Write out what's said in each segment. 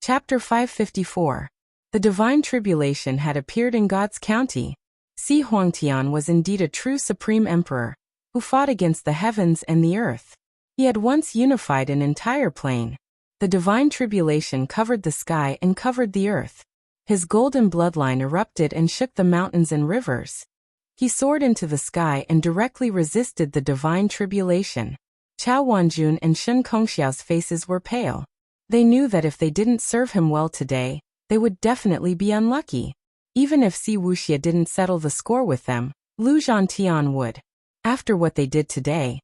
Chapter 554. The divine tribulation had appeared in God's county. Si Huangtian was indeed a true supreme emperor, who fought against the heavens and the earth. He had once unified an entire plane. The divine tribulation covered the sky and covered the earth. His golden bloodline erupted and shook the mountains and rivers. He soared into the sky and directly resisted the divine tribulation. Chao Wanjun and Shen Kongxiao's faces were pale. They knew that if they didn't serve him well today, they would definitely be unlucky. Even if Si Wuxia didn't settle the score with them, Lu Zhantian would. After what they did today,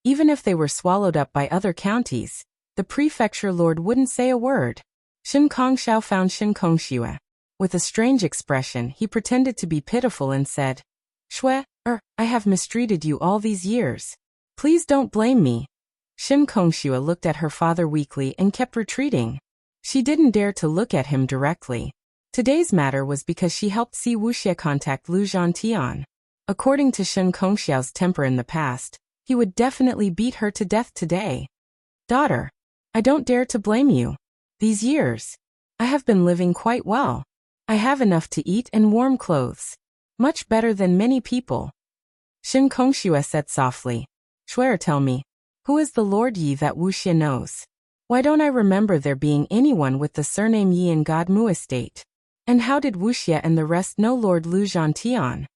even if they were swallowed up by other counties, the prefecture lord wouldn't say a word. Shen Kongxiao found Shen Kongxue. With a strange expression, he pretended to be pitiful and said, "Shui, I have mistreated you all these years. Please don't blame me." Shen Kongxue looked at her father weakly and kept retreating. She didn't dare to look at him directly. Today's matter was because she helped Si Wuxia contact Lu Zhantian. According to Shen Kongxiao's temper in the past, he would definitely beat her to death today. "Daughter, I don't dare to blame you. These years, I have been living quite well. I have enough to eat and warm clothes. Much better than many people." Shen Kongxue said softly, "Shui, tell me, who is the Lord Yi that Wuxia knows? Why don't I remember there being anyone with the surname Yi in Godmu estate? And how did Wuxia and the rest know Lord Lu Zhantian?"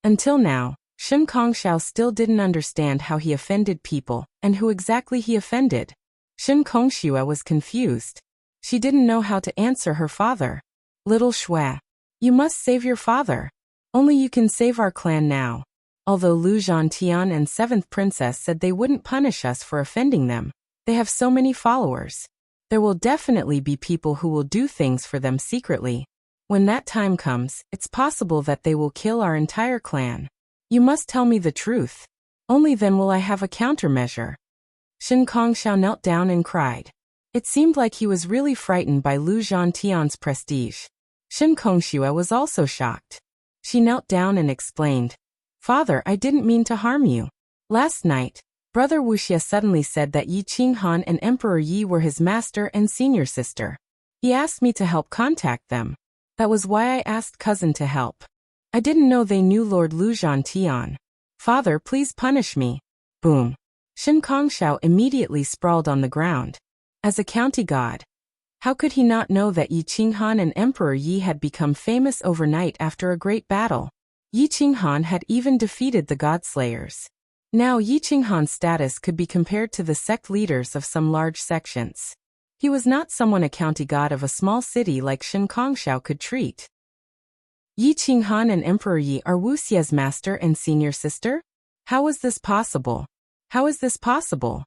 Until now, Shen Kongxiao still didn't understand how he offended people and who exactly he offended. Shen Kongxue was confused. She didn't know how to answer her father. "Little Shui, you must save your father. Only you can save our clan now." Although Lu Zhantian and 7th Princess said they wouldn't punish us for offending them, they have so many followers. There will definitely be people who will do things for them secretly. When that time comes, it's possible that they will kill our entire clan. You must tell me the truth. Only then will I have a countermeasure. Shen Kongxiao knelt down and cried. It seemed like he was really frightened by Lu Zhantian's prestige. Shen Kongxue was also shocked. She knelt down and explained, "Father, I didn't mean to harm you. Last night, Brother Wuxia suddenly said that Yi Qinghan and Emperor Yi were his master and senior sister. He asked me to help contact them. That was why I asked cousin to help. I didn't know they knew Lord Lu Zhantian. Father, please punish me." Boom. Shen Kongxiao immediately sprawled on the ground. As a county god, how could he not know that Yi Qinghan and Emperor Yi had become famous overnight after a great battle? Yi Qinghan had even defeated the Godslayers. Now Yi Qinghan's status could be compared to the sect leaders of some large sections. He was not someone a county god of a small city like Shen Kongxiao could treat. Yi Qinghan and Emperor Yi are Wuxia's master and senior sister? How is this possible? How is this possible?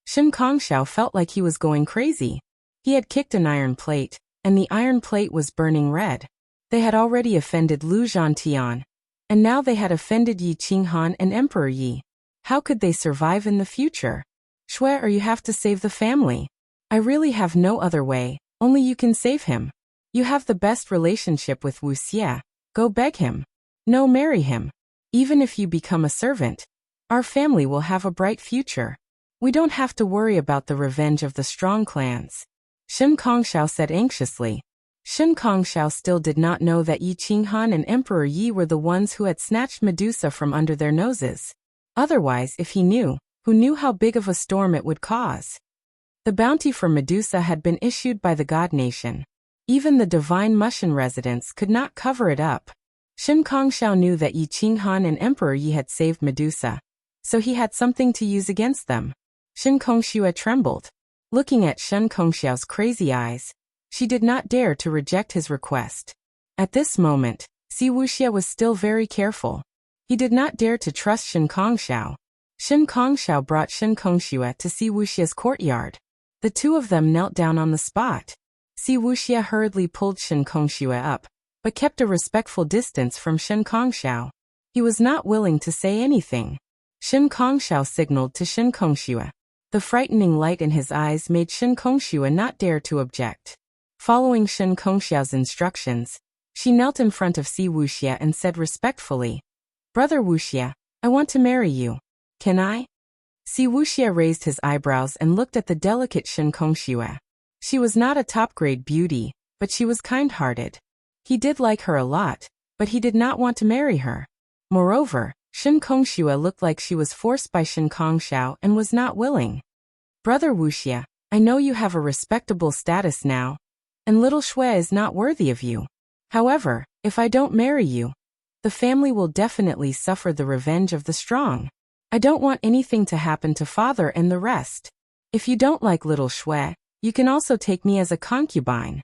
Shen Kongxiao felt like he was going crazy. He had kicked an iron plate, and the iron plate was burning red. They had already offended Lu Zhantian, and now they had offended Yi Qinghan and Emperor Yi. How could they survive in the future? "Shui, you have to save the family. I really have no other way, only you can save him. You have the best relationship with Wuxia. Go beg him. No, marry him. Even if you become a servant, our family will have a bright future. We don't have to worry about the revenge of the strong clans." Shen Kongxiao said anxiously. Shen Kongxiao still did not know that Yi Qinghan and Emperor Yi were the ones who had snatched Medusa from under their noses. Otherwise, if he knew, who knew how big of a storm it would cause? The bounty for Medusa had been issued by the God Nation. Even the divine Mushin residents could not cover it up. Shen Kongxiao knew that Yi Qinghan and Emperor Yi had saved Medusa, so he had something to use against them. Shen Kongxue trembled. Looking at Shen Kongxiao's crazy eyes, she did not dare to reject his request. At this moment, Si Wuxia was still very careful. He did not dare to trust Shen Kongxiao. Shen Kongxiao brought Shen Kongxue to Si Wuxia's courtyard. The two of them knelt down on the spot. Si Wuxia hurriedly pulled Shen Kongxue up, but kept a respectful distance from Shen Kongxiao. He was not willing to say anything. Shen Kongxiao signaled to Shen Kongxue. The frightening light in his eyes made Shen Kongxue not dare to object. Following Shen Kongxiao's instructions, she knelt in front of Si Wuxia and said respectfully, "Brother Wuxia, I want to marry you. Can I?" Si Wuxia raised his eyebrows and looked at the delicate Shen Kongxue. She was not a top-grade beauty, but she was kind-hearted. He did like her a lot, but he did not want to marry her. Moreover, Shen Kongxue looked like she was forced by Shen Kongxiao and was not willing. Brother Wuxia, I know you have a respectable status now, and little Shui is not worthy of you. However, if I don't marry you, the family will definitely suffer the revenge of the strong. I don't want anything to happen to father and the rest. If you don't like little Shui, you can also take me as a concubine.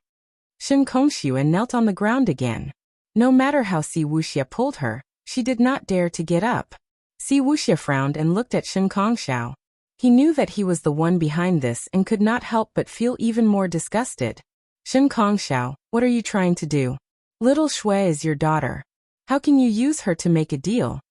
Shen Kongxue knelt on the ground again. No matter how Si Wuxia pulled her, she did not dare to get up. Si Wuxia frowned and looked at Shen Kongxiao. He knew that he was the one behind this and could not help but feel even more disgusted. Shen Kongxiao, what are you trying to do? Little Shui is your daughter. How can you use her to make a deal?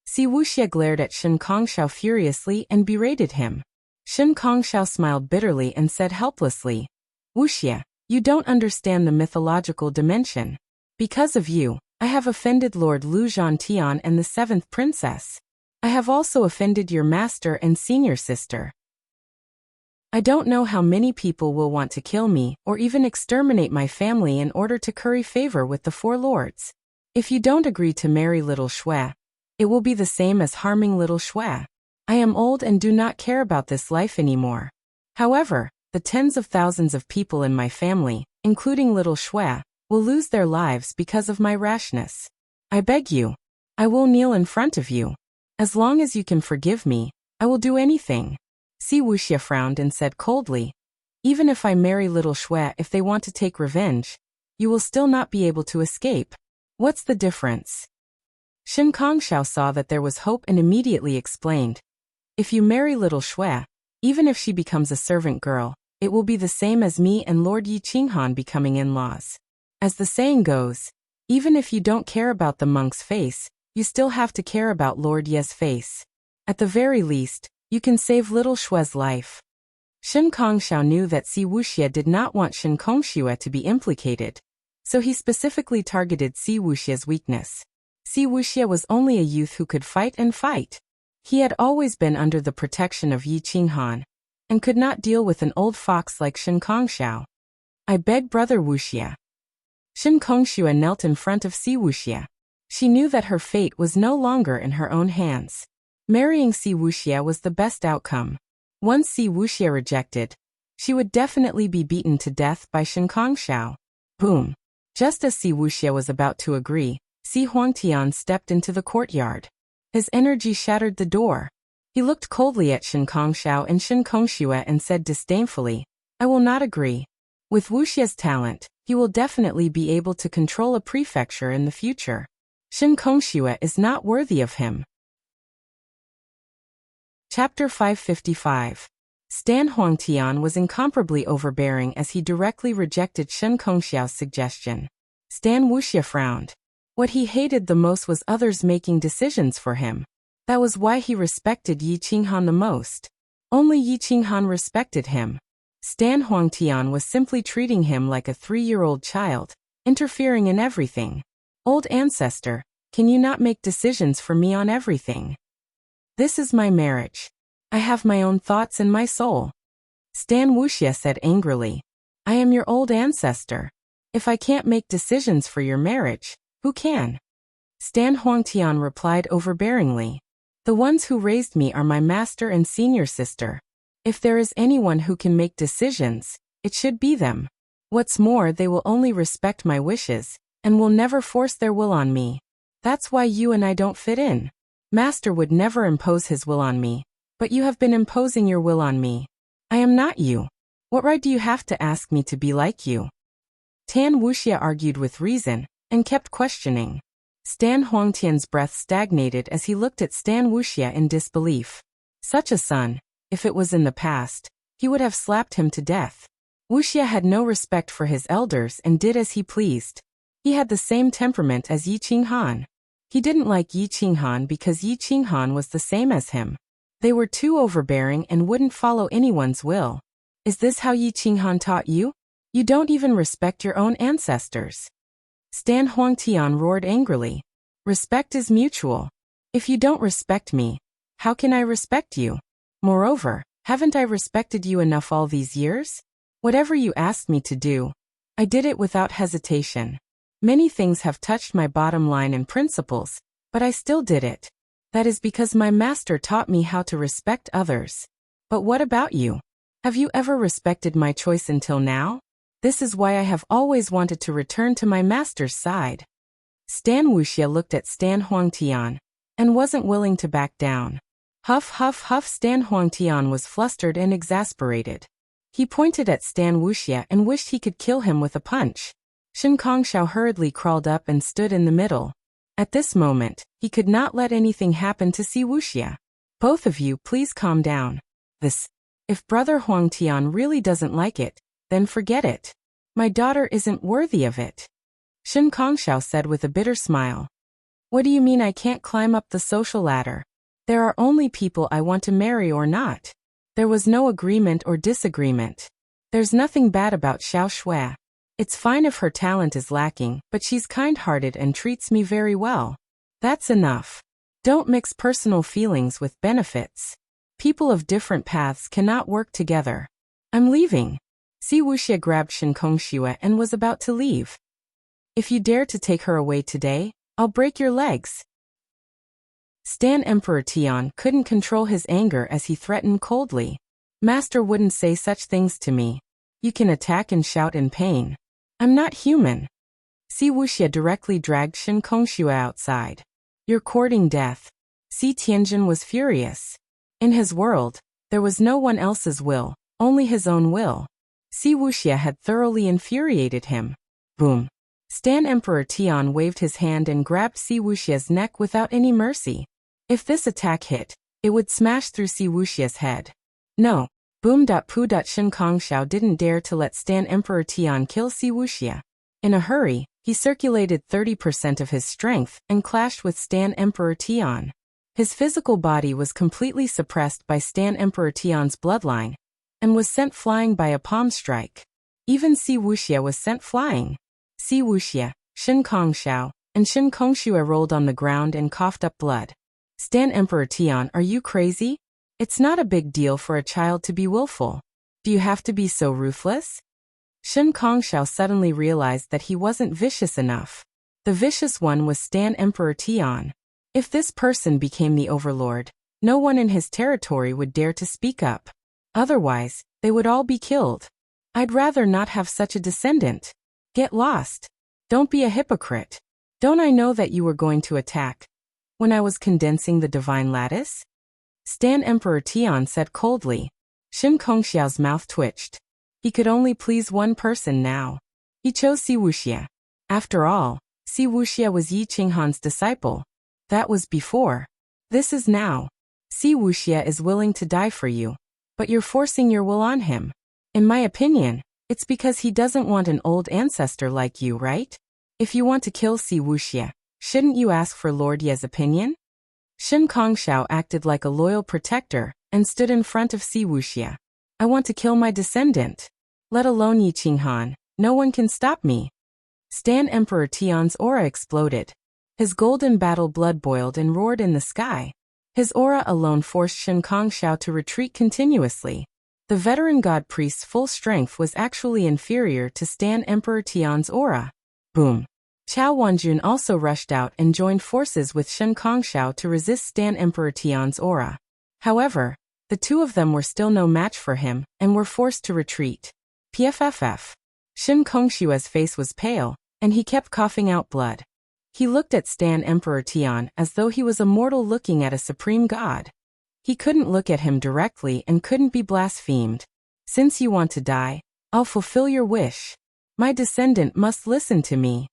Si Wuxia glared at Shen Kongxiao furiously and berated him. Shen Kongxiao smiled bitterly and said helplessly, Wuxia, you don't understand the mythological dimension. Because of you, I have offended Lord Lu Zhantian and the 7th princess. I have also offended your master and senior sister. I don't know how many people will want to kill me or even exterminate my family in order to curry favor with the 4 lords. If you don't agree to marry little Shui, it will be the same as harming little Shui. I am old and do not care about this life anymore. However, the tens of thousands of people in my family, including little Shui, will lose their lives because of my rashness. I beg you. I will kneel in front of you. As long as you can forgive me, I will do anything. Si Wuxia frowned and said coldly, even if I marry little Shui, if they want to take revenge, you will still not be able to escape. What's the difference? Shen Kongxiao saw that there was hope and immediately explained, if you marry little Shui, even if she becomes a servant girl, it will be the same as me and Lord Yi Qinghan becoming in-laws. As the saying goes, even if you don't care about the monk's face, you still have to care about Lord Ye's face. At the very least, you can save little Shui's life. Shen Kongxiao knew that Si Wuxia did not want Shen Kongxue to be implicated, so he specifically targeted Si Wuxia's weakness. Si Wuxia was only a youth who could fight and fight. He had always been under the protection of Yi Qinghan, and could not deal with an old fox like Shen Kongxiao. I beg Brother Wuxia. Shen Kongxue knelt in front of Si Wuxia. She knew that her fate was no longer in her own hands. Marrying Si Wuxia was the best outcome. Once Si Wuxia rejected, she would definitely be beaten to death by Shen Kongxiao. Boom! Just as Si Wuxia was about to agree, Si Huangtian stepped into the courtyard. His energy shattered the door. He looked coldly at Shen Kongxiao and Shen Kongxue and said disdainfully, I will not agree. With Wuxia's talent, he will definitely be able to control a prefecture in the future. Shen Kongxue is not worthy of him. Chapter 555. Stan Huangtian was incomparably overbearing as he directly rejected Shen Kongxiao's suggestion. Stan Wuxia frowned. What he hated the most was others making decisions for him. That was why he respected Yi Qinghan the most. Only Yi Qinghan respected him. Stan Huangtian was simply treating him like a 3-year-old child, interfering in everything. Old ancestor, can you not make decisions for me on everything? This is my marriage. I have my own thoughts and my soul. Stan Wuxia said angrily. I am your old ancestor. If I can't make decisions for your marriage, who can? Stan Huangtian replied overbearingly. The ones who raised me are my master and senior sister. If there is anyone who can make decisions, it should be them. What's more, they will only respect my wishes, and will never force their will on me. That's why you and I don't fit in. Master would never impose his will on me, but you have been imposing your will on me. I am not you. What right do you have to ask me to be like you? Tan Wuxia argued with reason, and kept questioning. Stan Huangtian's breath stagnated as he looked at Stan Wuxia in disbelief. Such a son, if it was in the past, he would have slapped him to death. Wuxia had no respect for his elders and did as he pleased. He had the same temperament as Yi Qinghan. He didn't like Yi Qinghan because Yi Qinghan was the same as him. They were too overbearing and wouldn't follow anyone's will. Is this how Yi Qinghan taught you? You don't even respect your own ancestors. Stan Huangtian roared angrily. Respect is mutual. If you don't respect me, how can I respect you? Moreover, haven't I respected you enough all these years? Whatever you asked me to do, I did it without hesitation. Many things have touched my bottom line and principles, but I still did it. That is because my master taught me how to respect others. But what about you? Have you ever respected my choice until now? This is why I have always wanted to return to my master's side. Stan Wuxia looked at Stan Huangtian and wasn't willing to back down. Huff, huff, huff. Stan Huangtian was flustered and exasperated. He pointed at Stan Wuxia and wished he could kill him with a punch. Shen Kongxiao hurriedly crawled up and stood in the middle. At this moment, he could not let anything happen to Si Wuxia. Both of you please calm down. If Brother Huangtian really doesn't like it, then forget it. My daughter isn't worthy of it. Shen Kongxiao said with a bitter smile. What do you mean I can't climb up the social ladder? There are only people I want to marry or not. There was no agreement or disagreement. There's nothing bad about Xiao Shui. It's fine if her talent is lacking, but she's kind-hearted and treats me very well. That's enough. Don't mix personal feelings with benefits. People of different paths cannot work together. I'm leaving. Si Wuxia grabbed Shen Kongxiao and was about to leave. If you dare to take her away today, I'll break your legs. Stan Emperor Tian couldn't control his anger as he threatened coldly. Master wouldn't say such things to me. You can attack and shout in pain. I'm not human. Si Wuxia directly dragged Shen Kongxiao outside. You're courting death. Si Tianjin was furious. In his world, there was no one else's will, only his own will. Si Wuxia had thoroughly infuriated him. Boom. Stan Emperor Tian waved his hand and grabbed Si Wuxia's neck without any mercy. If this attack hit, it would smash through Si Wuxia's head. No. Boom. Poo. Shen Kongxiao didn't dare to let Stan Emperor Tian kill Si Wuxia. In a hurry, he circulated 30% of his strength and clashed with Stan Emperor Tian. His physical body was completely suppressed by Stan Emperor Tian's bloodline and was sent flying by a palm strike. Even Si Wuxia was sent flying. Si Wuxia, Shen Kongxiao, and Shen Kongxiao rolled on the ground and coughed up blood. Stan Emperor Tian, are you crazy? It's not a big deal for a child to be willful. Do you have to be so ruthless? Shen Kongxiao suddenly realized that he wasn't vicious enough. The vicious one was Stan Emperor Tian. If this person became the overlord, no one in his territory would dare to speak up. Otherwise, they would all be killed. I'd rather not have such a descendant. Get lost. Don't be a hypocrite. Don't I know that you were going to attack when I was condensing the divine lattice? Stan Emperor Tian said coldly. Shen Kongxiao's mouth twitched. He could only please one person now. He chose Si Wuxia. After all, Si Wuxia was Yi Qinghan's disciple. That was before. This is now. Si Wuxia is willing to die for you, but you're forcing your will on him. In my opinion, it's because he doesn't want an old ancestor like you, right? If you want to kill Si Wuxia, shouldn't you ask for Lord Ye's opinion? Shen Kongxiao acted like a loyal protector and stood in front of Si Wuxia. I want to kill my descendant. Let alone Yi Qinghan, no one can stop me. Stan Emperor Tian's aura exploded. His golden battle blood boiled and roared in the sky. His aura alone forced Shen Kongxiao to retreat continuously. The veteran god priest's full strength was actually inferior to Stan Emperor Tian's aura. Boom. Chao Wanjun also rushed out and joined forces with Shen Kongxiao to resist Stan Emperor Tian's aura. However, the two of them were still no match for him and were forced to retreat. PFFF. Shen Kongxiao's face was pale, and he kept coughing out blood. He looked at Stan Emperor Tian as though he was a mortal looking at a supreme god. He couldn't look at him directly and couldn't be blasphemed. Since you want to die, I'll fulfill your wish. My descendant must listen to me.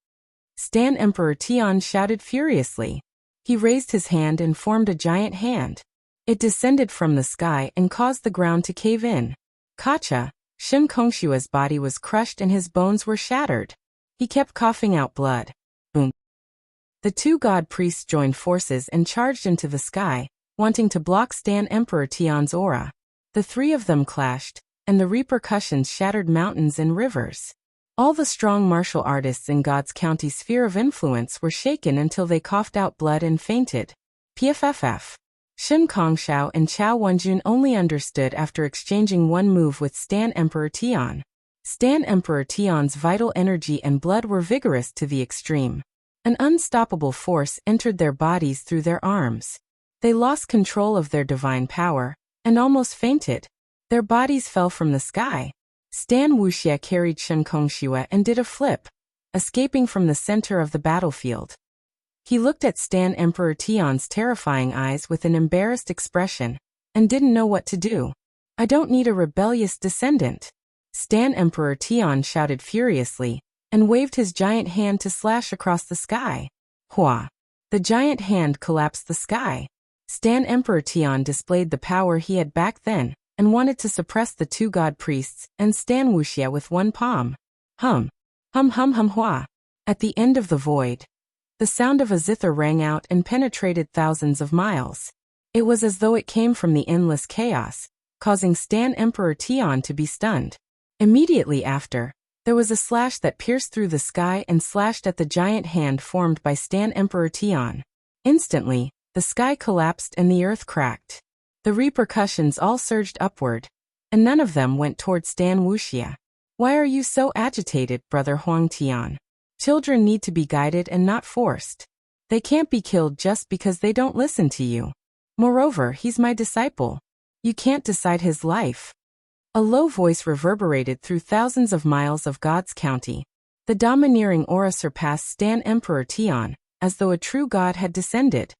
Stan Emperor Tian shouted furiously. He raised his hand and formed a giant hand. It descended from the sky and caused the ground to cave in. Kacha, Shen Kongxiao's body was crushed and his bones were shattered. He kept coughing out blood. Boom. The two god priests joined forces and charged into the sky, wanting to block Stan Emperor Tian's aura. The three of them clashed, and the repercussions shattered mountains and rivers. All the strong martial artists in God's County's sphere of influence were shaken until they coughed out blood and fainted. PFFF. Shen Kongxiao and Chao Wanjun only understood after exchanging one move with Stan Emperor Tian. Stan Emperor Tian's vital energy and blood were vigorous to the extreme. An unstoppable force entered their bodies through their arms. They lost control of their divine power, and almost fainted. Their bodies fell from the sky. Stan Wuxia carried Shen Kongxue and did a flip, escaping from the center of the battlefield. He looked at Stan Emperor Tian's terrifying eyes with an embarrassed expression, and didn't know what to do. I don't need a rebellious descendant. Stan Emperor Tian shouted furiously, and waved his giant hand to slash across the sky. Hua! The giant hand collapsed the sky. Stan Emperor Tian displayed the power he had back then, and wanted to suppress the two god priests and Stan Wuxia with one palm. Hum! Hum hum hum hua! At the end of the void, the sound of a zither rang out and penetrated thousands of miles. It was as though it came from the endless chaos, causing Stan Emperor Tian to be stunned. Immediately after, there was a slash that pierced through the sky and slashed at the giant hand formed by Stan Emperor Tian. Instantly, the sky collapsed and the earth cracked. The repercussions all surged upward, and none of them went toward Stan Wuxia. Why are you so agitated, Brother Huang Tian? Children need to be guided and not forced. They can't be killed just because they don't listen to you. Moreover, he's my disciple. You can't decide his life. A low voice reverberated through thousands of miles of God's county. The domineering aura surpassed Stan Emperor Tian, as though a true god had descended.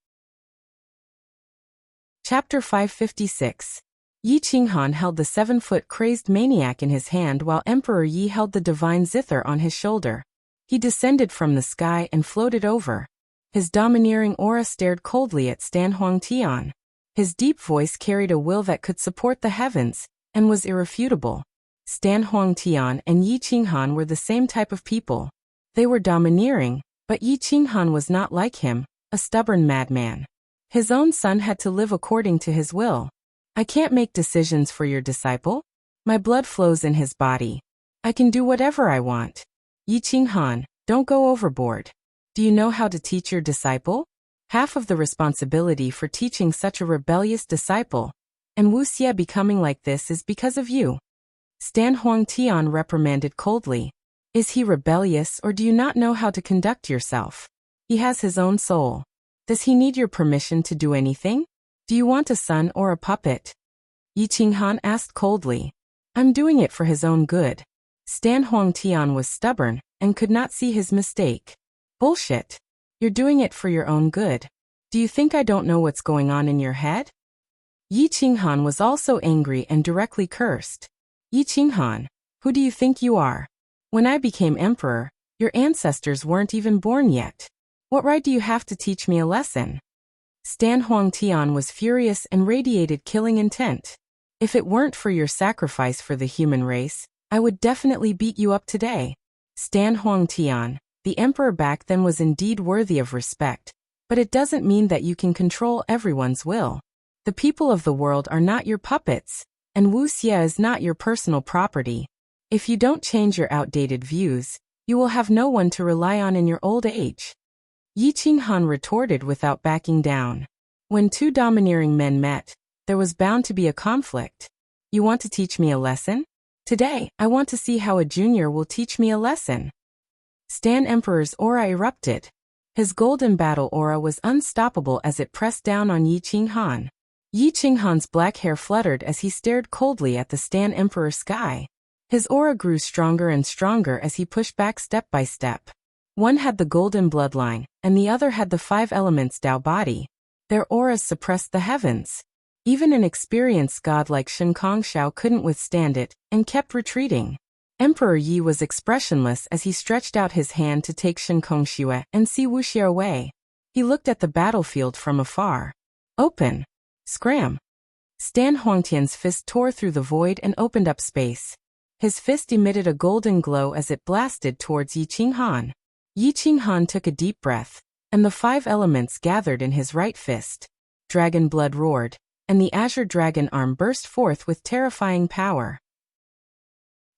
Chapter 556. Yi Qinghan held the 7-foot crazed maniac in his hand while Emperor Yi held the divine zither on his shoulder. He descended from the sky and floated over. His domineering aura stared coldly at Stan Huang Tian. His deep voice carried a will that could support the heavens, and was irrefutable. Stan Huang Tian and Yi Qinghan were the same type of people. They were domineering, but Yi Qinghan was not like him, a stubborn madman. His own son had to live according to his will. I can't make decisions for your disciple. My blood flows in his body. I can do whatever I want. Yi Qinghan, don't go overboard. Do you know how to teach your disciple? Half of the responsibility for teaching such a rebellious disciple, and Wuxia becoming like this, is because of you. Stan Huang Tian reprimanded coldly. Is he rebellious, or do you not know how to conduct yourself? He has his own soul. Does he need your permission to do anything? Do you want a son or a puppet? Yi Qinghan asked coldly. I'm doing it for his own good. Stan Huang Tian was stubborn, and could not see his mistake. Bullshit. You're doing it for your own good. Do you think I don't know what's going on in your head? Yi Qinghan was also angry and directly cursed. Yi Qinghan, who do you think you are? When I became emperor, your ancestors weren't even born yet. What right do you have to teach me a lesson? Stan Huang Tian was furious and radiated killing intent. If it weren't for your sacrifice for the human race, I would definitely beat you up today. Stan Huang Tian, the emperor back then, was indeed worthy of respect, but it doesn't mean that you can control everyone's will. The people of the world are not your puppets, and Wuxia is not your personal property. If you don't change your outdated views, you will have no one to rely on in your old age. Yi Qinghan retorted without backing down. When two domineering men met, there was bound to be a conflict. You want to teach me a lesson? Today, I want to see how a junior will teach me a lesson. Stan Emperor's aura erupted. His golden battle aura was unstoppable as it pressed down on Yi Qinghan. Yi Qinghan's black hair fluttered as he stared coldly at the Stan Emperor sky. His aura grew stronger and stronger as he pushed back step by step. One had the golden bloodline, and the other had the 5 elements Dao body. Their auras suppressed the heavens. Even an experienced god like Shen Kongxiao couldn't withstand it, and kept retreating. Emperor Yi was expressionless as he stretched out his hand to take Shen Kongxiao and see Wuxia away. He looked at the battlefield from afar. Open. Scram. Stan Huangtian's fist tore through the void and opened up space. His fist emitted a golden glow as it blasted towards Yi Qinghan. Yi Qinghan took a deep breath, and the 5 elements gathered in his right fist. Dragon blood roared, and the azure dragon arm burst forth with terrifying power.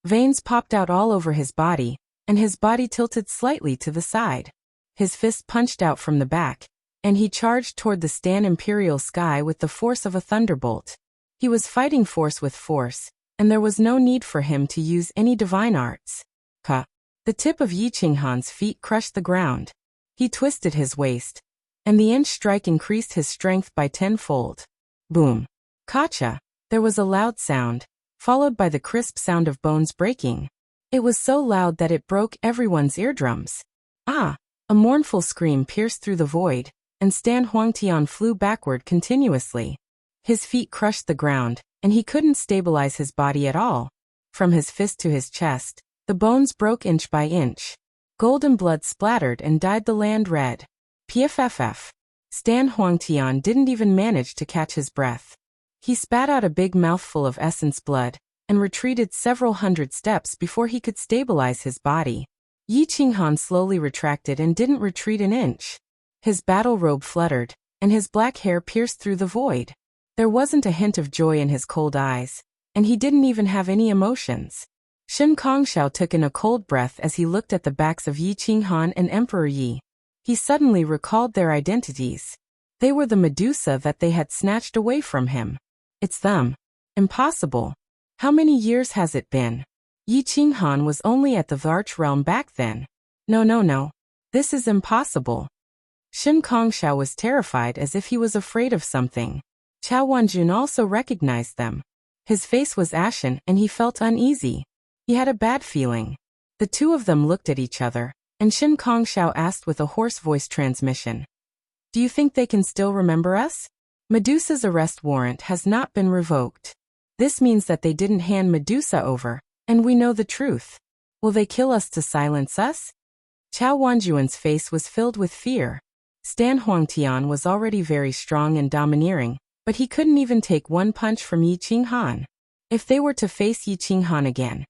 Veins popped out all over his body, and his body tilted slightly to the side. His fist punched out from the back, and he charged toward the Stan Imperial sky with the force of a thunderbolt. He was fighting force with force, and there was no need for him to use any divine arts. Ka. The tip of Yi Qinghan's feet crushed the ground. He twisted his waist, and the inch strike increased his strength by tenfold. Boom. Kacha. There was a loud sound, followed by the crisp sound of bones breaking. It was so loud that it broke everyone's eardrums. Ah! A mournful scream pierced through the void, and Stan Huangtian flew backward continuously. His feet crushed the ground, and he couldn't stabilize his body at all. From his fist to his chest, the bones broke inch by inch. Golden blood splattered and dyed the land red. Pfff. Stan Huangtian didn't even manage to catch his breath. He spat out a big mouthful of essence blood, and retreated several hundred steps before he could stabilize his body. Yi Qinghan slowly retracted and didn't retreat an inch. His battle robe fluttered, and his black hair pierced through the void. There wasn't a hint of joy in his cold eyes, and he didn't even have any emotions. Shen Kongxiao took in a cold breath as he looked at the backs of Yi Qinghan and Emperor Yi. He suddenly recalled their identities. They were the Medusa that they had snatched away from him. It's them. Impossible. How many years has it been? Yi Qinghan was only at the Varch realm back then. No. This is impossible. Shen Kongxiao was terrified as if he was afraid of something. Chao Wanjun also recognized them. His face was ashen and he felt uneasy. He had a bad feeling. The two of them looked at each other, and Shen Kongxiao asked with a hoarse voice transmission. Do you think they can still remember us? Medusa's arrest warrant has not been revoked. This means that they didn't hand Medusa over, and we know the truth. Will they kill us to silence us? Chao Wanjuan's face was filled with fear. Stan Huangtian was already very strong and domineering, but he couldn't even take one punch from Yi Qinghan. If they were to face Yi Qinghan again,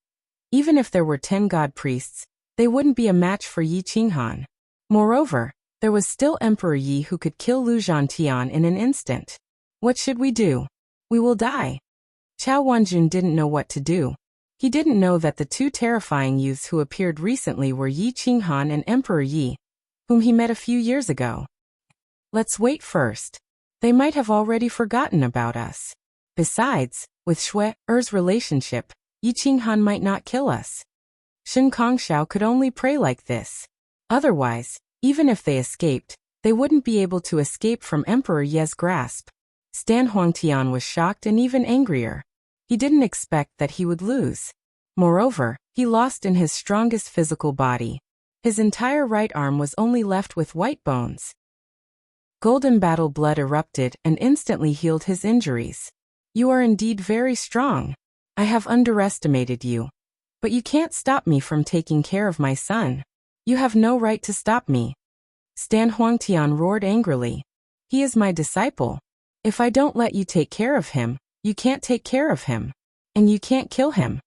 even if there were 10 god priests, they wouldn't be a match for Yi Qinghan. Moreover, there was still Emperor Yi who could kill Lu Zhantian in an instant. What should we do? We will die. Chao Wanjun didn't know what to do. He didn't know that the two terrifying youths who appeared recently were Yi Qinghan and Emperor Yi, whom he met a few years ago. Let's wait first. They might have already forgotten about us. Besides, with Shui-Er's relationship, Yi Qinghan might not kill us. Shen Kongxiao could only pray like this. Otherwise, even if they escaped, they wouldn't be able to escape from Emperor Ye's grasp. Stan Huangtian was shocked and even angrier. He didn't expect that he would lose. Moreover, he lost in his strongest physical body. His entire right arm was only left with white bones. Golden battle blood erupted and instantly healed his injuries. You are indeed very strong. I have underestimated you. But you can't stop me from taking care of my son. You have no right to stop me. Stan Huangtian roared angrily. He is my disciple. If I don't let you take care of him, you can't take care of him. And you can't kill him.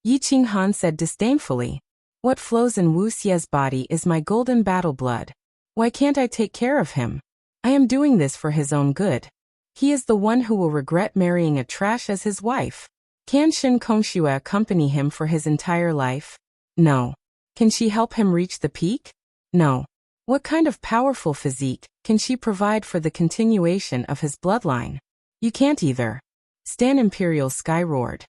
Yi Qinghan said disdainfully. What flows in Wuxia's body is my golden battle blood. Why can't I take care of him? I am doing this for his own good. He is the one who will regret marrying a trash as his wife. Can Shen Kongxiao accompany him for his entire life? No. Can she help him reach the peak? No. What kind of powerful physique can she provide for the continuation of his bloodline? You can't either. Stan Imperial Sky roared.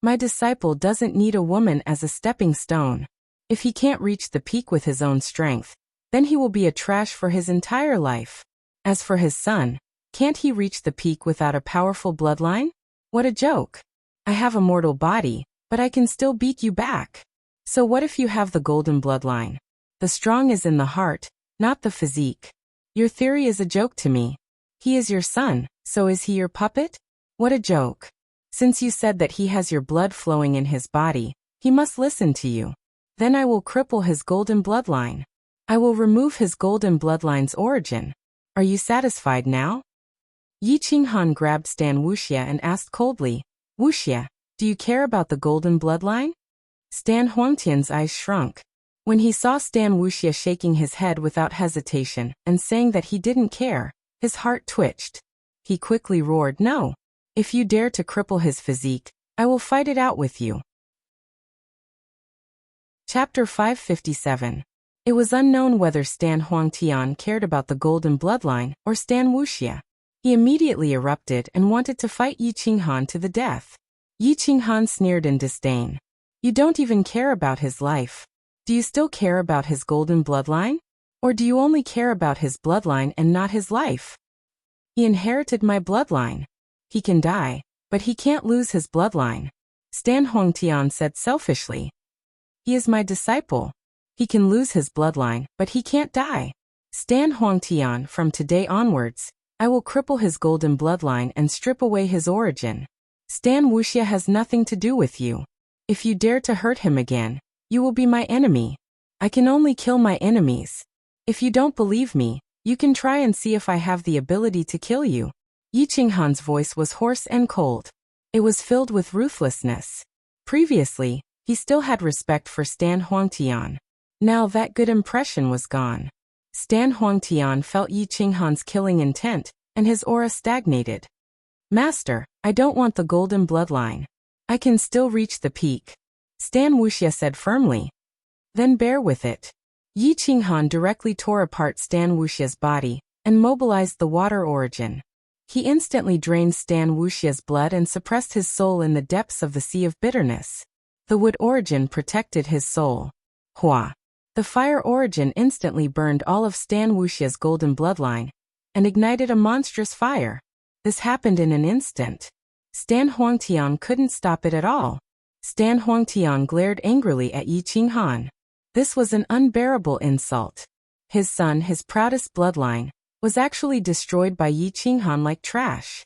My disciple doesn't need a woman as a stepping stone. If he can't reach the peak with his own strength, then he will be a trash for his entire life. As for his son, can't he reach the peak without a powerful bloodline? What a joke. I have a mortal body, but I can still beat you back. So what if you have the golden bloodline? The strong is in the heart, not the physique. Your theory is a joke to me. He is your son, so is he your puppet? What a joke. Since you said that he has your blood flowing in his body, he must listen to you. Then I will cripple his golden bloodline. I will remove his golden bloodline's origin. Are you satisfied now? Yi Qinghan grabbed Stan Wuxia and asked coldly, Wuxia, do you care about the golden bloodline? Stan Huangtian's eyes shrunk. When he saw Stan Wuxia shaking his head without hesitation and saying that he didn't care, his heart twitched. He quickly roared, no. If you dare to cripple his physique, I will fight it out with you. Chapter 557. It was unknown whether Stan Huangtian cared about the golden bloodline or Stan Wuxia. He immediately erupted and wanted to fight Yi Qinghan to the death. Yi Qinghan sneered in disdain. You don't even care about his life. Do you still care about his golden bloodline? Or do you only care about his bloodline and not his life? He inherited my bloodline. He can die, but he can't lose his bloodline, Stan Huangtian said selfishly. He is my disciple. He can lose his bloodline, but he can't die. Stan Huangtian, from today onwards, I will cripple his golden bloodline and strip away his origin. Stan Wuxia has nothing to do with you. If you dare to hurt him again, you will be my enemy. I can only kill my enemies. If you don't believe me, you can try and see if I have the ability to kill you. Yi Qinghan's voice was hoarse and cold. It was filled with ruthlessness. Previously, he still had respect for Stan Huangtian. Now that good impression was gone. Stan Huangtian felt Yi Qinghan's killing intent, and his aura stagnated. Master, I don't want the golden bloodline. I can still reach the peak, Stan Wuxia said firmly. Then bear with it. Yi Qinghan directly tore apart Stan Wuxia's body, and mobilized the water origin. He instantly drained Stan Wuxia's blood and suppressed his soul in the depths of the sea of bitterness. The wood origin protected his soul. Hua. The fire origin instantly burned all of Stan Wuxia's golden bloodline, and ignited a monstrous fire. This happened in an instant. Stan Huangtian couldn't stop it at all. Stan Huangtian glared angrily at Yi Qinghan. This was an unbearable insult. His son, his proudest bloodline, was actually destroyed by Yi Qinghan like trash.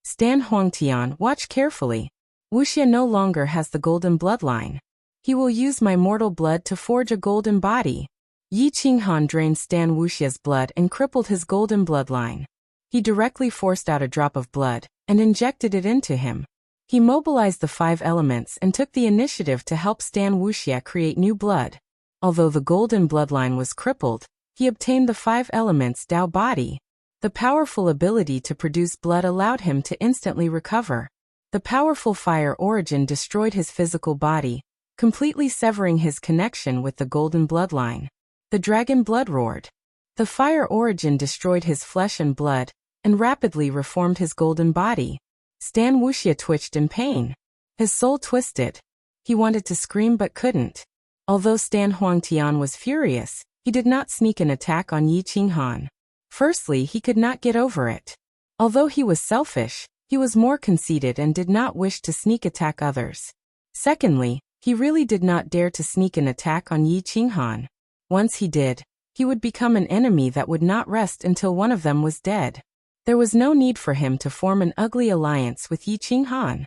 Stan Huangtian, watch carefully. Wuxia no longer has the golden bloodline. He will use my mortal blood to forge a golden body. Yi Qinghan drained Stan Wuxia's blood and crippled his golden bloodline. He directly forced out a drop of blood, and injected it into him. He mobilized the 5 elements and took the initiative to help Stan Wuxia create new blood. Although the golden bloodline was crippled, he obtained the 5 elements Dao body. The powerful ability to produce blood allowed him to instantly recover. The powerful fire origin destroyed his physical body, completely severing his connection with the golden bloodline. The dragon blood roared. The fire origin destroyed his flesh and blood, and rapidly reformed his golden body. Stan Wuxia twitched in pain. His soul twisted. He wanted to scream but couldn't. Although Stan Huangtian was furious, he did not sneak an attack on Yi Qinghan. Firstly, he could not get over it. Although he was selfish, he was more conceited and did not wish to sneak attack others. Secondly, he really did not dare to sneak an attack on Yi Qinghan. Once he did, he would become an enemy that would not rest until one of them was dead. There was no need for him to form an ugly alliance with Yi Qinghan.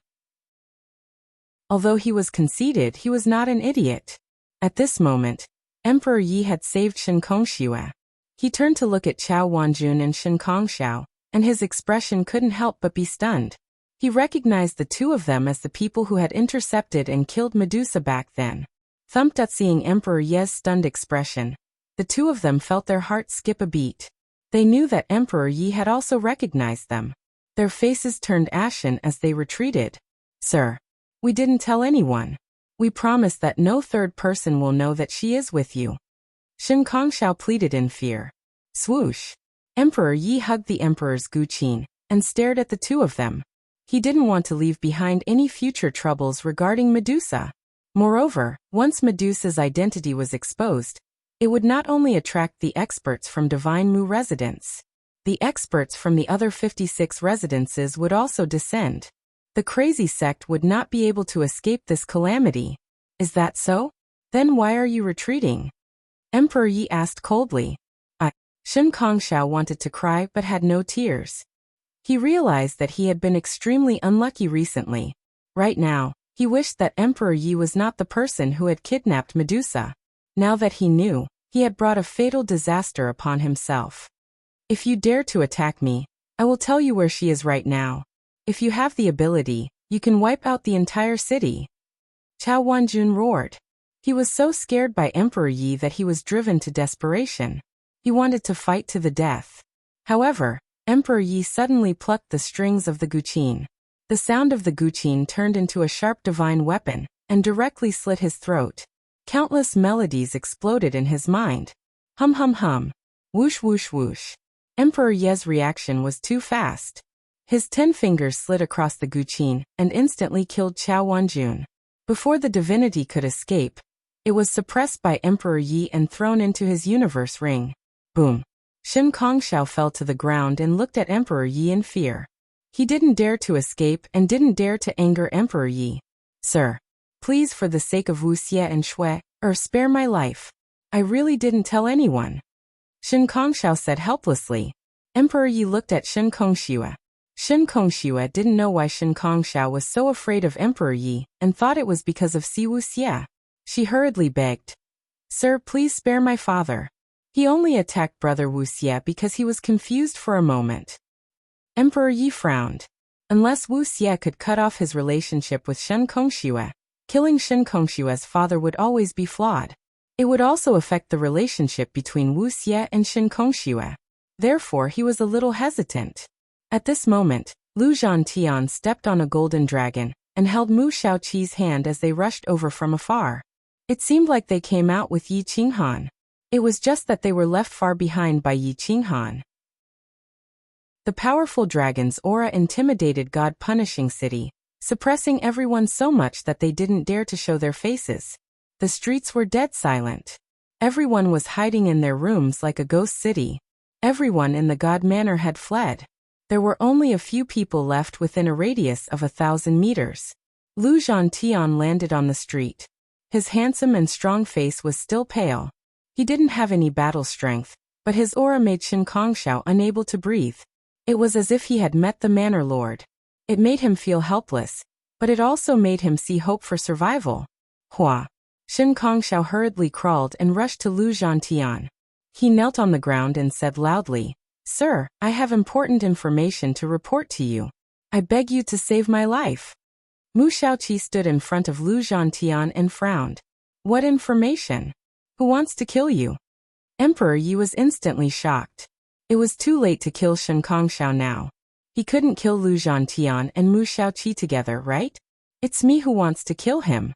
Although he was conceited, he was not an idiot. At this moment, Emperor Yi had saved Shen Kongxue. He turned to look at Chao Wanjun and Shen Kongxiao, and his expression couldn't help but be stunned. He recognized the two of them as the people who had intercepted and killed Medusa back then. Thumped at seeing Emperor Ye's stunned expression, the two of them felt their hearts skip a beat. They knew that Emperor Yi had also recognized them. Their faces turned ashen as they retreated. Sir, we didn't tell anyone. We promise that no third person will know that she is with you. Shen Kongxiao pleaded in fear. Swoosh. Emperor Yi hugged the Emperor's Guqin and stared at the two of them. He didn't want to leave behind any future troubles regarding Medusa. Moreover, once Medusa's identity was exposed, it would not only attract the experts from Divine Mu residence. The experts from the other 56 residences would also descend. The crazy sect would not be able to escape this calamity. Is that so? Then why are you retreating? Emperor Yi asked coldly. Shen Kongxiao wanted to cry but had no tears. He realized that he had been extremely unlucky recently. Right now, he wished that Emperor Yi was not the person who had kidnapped Medusa. Now that he knew, he had brought a fatal disaster upon himself. If you dare to attack me, I will tell you where she is right now. If you have the ability, you can wipe out the entire city. Chao Wanjun roared. He was so scared by Emperor Yi that he was driven to desperation. He wanted to fight to the death. However, Emperor Yi suddenly plucked the strings of the Guqin. The sound of the Guqin turned into a sharp divine weapon, and directly slit his throat. Countless melodies exploded in his mind. Hum hum hum. Whoosh whoosh whoosh. Emperor Ye's reaction was too fast. His 10 fingers slid across the guqin and instantly killed Qiao Wanjun. Before the divinity could escape, it was suppressed by Emperor Yi and thrown into his universe ring. Boom! Shen Kongxiao fell to the ground and looked at Emperor Yi in fear. He didn't dare to escape and didn't dare to anger Emperor Yi. Sir, please, for the sake of Wuxia and Shui, spare my life. I really didn't tell anyone. Shen Kongxiao said helplessly. Emperor Yi looked at Shen Kongxiao. Shen Kongxiao didn't know why Shen Kongxiao was so afraid of Emperor Yi and thought it was because of Si Wuxia. She hurriedly begged, Sir, please spare my father. He only attacked brother Wuxia because he was confused for a moment. Emperor Yi frowned. Unless Wuxia could cut off his relationship with Shen Kongxiao, killing Shen Kongxiao's father would always be flawed. It would also affect the relationship between Wuxia and Shen Kongxiao. Therefore, he was a little hesitant. At this moment, Lu Zhantian stepped on a golden dragon and held Mu Shaoqi's hand as they rushed over from afar. It seemed like they came out with Yi Qinghan. It was just that they were left far behind by Yi Qinghan. The powerful dragon's aura intimidated God-punishing city, suppressing everyone so much that they didn't dare to show their faces. The streets were dead silent. Everyone was hiding in their rooms like a ghost city. Everyone in the God Manor had fled. There were only a few people left within a radius of 1,000 meters. Lu Zhantian landed on the street. His handsome and strong face was still pale. He didn't have any battle strength, but his aura made Shen Kongxiao unable to breathe. It was as if he had met the Manor Lord. It made him feel helpless, but it also made him see hope for survival. Hua! Shen Kongxiao hurriedly crawled and rushed to Lu Zhantian. He knelt on the ground and said loudly, Sir, I have important information to report to you. I beg you to save my life. Mu Shaoqi stood in front of Lu Zhantian and frowned. What information? Who wants to kill you? Emperor Yi was instantly shocked. It was too late to kill Shen Kongxiao now. He couldn't kill Lu Zhantian and Mu Shaoqi together, right? It's me who wants to kill him.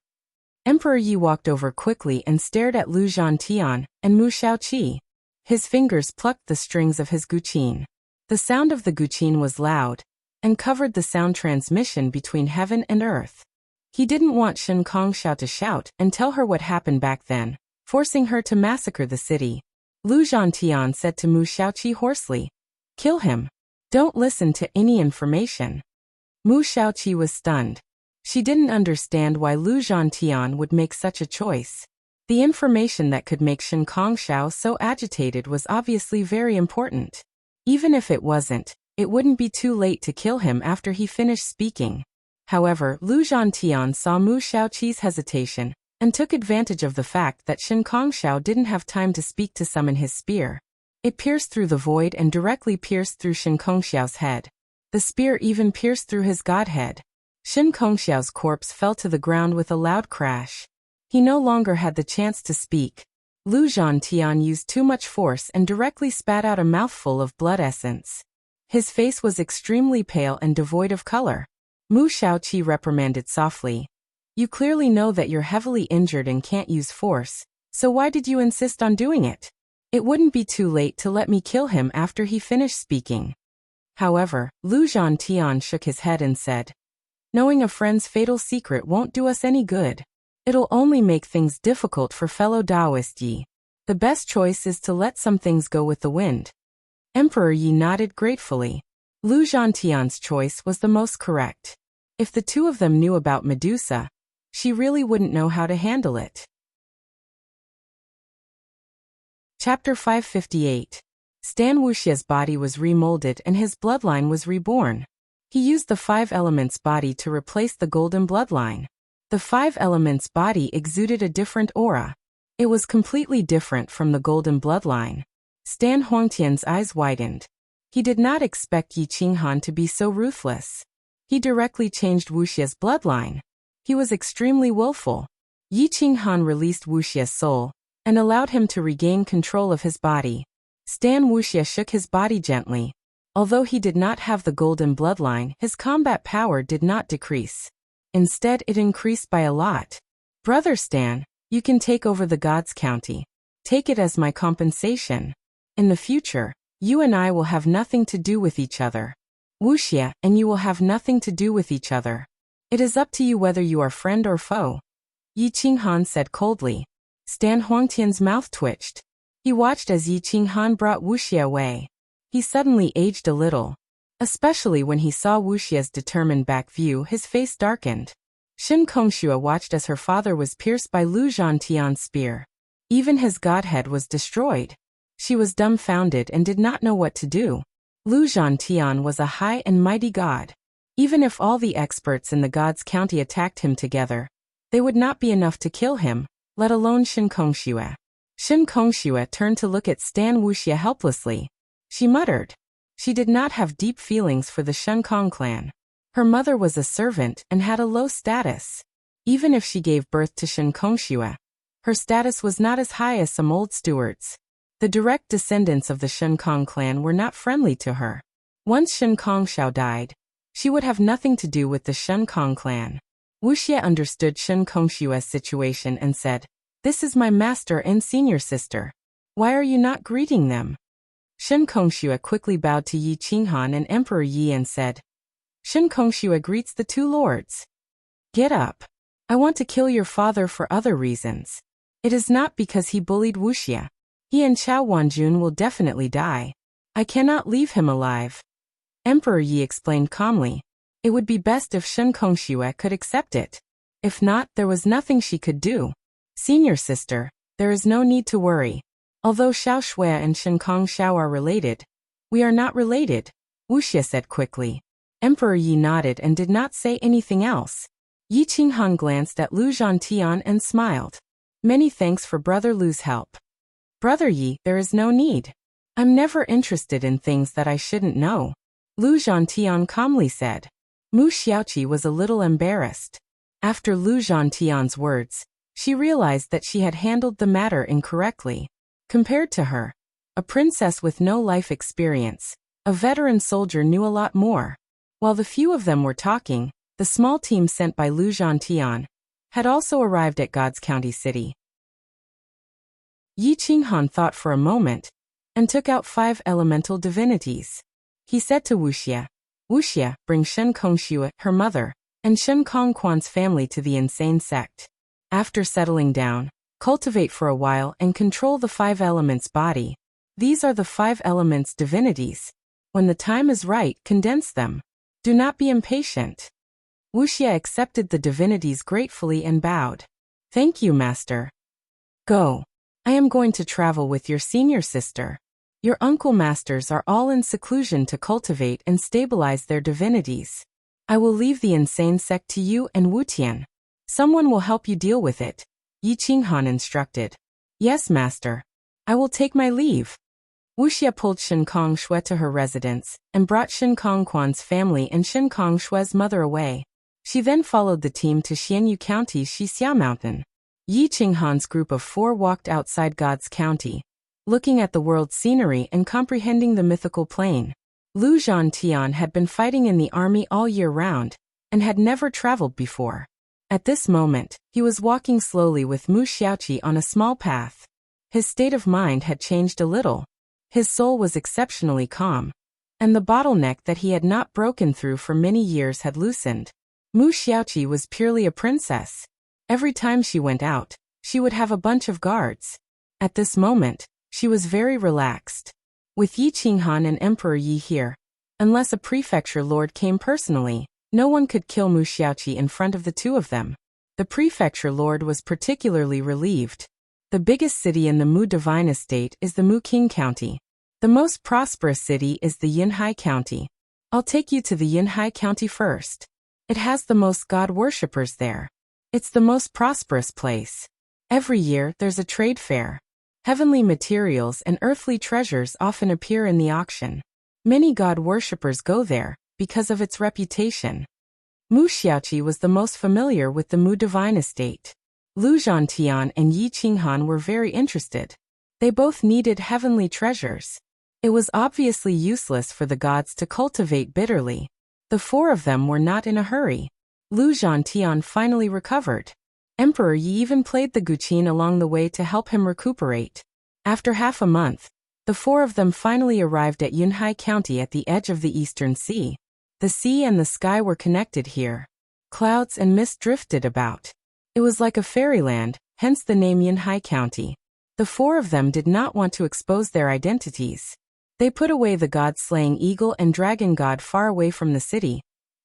Emperor Yi walked over quickly and stared at Lu Zhantian and Mu Shaoqi. His fingers plucked the strings of his guqin. The sound of the guqin was loud and covered the sound transmission between heaven and earth. He didn't want Shen Kongxiao to shout and tell her what happened back then, forcing her to massacre the city. Lu Zhantian said to Mu Shaoqi hoarsely, Kill him. Don't listen to any information. Mu Shaoqi was stunned. She didn't understand why Lu Zhantian would make such a choice. The information that could make Shen Kongxiao so agitated was obviously very important. Even if it wasn't, it wouldn't be too late to kill him after he finished speaking. However, Lu Zhantian saw Mu Shaoqi's hesitation and took advantage of the fact that Shen Kongxiao didn't have time to speak to summon his spear. It pierced through the void and directly pierced through Shen Kongxiao's head. The spear even pierced through his godhead. Shen Kongxiao's corpse fell to the ground with a loud crash. He no longer had the chance to speak. Lu Zhantian used too much force and directly spat out a mouthful of blood essence. His face was extremely pale and devoid of color. Mu Shaoqi reprimanded softly. You clearly know that you're heavily injured and can't use force, so why did you insist on doing it? It wouldn't be too late to let me kill him after he finished speaking. However, Lu Zhantian shook his head and said, Knowing a friend's fatal secret won't do us any good. It'll only make things difficult for fellow Taoist Yi. The best choice is to let some things go with the wind. Emperor Yi nodded gratefully. Lu Zhantian's choice was the most correct. If the two of them knew about Medusa, she really wouldn't know how to handle it. Chapter 558. Stan Wuxia's body was remolded and his bloodline was reborn. He used the 5 elements body to replace the golden bloodline. The 5 elements body exuded a different aura. It was completely different from the golden bloodline. Stan Huangtian's eyes widened. He did not expect Yi Qinghan to be so ruthless. He directly changed Wuxia's bloodline. He was extremely willful. Yi Qinghan released Wuxia's soul and allowed him to regain control of his body. Stan Wuxia shook his body gently. Although he did not have the golden bloodline, his combat power did not decrease. Instead, it increased by a lot. Brother Stan, you can take over the Gods County. Take it as my compensation. In the future, you and I will have nothing to do with each other. Wuxia, and you will have nothing to do with each other. It is up to you whether you are friend or foe. Yi Qinghan said coldly. Stan Huangtian's mouth twitched. He watched as Yi Qinghan brought Wuxia away. He suddenly aged a little. Especially when he saw Wuxia's determined back view, his face darkened. Shen Kongxue watched as her father was pierced by Lu Zhantian's spear. Even his godhead was destroyed. She was dumbfounded and did not know what to do. Lu Zhantian was a high and mighty god. Even if all the experts in the God's County attacked him together, they would not be enough to kill him, let alone Shen Kongxue. Shen Kongxue turned to look at Stan Wuxia helplessly. She muttered. She did not have deep feelings for the Shen Kong clan. Her mother was a servant and had a low status. Even if she gave birth to Shen Kongxue, her status was not as high as some old stewards. The direct descendants of the Shen Kong clan were not friendly to her. Once Shen Kongxiao died, she would have nothing to do with the Shen Kong clan. Wuxia understood Shen Kongshue's situation and said, "This is my master and senior sister. Why are you not greeting them?" Shen Kongxue quickly bowed to Yi Qinghan and Emperor Yi and said, "Shen Kongxue greets the two lords. Get up. I want to kill your father for other reasons. It is not because he bullied Wuxia. He and Chao Wanjun will definitely die. I cannot leave him alive." Emperor Yi explained calmly. It would be best if Shen Kongxue could accept it. If not, there was nothing she could do. Senior sister, there is no need to worry. Although Xiao Shui and Shen Kongxiao are related, we are not related, Wuxia said quickly. Emperor Yi nodded and did not say anything else. Yi Qinghan glanced at Lu Zhantian and smiled. Many thanks for Brother Lu's help. Brother Yi, there is no need. I'm never interested in things that I shouldn't know, Lu Zhantian calmly said. Mu Xiaoqi was a little embarrassed. After Lu Zhantian's words, she realized that she had handled the matter incorrectly. Compared to her, a princess with no life experience, a veteran soldier knew a lot more. While the few of them were talking, the small team sent by Lu Zhantian had also arrived at God's County City. Yi Qinghan thought for a moment and took out 5 elemental divinities. He said to Wuxia, "Wuxia, bring Shen Kongxue, her mother, and Shen Kongquan's family to the insane sect. After settling down, cultivate for a while and control the 5 elements body. These are the 5 elements divinities. When the time is right, condense them. Do not be impatient." Wuxia accepted the divinities gratefully and bowed. "Thank you, master. Go. I am going to travel with your senior sister. Your uncle masters are all in seclusion to cultivate and stabilize their divinities. I will leave the insane sect to you and Wu Tian. Someone will help you deal with it," Yi Qinghan instructed. "Yes, master. I will take my leave." Wuxia pulled Shen Kongxue to her residence and brought Shen Kongquan's family and Shen Kongshue's mother away. She then followed the team to Xianyu County's Xixia Mountain. Yi Qinghan's group of 4 walked outside God's County, looking at the world's scenery and comprehending the mythical plane. Lu Zhantian had been fighting in the army all year round and had never traveled before. At this moment, he was walking slowly with Mu Xiaoqi on a small path. His state of mind had changed a little. His soul was exceptionally calm, and the bottleneck that he had not broken through for many years had loosened. Mu Xiaoqi was purely a princess. Every time she went out, she would have a bunch of guards. At this moment, she was very relaxed. With Yi Qinghan and Emperor Yi here, unless a prefecture lord came personally, no one could kill Mu Xiaoqi in front of the 2 of them. The prefecture lord was particularly relieved. The biggest city in the Mu Divine Estate is the Mu King County. The most prosperous city is the Yinhai County. I'll take you to the Yinhai County first. It has the most god worshippers there. It's the most prosperous place. Every year there's a trade fair. Heavenly materials and earthly treasures often appear in the auction. Many god worshippers go there because of its reputation. Mu Xiaoqi was the most familiar with the Mu Divine Estate. Lu Zhantian and Yi Qinghan were very interested. They both needed heavenly treasures. It was obviously useless for the gods to cultivate bitterly. The 4 of them were not in a hurry. Lu Zhantian finally recovered. Emperor Yi even played the guqin along the way to help him recuperate. After half a month, the 4 of them finally arrived at Yunhai County at the edge of the Eastern Sea. The sea and the sky were connected here. Clouds and mist drifted about. It was like a fairyland, hence the name Yunhai County. The four of them did not want to expose their identities. They put away the god-slaying eagle and dragon god far away from the city,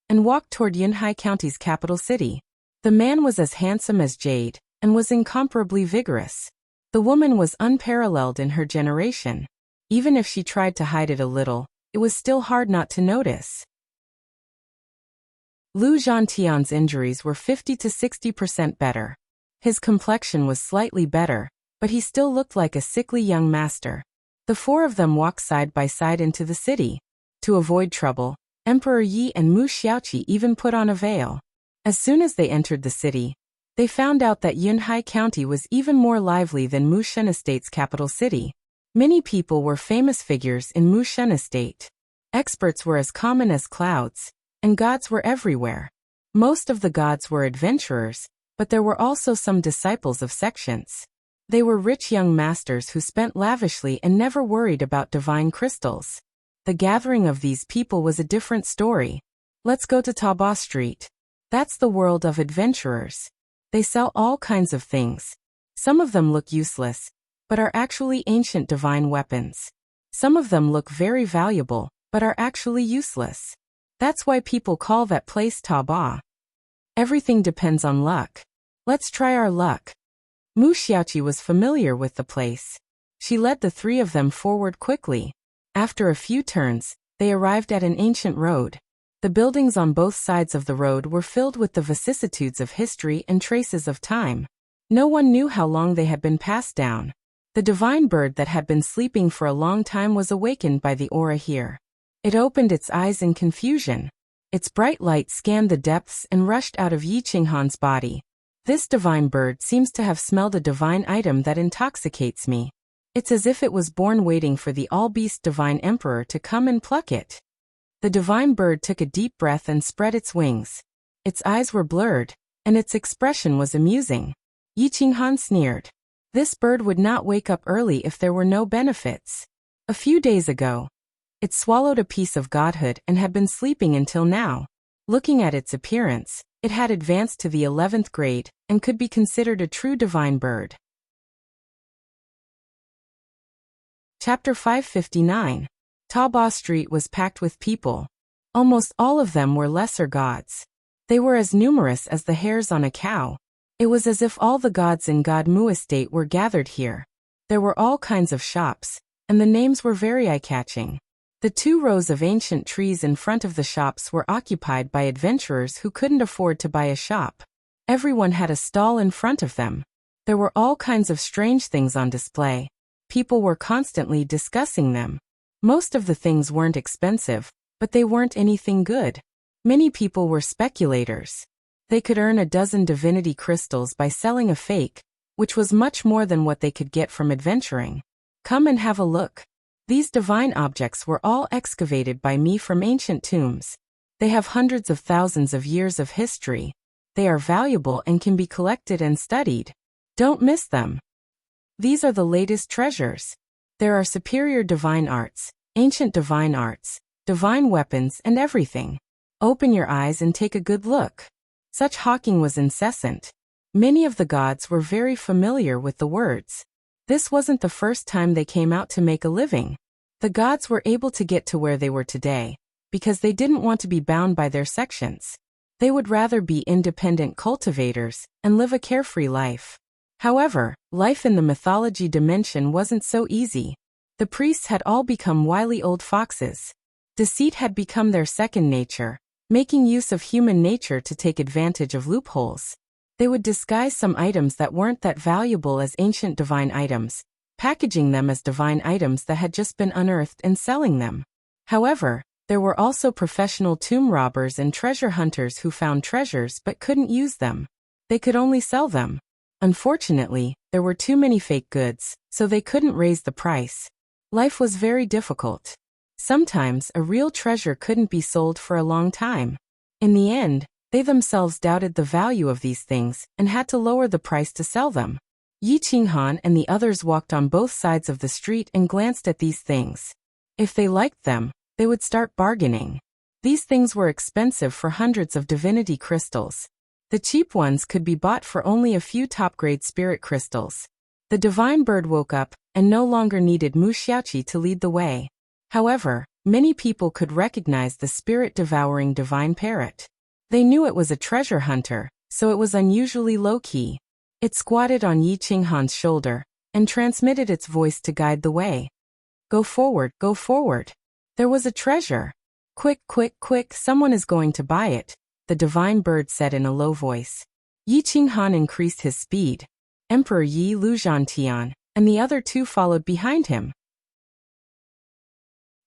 and walked toward Yunhai County's capital city. The man was as handsome as jade, and was incomparably vigorous. The woman was unparalleled in her generation. Even if she tried to hide it a little, it was still hard not to notice. Lu Zhantian's injuries were 50 to 60% better. His complexion was slightly better, but he still looked like a sickly young master. The four of them walked side by side into the city. To avoid trouble, Emperor Yi and Mu Xiaoqi even put on a veil. As soon as they entered the city, they found out that Yunhai County was even more lively than Mushen Estate's capital city. Many people were famous figures in Mushen Estate. Experts were as common as clouds, and gods were everywhere. Most of the gods were adventurers, but there were also some disciples of sections. They were rich young masters who spent lavishly and never worried about divine crystals. The gathering of these people was a different story. Let's go to Taba Street. That's the world of adventurers. They sell all kinds of things. Some of them look useless, but are actually ancient divine weapons. Some of them look very valuable, but are actually useless. That's why people call that place Taba. Everything depends on luck. Let's try our luck. Mu Xiaoqi was familiar with the place. She led the three of them forward quickly. After a few turns, they arrived at an ancient road. The buildings on both sides of the road were filled with the vicissitudes of history and traces of time. No one knew how long they had been passed down. The divine bird that had been sleeping for a long time was awakened by the aura here. It opened its eyes in confusion. Its bright light scanned the depths and rushed out of Yi Qinghan's body. This divine bird seems to have smelled a divine item that intoxicates me. It's as if it was born waiting for the all-beast divine emperor to come and pluck it. The divine bird took a deep breath and spread its wings. Its eyes were blurred, and its expression was amusing. Yi Qinghan sneered. This bird would not wake up early if there were no benefits. A few days ago, it swallowed a piece of godhood and had been sleeping until now. Looking at its appearance, it had advanced to the 11th grade and could be considered a true divine bird. Chapter 559. Taba Street was packed with people. Almost all of them were lesser gods. They were as numerous as the hairs on a cow. It was as if all the gods in God Mu Estate were gathered here. There were all kinds of shops, and the names were very eye-catching. The 2 rows of ancient trees in front of the shops were occupied by adventurers who couldn't afford to buy a shop. Everyone had a stall in front of them. There were all kinds of strange things on display. People were constantly discussing them. Most of the things weren't expensive, but they weren't anything good. Many people were speculators. They could earn a dozen divinity crystals by selling a fake, which was much more than what they could get from adventuring. Come and have a look. These divine objects were all excavated by me from ancient tombs. They have hundreds of thousands of years of history. They are valuable and can be collected and studied. Don't miss them. These are the latest treasures. There are superior divine arts, ancient divine arts, divine weapons, and everything. Open your eyes and take a good look. Such hawking was incessant. Many of the gods were very familiar with the words. This wasn't the first time they came out to make a living. The gods were able to get to where they were today, because they didn't want to be bound by their sections. They would rather be independent cultivators and live a carefree life. However, life in the mythology dimension wasn't so easy. The priests had all become wily old foxes. Deceit had become their second nature, making use of human nature to take advantage of loopholes. They would disguise some items that weren't that valuable as ancient divine items, packaging them as divine items that had just been unearthed and selling them. However, there were also professional tomb robbers and treasure hunters who found treasures but couldn't use them. They could only sell them. Unfortunately, there were too many fake goods, so they couldn't raise the price. Life was very difficult. Sometimes a real treasure couldn't be sold for a long time. In the end, they themselves doubted the value of these things and had to lower the price to sell them. Yi Qinghan and the others walked on both sides of the street and glanced at these things. If they liked them, they would start bargaining. These things were expensive for hundreds of divinity crystals. The cheap ones could be bought for only a few top-grade spirit crystals. The divine bird woke up and no longer needed Mu Xiaoqi to lead the way. However, many people could recognize the spirit-devouring divine parrot. They knew it was a treasure hunter, so it was unusually low-key. It squatted on Yi Qinghan's shoulder and transmitted its voice to guide the way. Go forward, go forward. There was a treasure. Quick, quick, quick, someone is going to buy it, the divine bird said in a low voice. Yi Qinghan increased his speed. Emperor Yi Luzhantian and the other two followed behind him.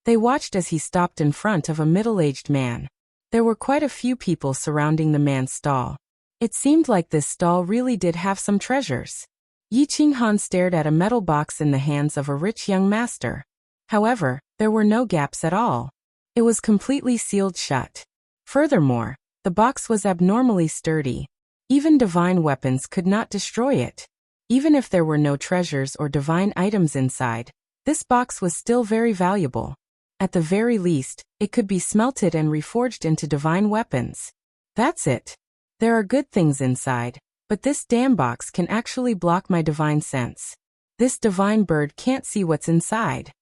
They watched as he stopped in front of a middle-aged man. There were quite a few people surrounding the man's stall. It seemed like this stall really did have some treasures. Yi Qinghan stared at a metal box in the hands of a rich young master. However, there were no gaps at all. It was completely sealed shut. Furthermore, the box was abnormally sturdy. Even divine weapons could not destroy it. Even if there were no treasures or divine items inside, this box was still very valuable. At the very least, it could be smelted and reforged into divine weapons. That's it. There are good things inside, but this damn box can actually block my divine sense. This divine bird can't see what's inside.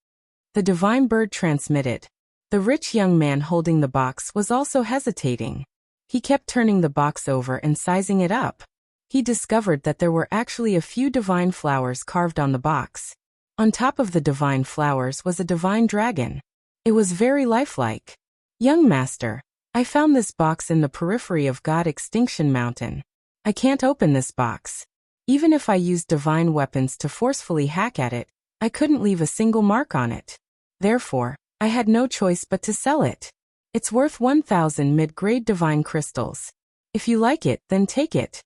The divine bird transmitted. The rich young man holding the box was also hesitating. He kept turning the box over and sizing it up. He discovered that there were actually a few divine flowers carved on the box. On top of the divine flowers was a divine dragon. It was very lifelike. Young master, I found this box in the periphery of God Extinction Mountain. I can't open this box. Even if I used divine weapons to forcefully hack at it, I couldn't leave a single mark on it. Therefore, I had no choice but to sell it. It's worth 1,000 mid-grade divine crystals. If you like it, then take it.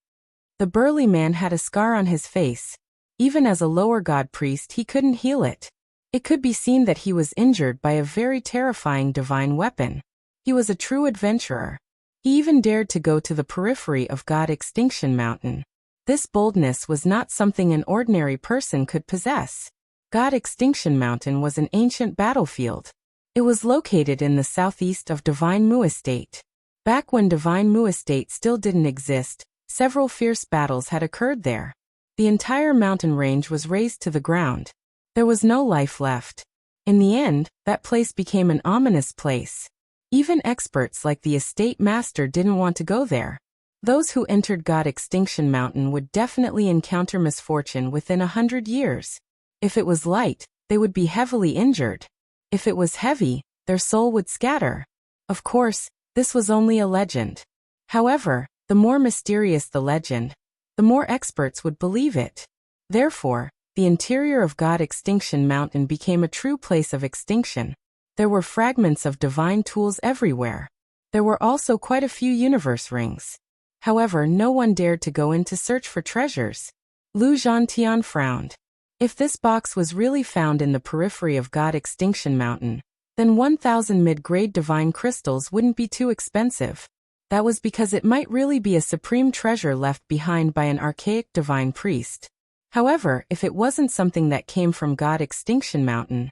The burly man had a scar on his face. Even as a lower god priest, he couldn't heal it. It could be seen that he was injured by a very terrifying divine weapon. He was a true adventurer. He even dared to go to the periphery of God Extinction Mountain. This boldness was not something an ordinary person could possess. God Extinction Mountain was an ancient battlefield. It was located in the southeast of Divine Mu Estate. Back when Divine Mu Estate still didn't exist, several fierce battles had occurred there. The entire mountain range was razed to the ground. There was no life left. In the end, that place became an ominous place. Even experts like the estate master didn't want to go there. Those who entered God Extinction Mountain would definitely encounter misfortune within 100 years. If it was light, they would be heavily injured. If it was heavy, their soul would scatter. Of course, this was only a legend. However, the more mysterious the legend, the more experts would believe it. Therefore, the interior of God Extinction Mountain became a true place of extinction. There were fragments of divine tools everywhere. There were also quite a few universe rings. However, no one dared to go in to search for treasures. Lu Zhantian frowned. If this box was really found in the periphery of God Extinction Mountain, then 1,000 mid-grade divine crystals wouldn't be too expensive. That was because it might really be a supreme treasure left behind by an archaic divine priest. However, if it wasn't something that came from God Extinction Mountain,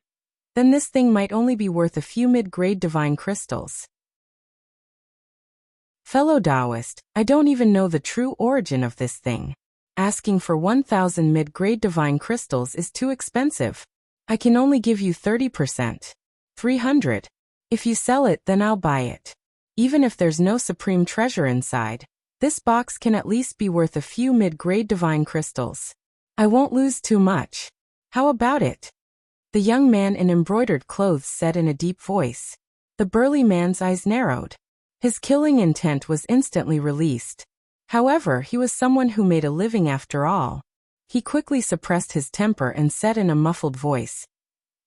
then this thing might only be worth a few mid-grade divine crystals. Fellow Taoist, I don't even know the true origin of this thing. Asking for 1,000 mid-grade divine crystals is too expensive. I can only give you 30%. 300. If you sell it, then I'll buy it. Even if there's no supreme treasure inside, this box can at least be worth a few mid-grade divine crystals. I won't lose too much. How about it? The young man in embroidered clothes said in a deep voice. The burly man's eyes narrowed. His killing intent was instantly released. However, he was someone who made a living after all. He quickly suppressed his temper and said in a muffled voice,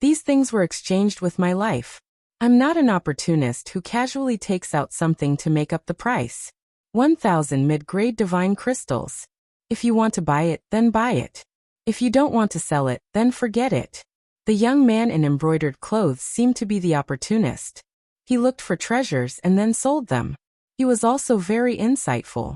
"These things were exchanged with my life. I'm not an opportunist who casually takes out something to make up the price. 1,000 mid-grade divine crystals. If you want to buy it, then buy it. If you don't want to sell it, then forget it." The young man in embroidered clothes seemed to be the opportunist. He looked for treasures and then sold them. He was also very insightful.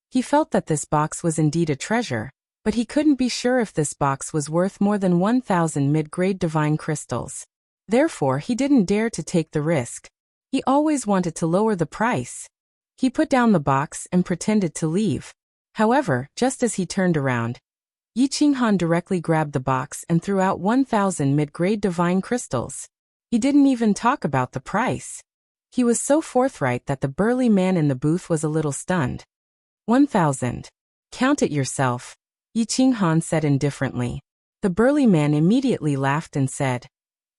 He felt that this box was indeed a treasure, but he couldn't be sure if this box was worth more than 1,000 mid-grade divine crystals. Therefore, he didn't dare to take the risk. He always wanted to lower the price. He put down the box and pretended to leave. However, just as he turned around, Yi Qinghan directly grabbed the box and threw out 1,000 mid-grade divine crystals. He didn't even talk about the price. He was so forthright that the burly man in the booth was a little stunned. 1,000. Count it yourself, Yi Qinghan said indifferently. The burly man immediately laughed and said,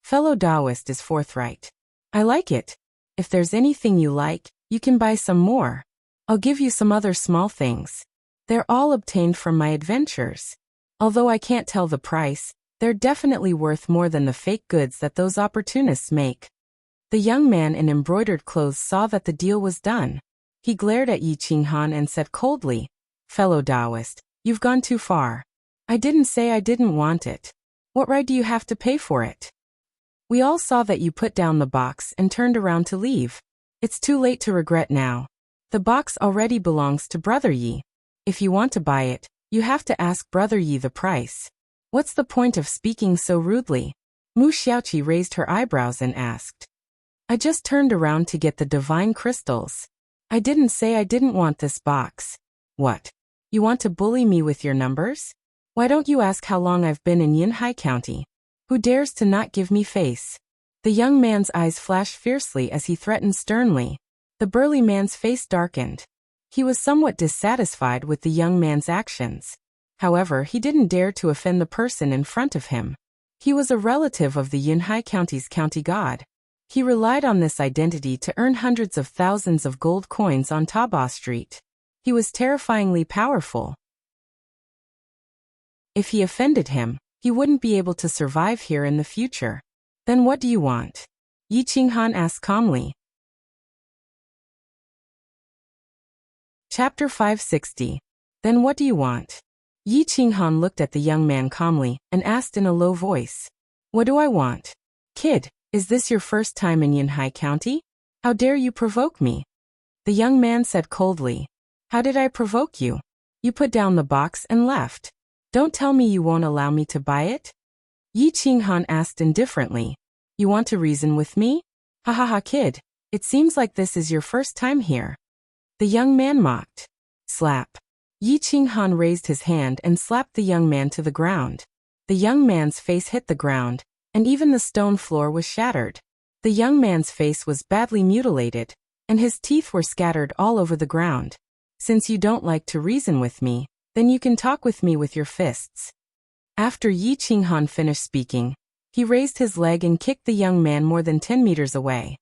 "Fellow Taoist is forthright. I like it. If there's anything you like, you can buy some more. I'll give you some other small things. They're all obtained from my adventures. Although I can't tell the price, they're definitely worth more than the fake goods that those opportunists make." The young man in embroidered clothes saw that the deal was done. He glared at Yi Qinghan and said coldly, "Fellow Taoist, you've gone too far. I didn't say I didn't want it. What right do you have to pay for it? We all saw that you put down the box and turned around to leave. It's too late to regret now. The box already belongs to Brother Yi. If you want to buy it, you have to ask Brother Yi the price. What's the point of speaking so rudely?" Mu Xiaoqi raised her eyebrows and asked. "I just turned around to get the divine crystals. I didn't say I didn't want this box. What? You want to bully me with your numbers? Why don't you ask how long I've been in Yinhai County? Who dares to not give me face?" The young man's eyes flashed fiercely as he threatened sternly. The burly man's face darkened. He was somewhat dissatisfied with the young man's actions. However, he didn't dare to offend the person in front of him. He was a relative of the Yinhai County's county god. He relied on this identity to earn hundreds of thousands of gold coins on Taba Street. He was terrifyingly powerful. If he offended him, he wouldn't be able to survive here in the future. "Then what do you want?" Yi Qinghan asked calmly. Chapter 560. Then what do you want? Yi Qinghan looked at the young man calmly and asked in a low voice. "What do I want? Kid, is this your first time in Yinhai County? How dare you provoke me?" The young man said coldly. "How did I provoke you? You put down the box and left. Don't tell me you won't allow me to buy it?" Yi Qinghan asked indifferently. "You want to reason with me? Ha ha ha, kid. It seems like this is your first time here." The young man mocked. Slap. Yi Qinghan raised his hand and slapped the young man to the ground. The young man's face hit the ground, and even the stone floor was shattered. The young man's face was badly mutilated, and his teeth were scattered all over the ground. "Since you don't like to reason with me, then you can talk with me with your fists." After Yi Qinghan finished speaking, he raised his leg and kicked the young man more than 10 meters away.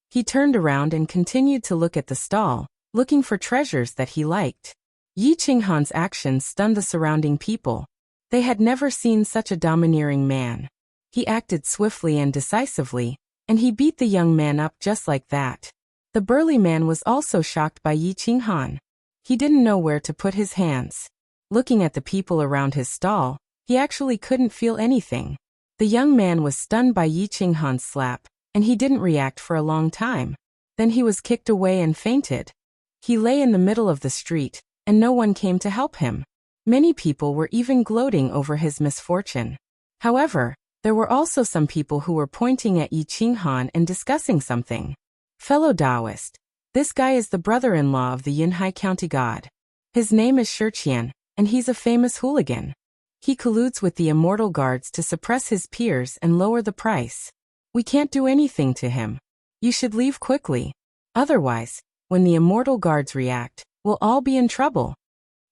He turned around and continued to look at the stall, looking for treasures that he liked. Yi Qinghan's actions stunned the surrounding people. They had never seen such a domineering man. He acted swiftly and decisively, and he beat the young man up just like that. The burly man was also shocked by Yi Qinghan. He didn't know where to put his hands. Looking at the people around his stall, he actually couldn't feel anything. The young man was stunned by Yi Qinghan's slap, and he didn't react for a long time. Then he was kicked away and fainted. He lay in the middle of the street, and no one came to help him. Many people were even gloating over his misfortune. However, there were also some people who were pointing at Yi Qinghan and discussing something. "Fellow Taoist, this guy is the brother-in-law of the Yinhai County god. His name is Shiqian, and he's a famous hooligan. He colludes with the immortal guards to suppress his peers and lower the price. We can't do anything to him. You should leave quickly. Otherwise, when the immortal guards react, we'll all be in trouble."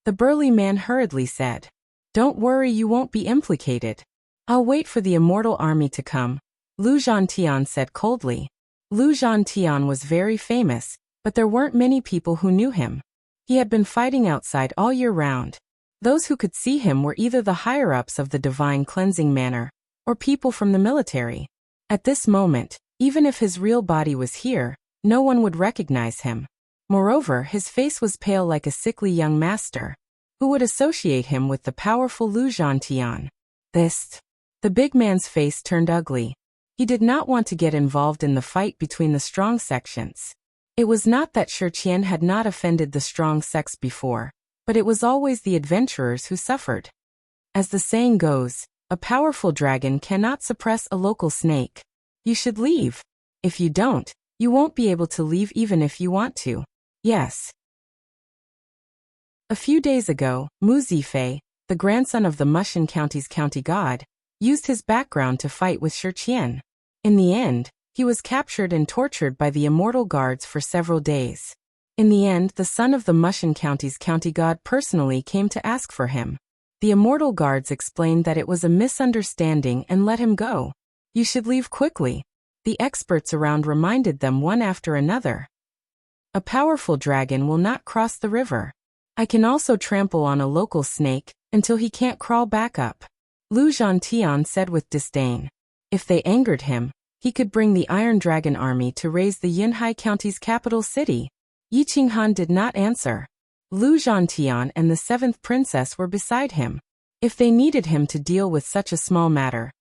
The burly man hurriedly said. "Don't worry, you won't be implicated. I'll wait for the immortal army to come," Lu Zhantian said coldly. Lu Zhantian was very famous, but there weren't many people who knew him. He had been fighting outside all year round. Those who could see him were either the higher-ups of the divine cleansing manor, or people from the military. At this moment, even if his real body was here, no one would recognize him. Moreover, his face was pale like a sickly young master. Who would associate him with the powerful Lu Zhantian? The big man's face turned ugly. He did not want to get involved in the fight between the strong sections. It was not that Shiqian had not offended the strong sects before, but it was always the adventurers who suffered. As the saying goes, a powerful dragon cannot suppress a local snake. You should leave. If you don't, You won't be able to leave even if you want to. Yes. A few days ago, Mu Zifei, the grandson of the Mushan County's county god, used his background to fight with Shi Qian. In the end, he was captured and tortured by the immortal guards for several days. In the end, the son of the Mushan County's county god personally came to ask for him. The immortal guards explained that it was a misunderstanding and let him go. You should leave quickly. The experts around reminded them one after another. A powerful dragon will not cross the river. I can also trample on a local snake until he can't crawl back up. Lu Zhantian said with disdain. If they angered him, he could bring the Iron Dragon army to raise the Yunhai County's capital city. Yi Qinghan did not answer. Lu Zhantian and the seventh princess were beside him. If they needed him to deal with such a small matter,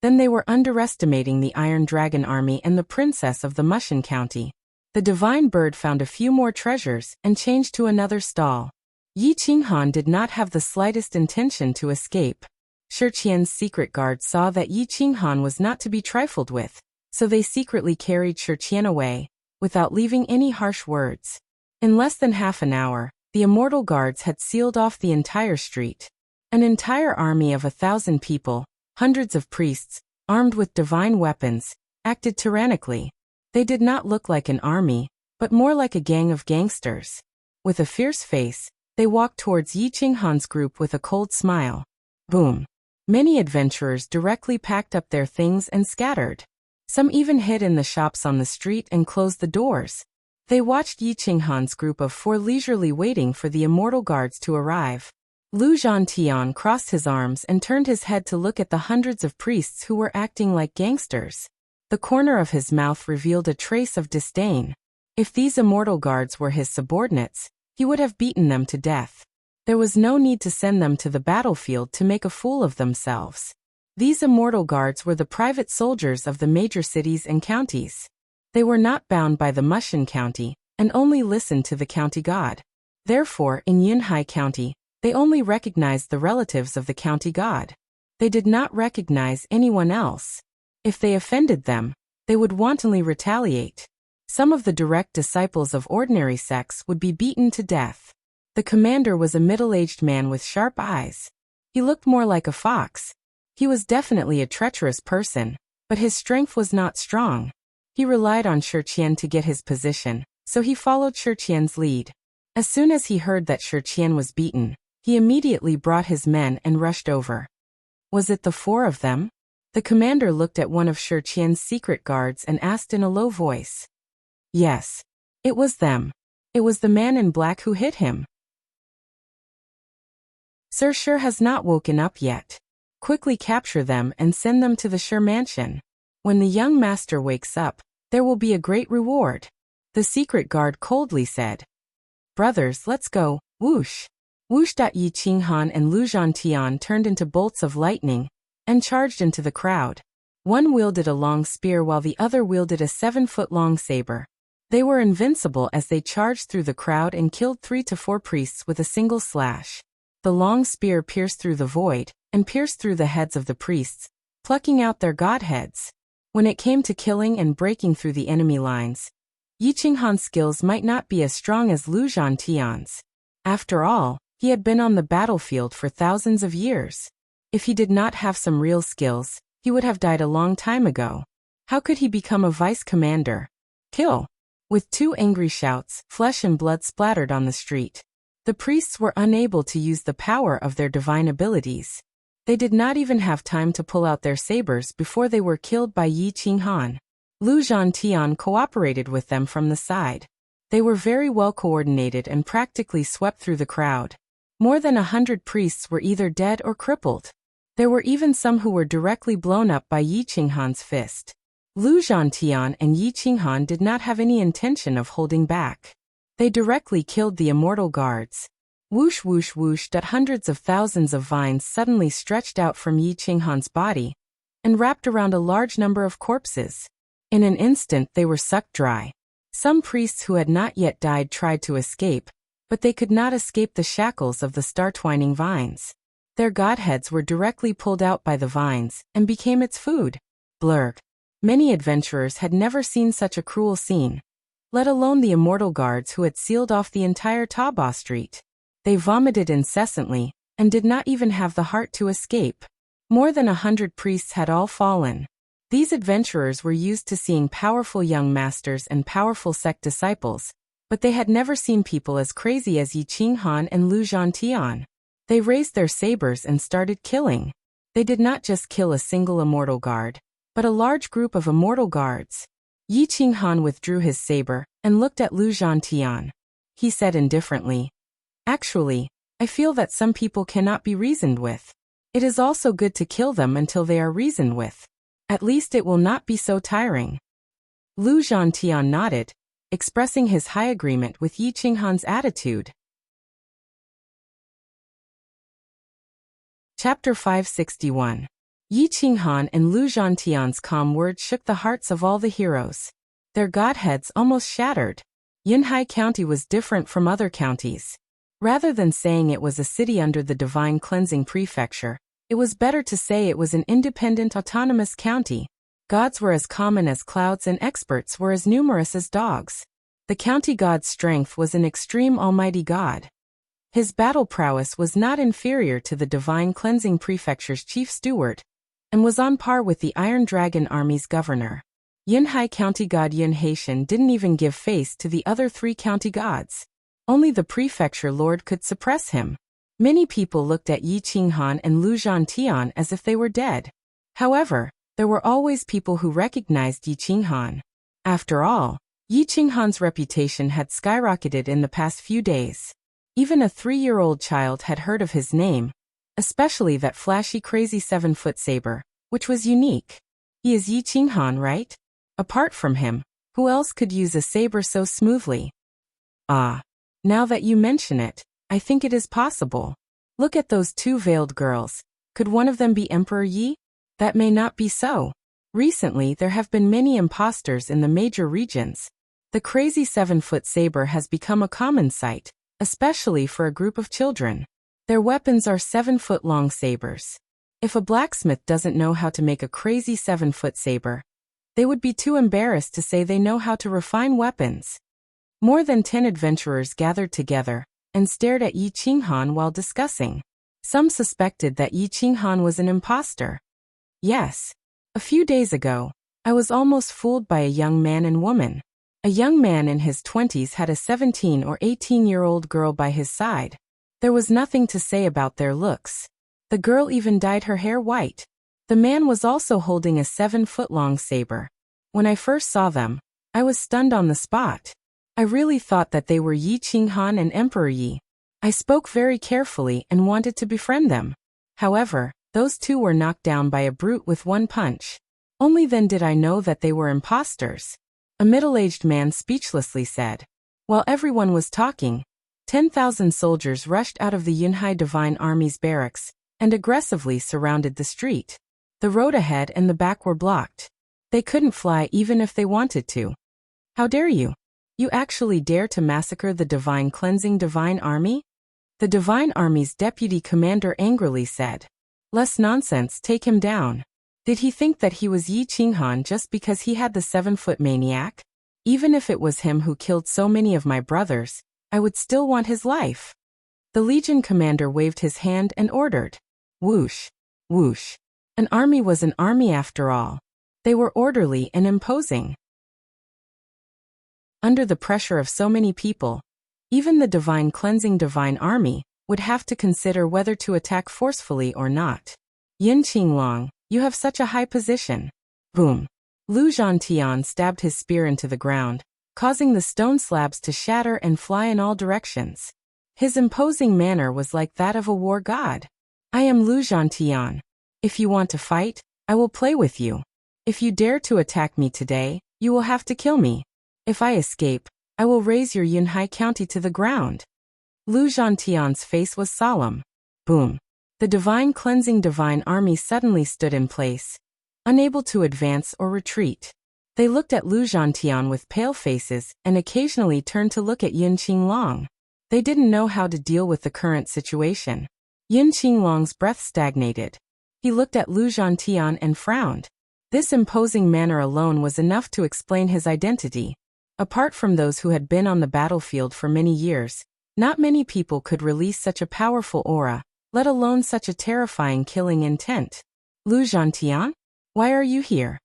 then they were underestimating the Iron Dragon army and the princess of the Mushan County. The divine bird found a few more treasures and changed to another stall. Yi Qinghan did not have the slightest intention to escape. Shi Qian's secret guard saw that Yi Qinghan was not to be trifled with, so they secretly carried Shi Qian away, without leaving any harsh words. In less than half an hour, the immortal guards had sealed off the entire street. An entire army of 1,000 people, hundreds of priests, armed with divine weapons, acted tyrannically. They did not look like an army, but more like a gang of gangsters. With a fierce face, they walked towards Yi Qinghan's group with a cold smile. Boom. Many adventurers directly packed up their things and scattered. Some even hid in the shops on the street and closed the doors. They watched Yi Qinghan's group of 4 leisurely waiting for the immortal guards to arrive. Lu Zhantian crossed his arms and turned his head to look at the hundreds of priests who were acting like gangsters. The corner of his mouth revealed a trace of disdain. If these immortal guards were his subordinates, he would have beaten them to death. There was no need to send them to the battlefield to make a fool of themselves. These immortal guards were the private soldiers of the major cities and counties. They were not bound by the Mushan County, and only listened to the county god. Therefore, in Yunhai County, they only recognized the relatives of the county god. They did not recognize anyone else. If they offended them, they would wantonly retaliate. Some of the direct disciples of ordinary sects would be beaten to death. The commander was a middle-aged man with sharp eyes. He looked more like a fox. He was definitely a treacherous person, but his strength was not strong. He relied on Shi Qian to get his position, so he followed Shi Qian's lead. As soon as he heard that Shi Qian was beaten, he immediately brought his men and rushed over. Was it the 4 of them? The commander looked at one of Shi Qian's secret guards and asked in a low voice. Yes. It was them. It was the man in black who hit him. Sir Shi has not woken up yet. Quickly capture them and send them to the Shi mansion. When the young master wakes up, there will be a great reward. The secret guard coldly said. Brothers, let's go, whoosh. Whoosh. Yi Qinghan and Lu Zhantian turned into bolts of lightning and charged into the crowd. One wielded a long spear while the other wielded a 7-foot-long saber. They were invincible as they charged through the crowd and killed 3 to 4 priests with a single slash. The long spear pierced through the void and pierced through the heads of the priests, plucking out their godheads. When it came to killing and breaking through the enemy lines, Yi Qinghan's skills might not be as strong as Lu Zhantian's. After all, he had been on the battlefield for thousands of years. If he did not have some real skills, he would have died a long time ago. How could he become a vice commander? Kill! With 2 angry shouts, flesh and blood splattered on the street. The priests were unable to use the power of their divine abilities. They did not even have time to pull out their sabers before they were killed by Yi Qinghan. Lu Zhantian cooperated with them from the side. They were very well coordinated and practically swept through the crowd. More than 100 priests were either dead or crippled. There were even some who were directly blown up by Yi Qinghan's fist. Lu Zhantian and Yi Qinghan did not have any intention of holding back. They directly killed the immortal guards. Whoosh whoosh whoosh. Hundreds of thousands of vines suddenly stretched out from Yi Qinghan's body and wrapped around a large number of corpses. In an instant they were sucked dry. Some priests who had not yet died tried to escape, but they could not escape the shackles of the star-twining vines. Their godheads were directly pulled out by the vines and became its food. Blurg. Many adventurers had never seen such a cruel scene, let alone the immortal guards who had sealed off the entire Taba Street. They vomited incessantly, and did not even have the heart to escape. More than 100 priests had all fallen. These adventurers were used to seeing powerful young masters and powerful sect disciples, but they had never seen people as crazy as Yi Qinghan and Lu Zhantian. They raised their sabers and started killing. They did not just kill a single immortal guard, but a large group of immortal guards. Yi Qinghan withdrew his saber and looked at Lu Zhantian. He said indifferently, "Actually, I feel that some people cannot be reasoned with. It is also good to kill them until they are reasoned with. At least it will not be so tiring." Lu Zhantian nodded, expressing his high agreement with Yi Qinghan's attitude. Chapter 561. Yi Qinghan and Lu Zhantian's calm words shook the hearts of all the heroes. Their godheads almost shattered. Yunhai County was different from other counties. Rather than saying it was a city under the Divine Cleansing Prefecture, it was better to say it was an independent autonomous county. Gods were as common as clouds and experts were as numerous as dogs. The county god's strength was an extreme almighty god. His battle prowess was not inferior to the Divine Cleansing Prefecture's chief steward, and was on par with the Iron Dragon Army's governor. Yunhai County god Yun Haitian didn't even give face to the other 3 county gods. Only the prefecture lord could suppress him. Many people looked at Yi Qinghan and Lu Zhantian as if they were dead. However, there were always people who recognized Yi Qinghan. After all, Yi Qinghan's reputation had skyrocketed in the past few days. Even a 3-year-old child had heard of his name, especially that flashy crazy 7-foot saber, which was unique. He is Yi Qinghan, right? Apart from him, who else could use a saber so smoothly? Ah. Now that you mention it, I think it is possible. Look at those 2 veiled girls. Could one of them be Emperor Yi? That may not be so. Recently there have been many imposters in the major regions. The crazy 7-foot saber has become a common sight, especially for a group of children. Their weapons are 7-foot-long sabers. If a blacksmith doesn't know how to make a crazy 7-foot saber, they would be too embarrassed to say they know how to refine weapons. More than 10 adventurers gathered together and stared at Yi Qinghan while discussing. Some suspected that Yi Qinghan was an imposter. Yes. A few days ago, I was almost fooled by a young man and woman. A young man in his 20s had a 17 or 18-year-old girl by his side. There was nothing to say about their looks. The girl even dyed her hair white. The man was also holding a 7-foot-long saber. When I first saw them, I was stunned on the spot. I really thought that they were Yi Qinghan and Emperor Yi. I spoke very carefully and wanted to befriend them. However, those 2 were knocked down by a brute with 1 punch. Only then did I know that they were imposters. A middle-aged man speechlessly said. While everyone was talking, 10,000 soldiers rushed out of the Yunhai Divine Army's barracks and aggressively surrounded the street. The road ahead and the back were blocked. They couldn't fly even if they wanted to. How dare you? You actually dare to massacre the Divine Cleansing Divine Army? The Divine Army's deputy commander angrily said. Less nonsense, take him down. Did he think that he was Yi Qinghan just because he had the 7-foot maniac? Even if it was him who killed so many of my brothers, I would still want his life. The Legion commander waved his hand and ordered. Whoosh, whoosh. An army was an army after all. They were orderly and imposing. Under the pressure of so many people, even the Divine Cleansing Divine Army would have to consider whether to attack forcefully or not. Yin Qinglong, you have such a high position. Boom. Lu Zhantian stabbed his spear into the ground, causing the stone slabs to shatter and fly in all directions. His imposing manner was like that of a war god. I am Lu Zhantian. If you want to fight, I will play with you. If you dare to attack me today, you will have to kill me. If I escape, I will raise your Yunhai County to the ground. Lu Zhantian's face was solemn. Boom. The Divine Cleansing Divine Army suddenly stood in place, unable to advance or retreat. They looked at Lu Zhantian with pale faces and occasionally turned to look at Yin Qinglong. They didn't know how to deal with the current situation. Yin Qinglong's breath stagnated. He looked at Lu Zhantian and frowned. This imposing manner alone was enough to explain his identity. Apart from those who had been on the battlefield for many years, not many people could release such a powerful aura, let alone such a terrifying killing intent. Lu Zhantian? Why are you here?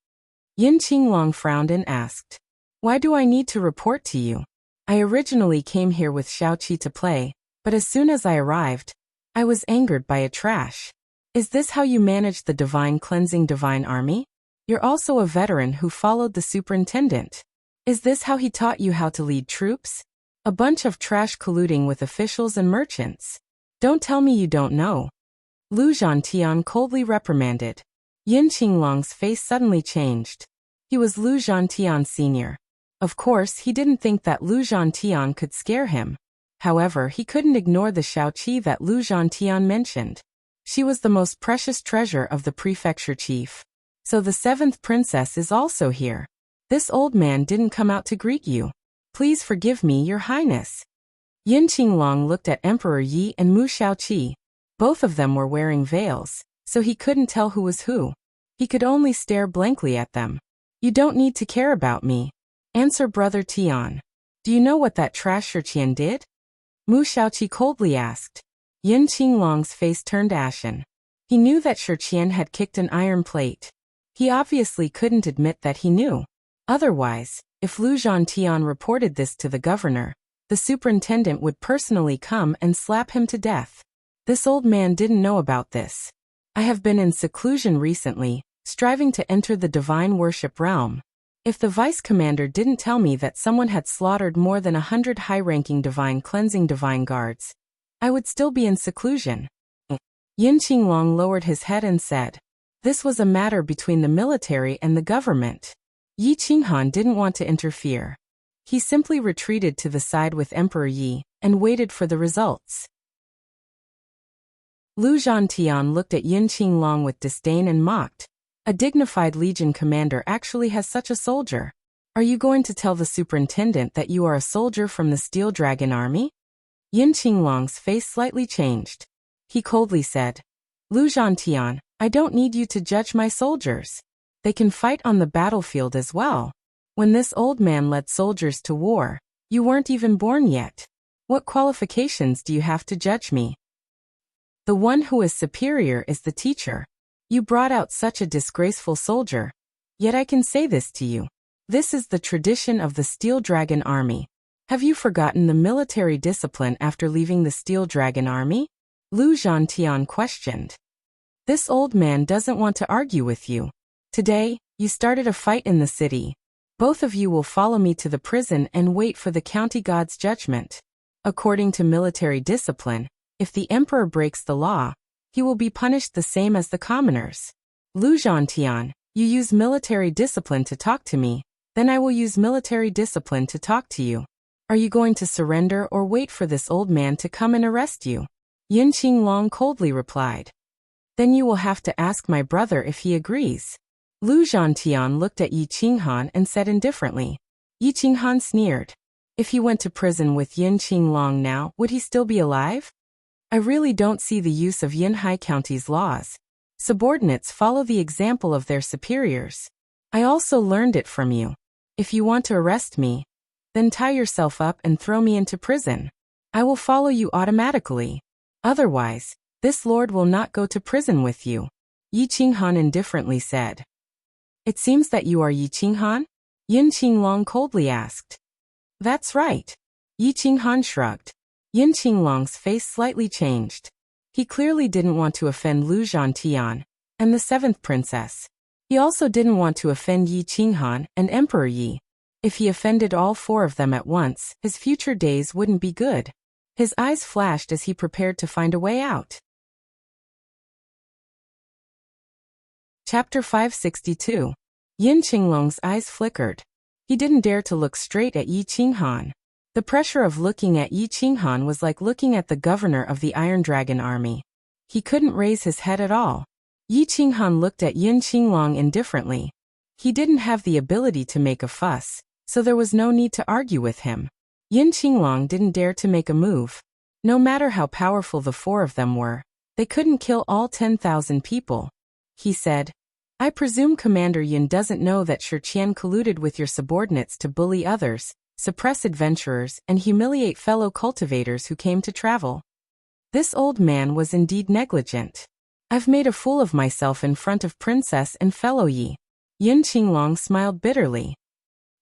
Yin Qinglong frowned and asked. Why do I need to report to you? I originally came here with Xiaoqi to play, but as soon as I arrived, I was angered by a trash. Is this how you managed the divine cleansing divine army? You're also a veteran who followed the superintendent. Is this how he taught you how to lead troops? A bunch of trash colluding with officials and merchants. Don't tell me you don't know. Lu Zhantian coldly reprimanded. Yin Qinglong's face suddenly changed. He was Lu Zhantian Sr. Of course, he didn't think that Lu Zhantian could scare him. However, he couldn't ignore the Xiaoqi that Lu Zhantian mentioned. She was the most precious treasure of the prefecture chief. So the 7th princess is also here. This old man didn't come out to greet you. Please forgive me, your highness. Yin Qinglong looked at Emperor Yi and Mu Xiaoqi. Both of them were wearing veils, so he couldn't tell who was who. He could only stare blankly at them. You don't need to care about me. Answer Brother Tian. Do you know what that trash Shirqian did? Mu Xiaoqi coldly asked. Yin Qinglong's face turned ashen. He knew that Shirqian had kicked an iron plate. He obviously couldn't admit that he knew. Otherwise, if Lu Zhantian reported this to the governor, the superintendent would personally come and slap him to death. This old man didn't know about this. I have been in seclusion recently, striving to enter the divine worship realm. If the vice commander didn't tell me that someone had slaughtered more than 100 high-ranking divine cleansing divine guards, I would still be in seclusion. Yin Qinglong lowered his head and said, this was a matter between the military and the government. Yi Qinghan didn't want to interfere. He simply retreated to the side with Emperor Yi and waited for the results. Lu Zhantian looked at Yin Qinglong with disdain and mocked. A dignified legion commander actually has such a soldier. Are you going to tell the superintendent that you are a soldier from the Steel Dragon Army? Yin Qinglong's face slightly changed. He coldly said, Lu Zhantian, I don't need you to judge my soldiers. They can fight on the battlefield as well. When this old man led soldiers to war, you weren't even born yet. What qualifications do you have to judge me? The one who is superior is the teacher. You brought out such a disgraceful soldier. Yet I can say this to you. This is the tradition of the Steel Dragon Army. Have you forgotten the military discipline after leaving the Steel Dragon Army? Lu Zhantian questioned. This old man doesn't want to argue with you. Today, you started a fight in the city. Both of you will follow me to the prison and wait for the county god's judgment. According to military discipline, if the emperor breaks the law, he will be punished the same as the commoners. Lu Zhantian, you use military discipline to talk to me, then I will use military discipline to talk to you. Are you going to surrender or wait for this old man to come and arrest you? Yin Qinglong coldly replied. Then you will have to ask my brother if he agrees. Lu Zhantian looked at Yi Qinghan and said indifferently. Yi Qinghan sneered. If he went to prison with Yin Qinglong now, would he still be alive? I really don't see the use of Yinhai County's laws. Subordinates follow the example of their superiors. I also learned it from you. If you want to arrest me, then tie yourself up and throw me into prison. I will follow you automatically. Otherwise, this lord will not go to prison with you. Yi Qinghan indifferently said. It seems that you are Yi Qinghan? Yin Qinglong coldly asked. That's right. Yi Qinghan shrugged. Yin Qinglong's face slightly changed. He clearly didn't want to offend Lu Zhantian and the 7th princess. He also didn't want to offend Yi Qinghan and Emperor Yi. If he offended all 4 of them at once, his future days wouldn't be good. His eyes flashed as he prepared to find a way out. Chapter 562. Yin Qinglong's eyes flickered. He didn't dare to look straight at Yi Qinghan. The pressure of looking at Yi Qinghan was like looking at the governor of the Iron Dragon Army. He couldn't raise his head at all. Yi Qinghan looked at Yin Qinglong indifferently. He didn't have the ability to make a fuss, so there was no need to argue with him. Yin Qinglong didn't dare to make a move. No matter how powerful the 4 of them were, they couldn't kill all 10,000 people. He said, I presume Commander Yin doesn't know that Shi Qian colluded with your subordinates to bully others, suppress adventurers, and humiliate fellow cultivators who came to travel. This old man was indeed negligent. I've made a fool of myself in front of Princess and fellow Yi. Yin Qinglong smiled bitterly.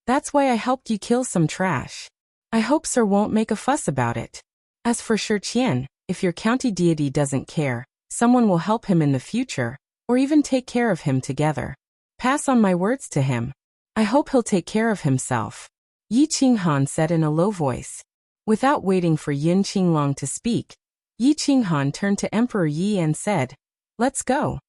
That's why I helped you kill some trash. I hope Sir won't make a fuss about it. As for Shi Qian, if your county deity doesn't care, someone will help him in the future, or even take care of him together. Pass on my words to him. I hope he'll take care of himself. Yi Qinghan said in a low voice. Without waiting for Yin Qinglong to speak, Yi Qinghan turned to Emperor Yi and said, "Let's go."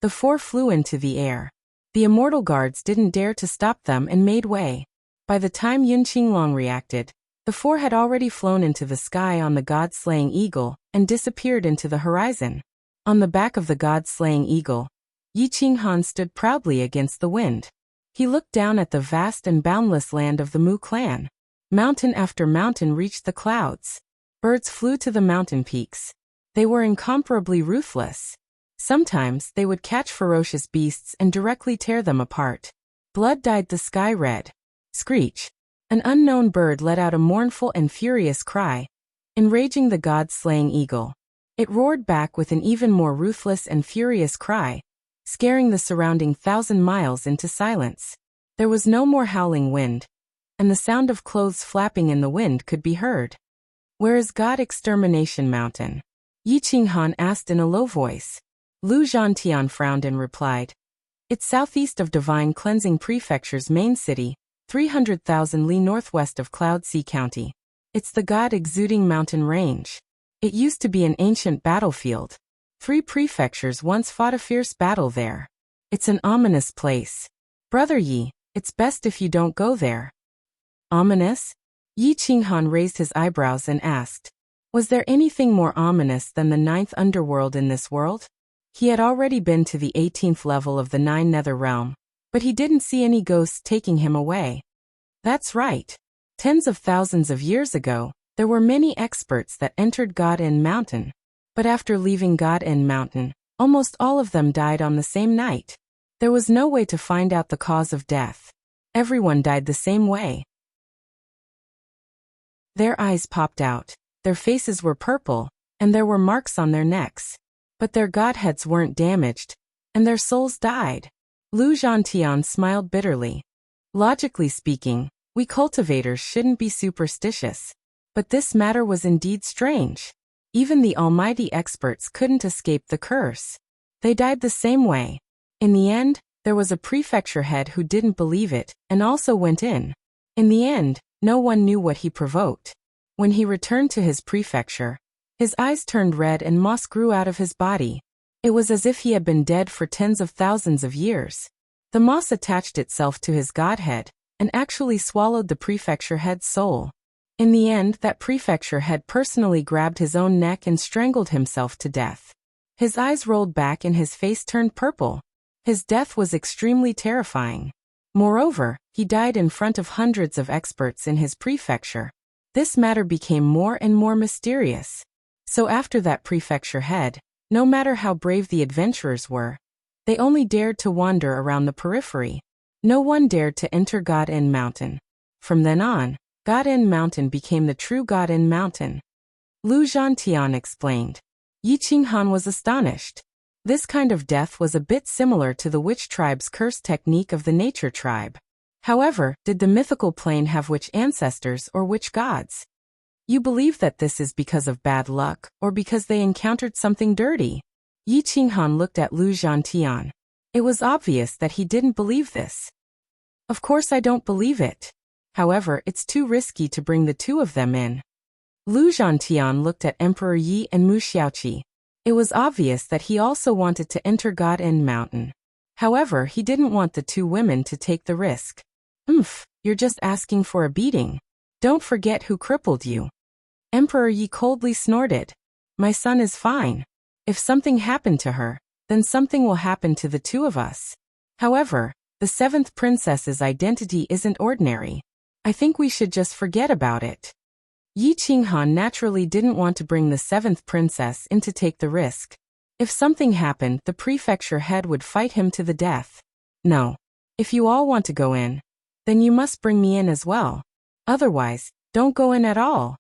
The four flew into the air. The immortal guards didn't dare to stop them and made way. By the time Yin Qinglong reacted, the four had already flown into the sky on the god-slaying eagle and disappeared into the horizon. On the back of the god-slaying eagle, Yi Qinghan stood proudly against the wind. He looked down at the vast and boundless land of the Mu clan. Mountain after mountain reached the clouds. Birds flew to the mountain peaks. They were incomparably ruthless. Sometimes they would catch ferocious beasts and directly tear them apart. Blood dyed the sky red. Screech! An unknown bird let out a mournful and furious cry, enraging the god-slaying eagle. It roared back with an even more ruthless and furious cry, scaring the surrounding 1,000 miles into silence. There was no more howling wind, and the sound of clothes flapping in the wind could be heard. Where is God Extermination Mountain? Yi Qinghan asked in a low voice. Lu Zhantian frowned and replied. It's southeast of Divine Cleansing Prefecture's main city, 300,000 li northwest of Cloud Sea County. It's the God Exuding Mountain Range. It used to be an ancient battlefield. 3 prefectures once fought a fierce battle there. It's an ominous place. Brother Yi, it's best if you don't go there. Ominous? Yi Qinghan raised his eyebrows and asked, was there anything more ominous than the 9th underworld in this world? He had already been to the 18th level of the 9 Nether Realm, but he didn't see any ghosts taking him away. That's right. Tens of thousands of years ago, there were many experts that entered God End Mountain, but after leaving God End Mountain, almost all of them died on the same night. There was no way to find out the cause of death. Everyone died the same way. Their eyes popped out, their faces were purple, and there were marks on their necks. But their godheads weren't damaged, and their souls died. Lu Zhantian smiled bitterly. Logically speaking, we cultivators shouldn't be superstitious. But this matter was indeed strange. Even the almighty experts couldn't escape the curse. They died the same way. In the end, there was a prefecture head who didn't believe it, and also went in. In the end, no one knew what he provoked. When he returned to his prefecture, his eyes turned red and moss grew out of his body. It was as if he had been dead for tens of thousands of years. The moss attached itself to his godhead, and actually swallowed the prefecture head's soul. In the end, that prefecture head personally grabbed his own neck and strangled himself to death. His eyes rolled back and his face turned purple. His death was extremely terrifying. Moreover, he died in front of hundreds of experts in his prefecture. This matter became more and more mysterious. So after that prefecture head, no matter how brave the adventurers were, they only dared to wander around the periphery. No one dared to enter God End Mountain. From then on, God End Mountain became the true God End Mountain. Lu Zhantian explained. Yi Qinghan was astonished. This kind of death was a bit similar to the witch tribe's curse technique of the nature tribe. However, did the mythical plane have witch ancestors or witch gods? You believe that this is because of bad luck, or because they encountered something dirty? Yi Qinghan looked at Lu Zhantian. It was obvious that he didn't believe this. Of course I don't believe it. However, it's too risky to bring the two of them in. Lu Zhantian looked at Emperor Yi and Mu Xiaoqi. It was obvious that he also wanted to enter God End Mountain. However, he didn't want the two women to take the risk. You're just asking for a beating. Don't forget who crippled you. Emperor Yi coldly snorted. My son is fine. If something happened to her, then something will happen to the two of us. However, the 7th princess's identity isn't ordinary. I think we should just forget about it. Yi Qinghan naturally didn't want to bring the 7th princess in to take the risk. If something happened, the prefecture head would fight him to the death. No. If you all want to go in, then you must bring me in as well. Otherwise, don't go in at all.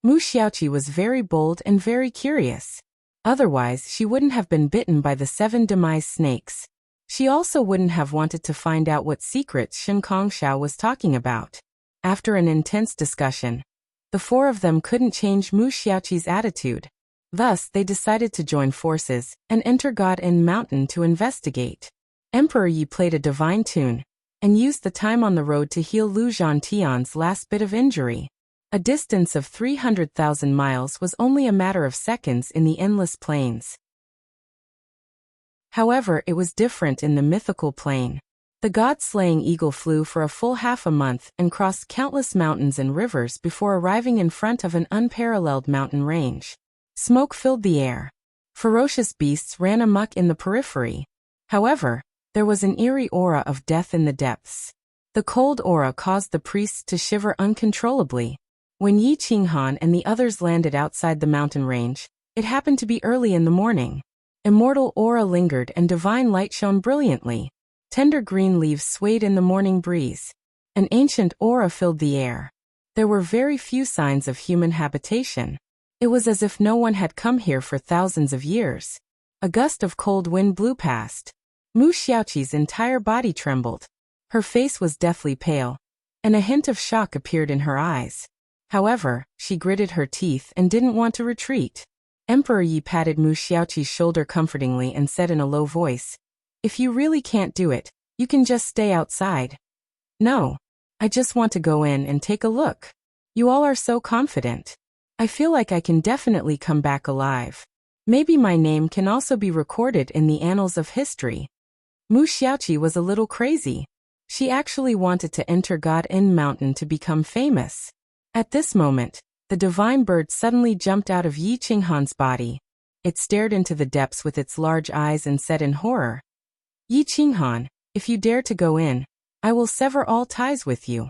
Mu Xiaoqi was very bold and very curious. Otherwise, she wouldn't have been bitten by the 7 demise snakes. She also wouldn't have wanted to find out what secrets Shen Kongxiao was talking about. After an intense discussion, the 4 of them couldn't change Mu Xiaoqi's attitude. Thus, they decided to join forces and enter God-In Mountain to investigate. Emperor Yi played a divine tune and used the time on the road to heal Lu Zhantian's last bit of injury. A distance of 300,000 miles was only a matter of seconds in the endless plains. However, it was different in the mythical plane. The god-slaying eagle flew for a full half a month and crossed countless mountains and rivers before arriving in front of an unparalleled mountain range. Smoke filled the air. Ferocious beasts ran amok in the periphery. However, there was an eerie aura of death in the depths. The cold aura caused the priests to shiver uncontrollably. When Yi Qinghan and the others landed outside the mountain range, it happened to be early in the morning. Immortal aura lingered and divine light shone brilliantly. Tender green leaves swayed in the morning breeze. An ancient aura filled the air. There were very few signs of human habitation. It was as if no one had come here for thousands of years. A gust of cold wind blew past. Mu Xiaoqi's entire body trembled. Her face was deathly pale, and a hint of shock appeared in her eyes. However, she gritted her teeth and didn't want to retreat. Emperor Yi patted Mu Xiaoqi's shoulder comfortingly and said in a low voice, "If you really can't do it, you can just stay outside." "No. I just want to go in and take a look. You all are so confident. I feel like I can definitely come back alive. Maybe my name can also be recorded in the annals of history." Mu Xiaoqi was a little crazy. She actually wanted to enter God-In Mountain to become famous. At this moment, the divine bird suddenly jumped out of Yi Qinghan's body. It stared into the depths with its large eyes and said in horror, "Yi Qinghan, if you dare to go in, I will sever all ties with you."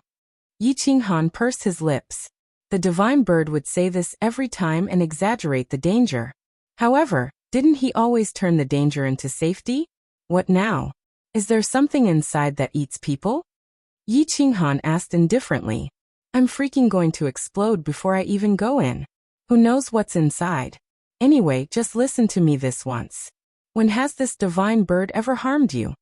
Yi Qinghan pursed his lips. The divine bird would say this every time and exaggerate the danger. However, didn't he always turn the danger into safety? What now? Is there something inside that eats people? Yi Qinghan asked indifferently. "I'm freaking going to explode before I even go in. Who knows what's inside? Anyway, just listen to me this once. When has this divine bird ever harmed you?"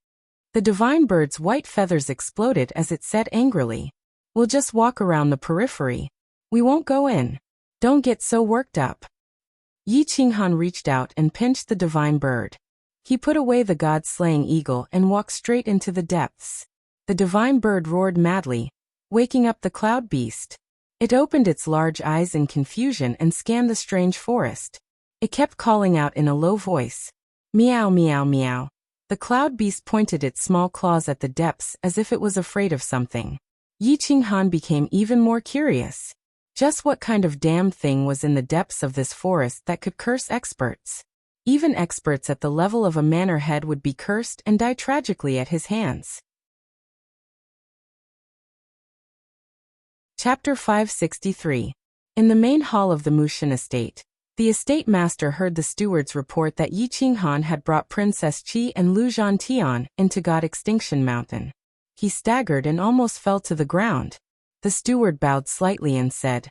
The divine bird's white feathers exploded as it said angrily, "We'll just walk around the periphery. We won't go in. Don't get so worked up." Yi Qinghan reached out and pinched the divine bird. He put away the god-slaying eagle and walked straight into the depths. The divine bird roared madly, waking up the cloud beast. It opened its large eyes in confusion and scanned the strange forest. It kept calling out in a low voice, "Meow, meow, meow." The cloud beast pointed its small claws at the depths as if it was afraid of something. Yi Qinghan became even more curious. Just what kind of damn thing was in the depths of this forest that could curse experts? Even experts at the level of a manor head would be cursed and die tragically at his hands. Chapter 563. In the main hall of the Mushin estate, the estate master heard the steward's report that Yi Qinghan had brought Princess Qi and Lu Zhantian into God Extinction Mountain. He staggered and almost fell to the ground. The steward bowed slightly and said,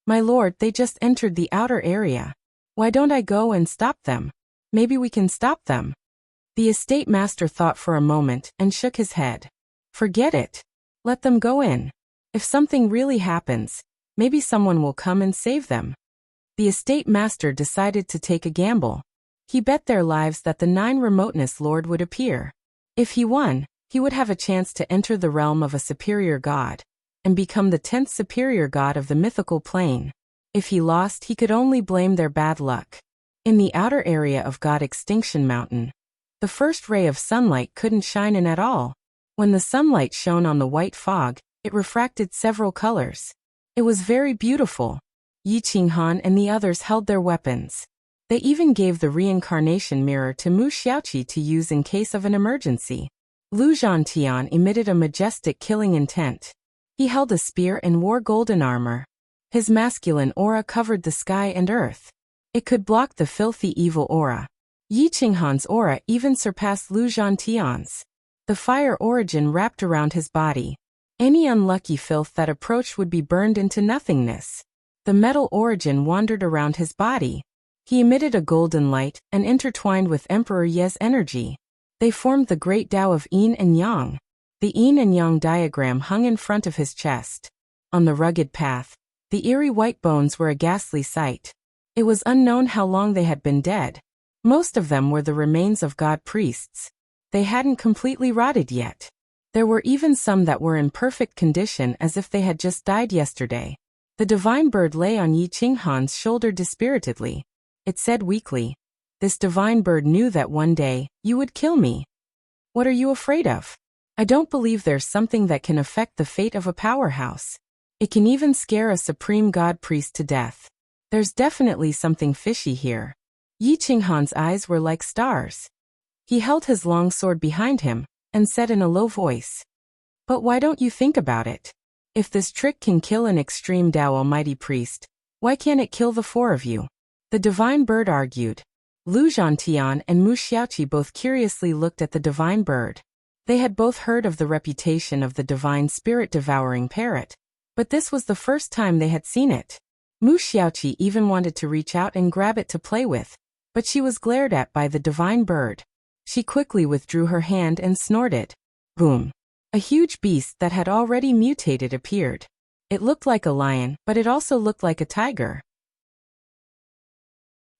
"My lord, they just entered the outer area. Why don't I go and stop them? Maybe we can stop them." The estate master thought for a moment and shook his head. "Forget it. Let them go in. If something really happens, maybe someone will come and save them." The estate master decided to take a gamble. He bet their lives that the 9 Remoteness Lord would appear. If he won, he would have a chance to enter the realm of a superior god and become the 10th superior god of the mythical plane. If he lost, he could only blame their bad luck. In the outer area of God Extinction Mountain, the first ray of sunlight couldn't shine in at all. When the sunlight shone on the white fog, it refracted several colors. It was very beautiful. Yi Qinghan and the others held their weapons. They even gave the reincarnation mirror to Mu Xiaoqi to use in case of an emergency. Lu Zhantian emitted a majestic killing intent. He held a spear and wore golden armor. His masculine aura covered the sky and earth. It could block the filthy evil aura. Yi Qinghan's aura even surpassed Lu Zhantian's. The fire origin wrapped around his body. Any unlucky filth that approached would be burned into nothingness. The metal origin wandered around his body. He emitted a golden light and intertwined with Emperor Ye's energy. They formed the great Tao of Yin and Yang. The Yin and Yang diagram hung in front of his chest. On the rugged path, the eerie white bones were a ghastly sight. It was unknown how long they had been dead. Most of them were the remains of god priests. They hadn't completely rotted yet. There were even some that were in perfect condition as if they had just died yesterday. The divine bird lay on Yi Qinghan's shoulder dispiritedly. It said weakly, "This divine bird knew that one day, you would kill me. What are you afraid of? I don't believe there's something that can affect the fate of a powerhouse. It can even scare a supreme god priest to death. There's definitely something fishy here." Yi Qinghan's eyes were like stars. He held his long sword behind him, and said in a low voice, "But why don't you think about it? If this trick can kill an extreme Tao Almighty priest, why can't it kill the four of you?" The divine bird argued. Lu Zhantian and Mu Xiaoqi both curiously looked at the divine bird. They had both heard of the reputation of the divine spirit-devouring parrot, but this was the first time they had seen it. Mu Xiaoqi even wanted to reach out and grab it to play with, but she was glared at by the divine bird. She quickly withdrew her hand and snorted. Boom! A huge beast that had already mutated appeared. It looked like a lion, but it also looked like a tiger.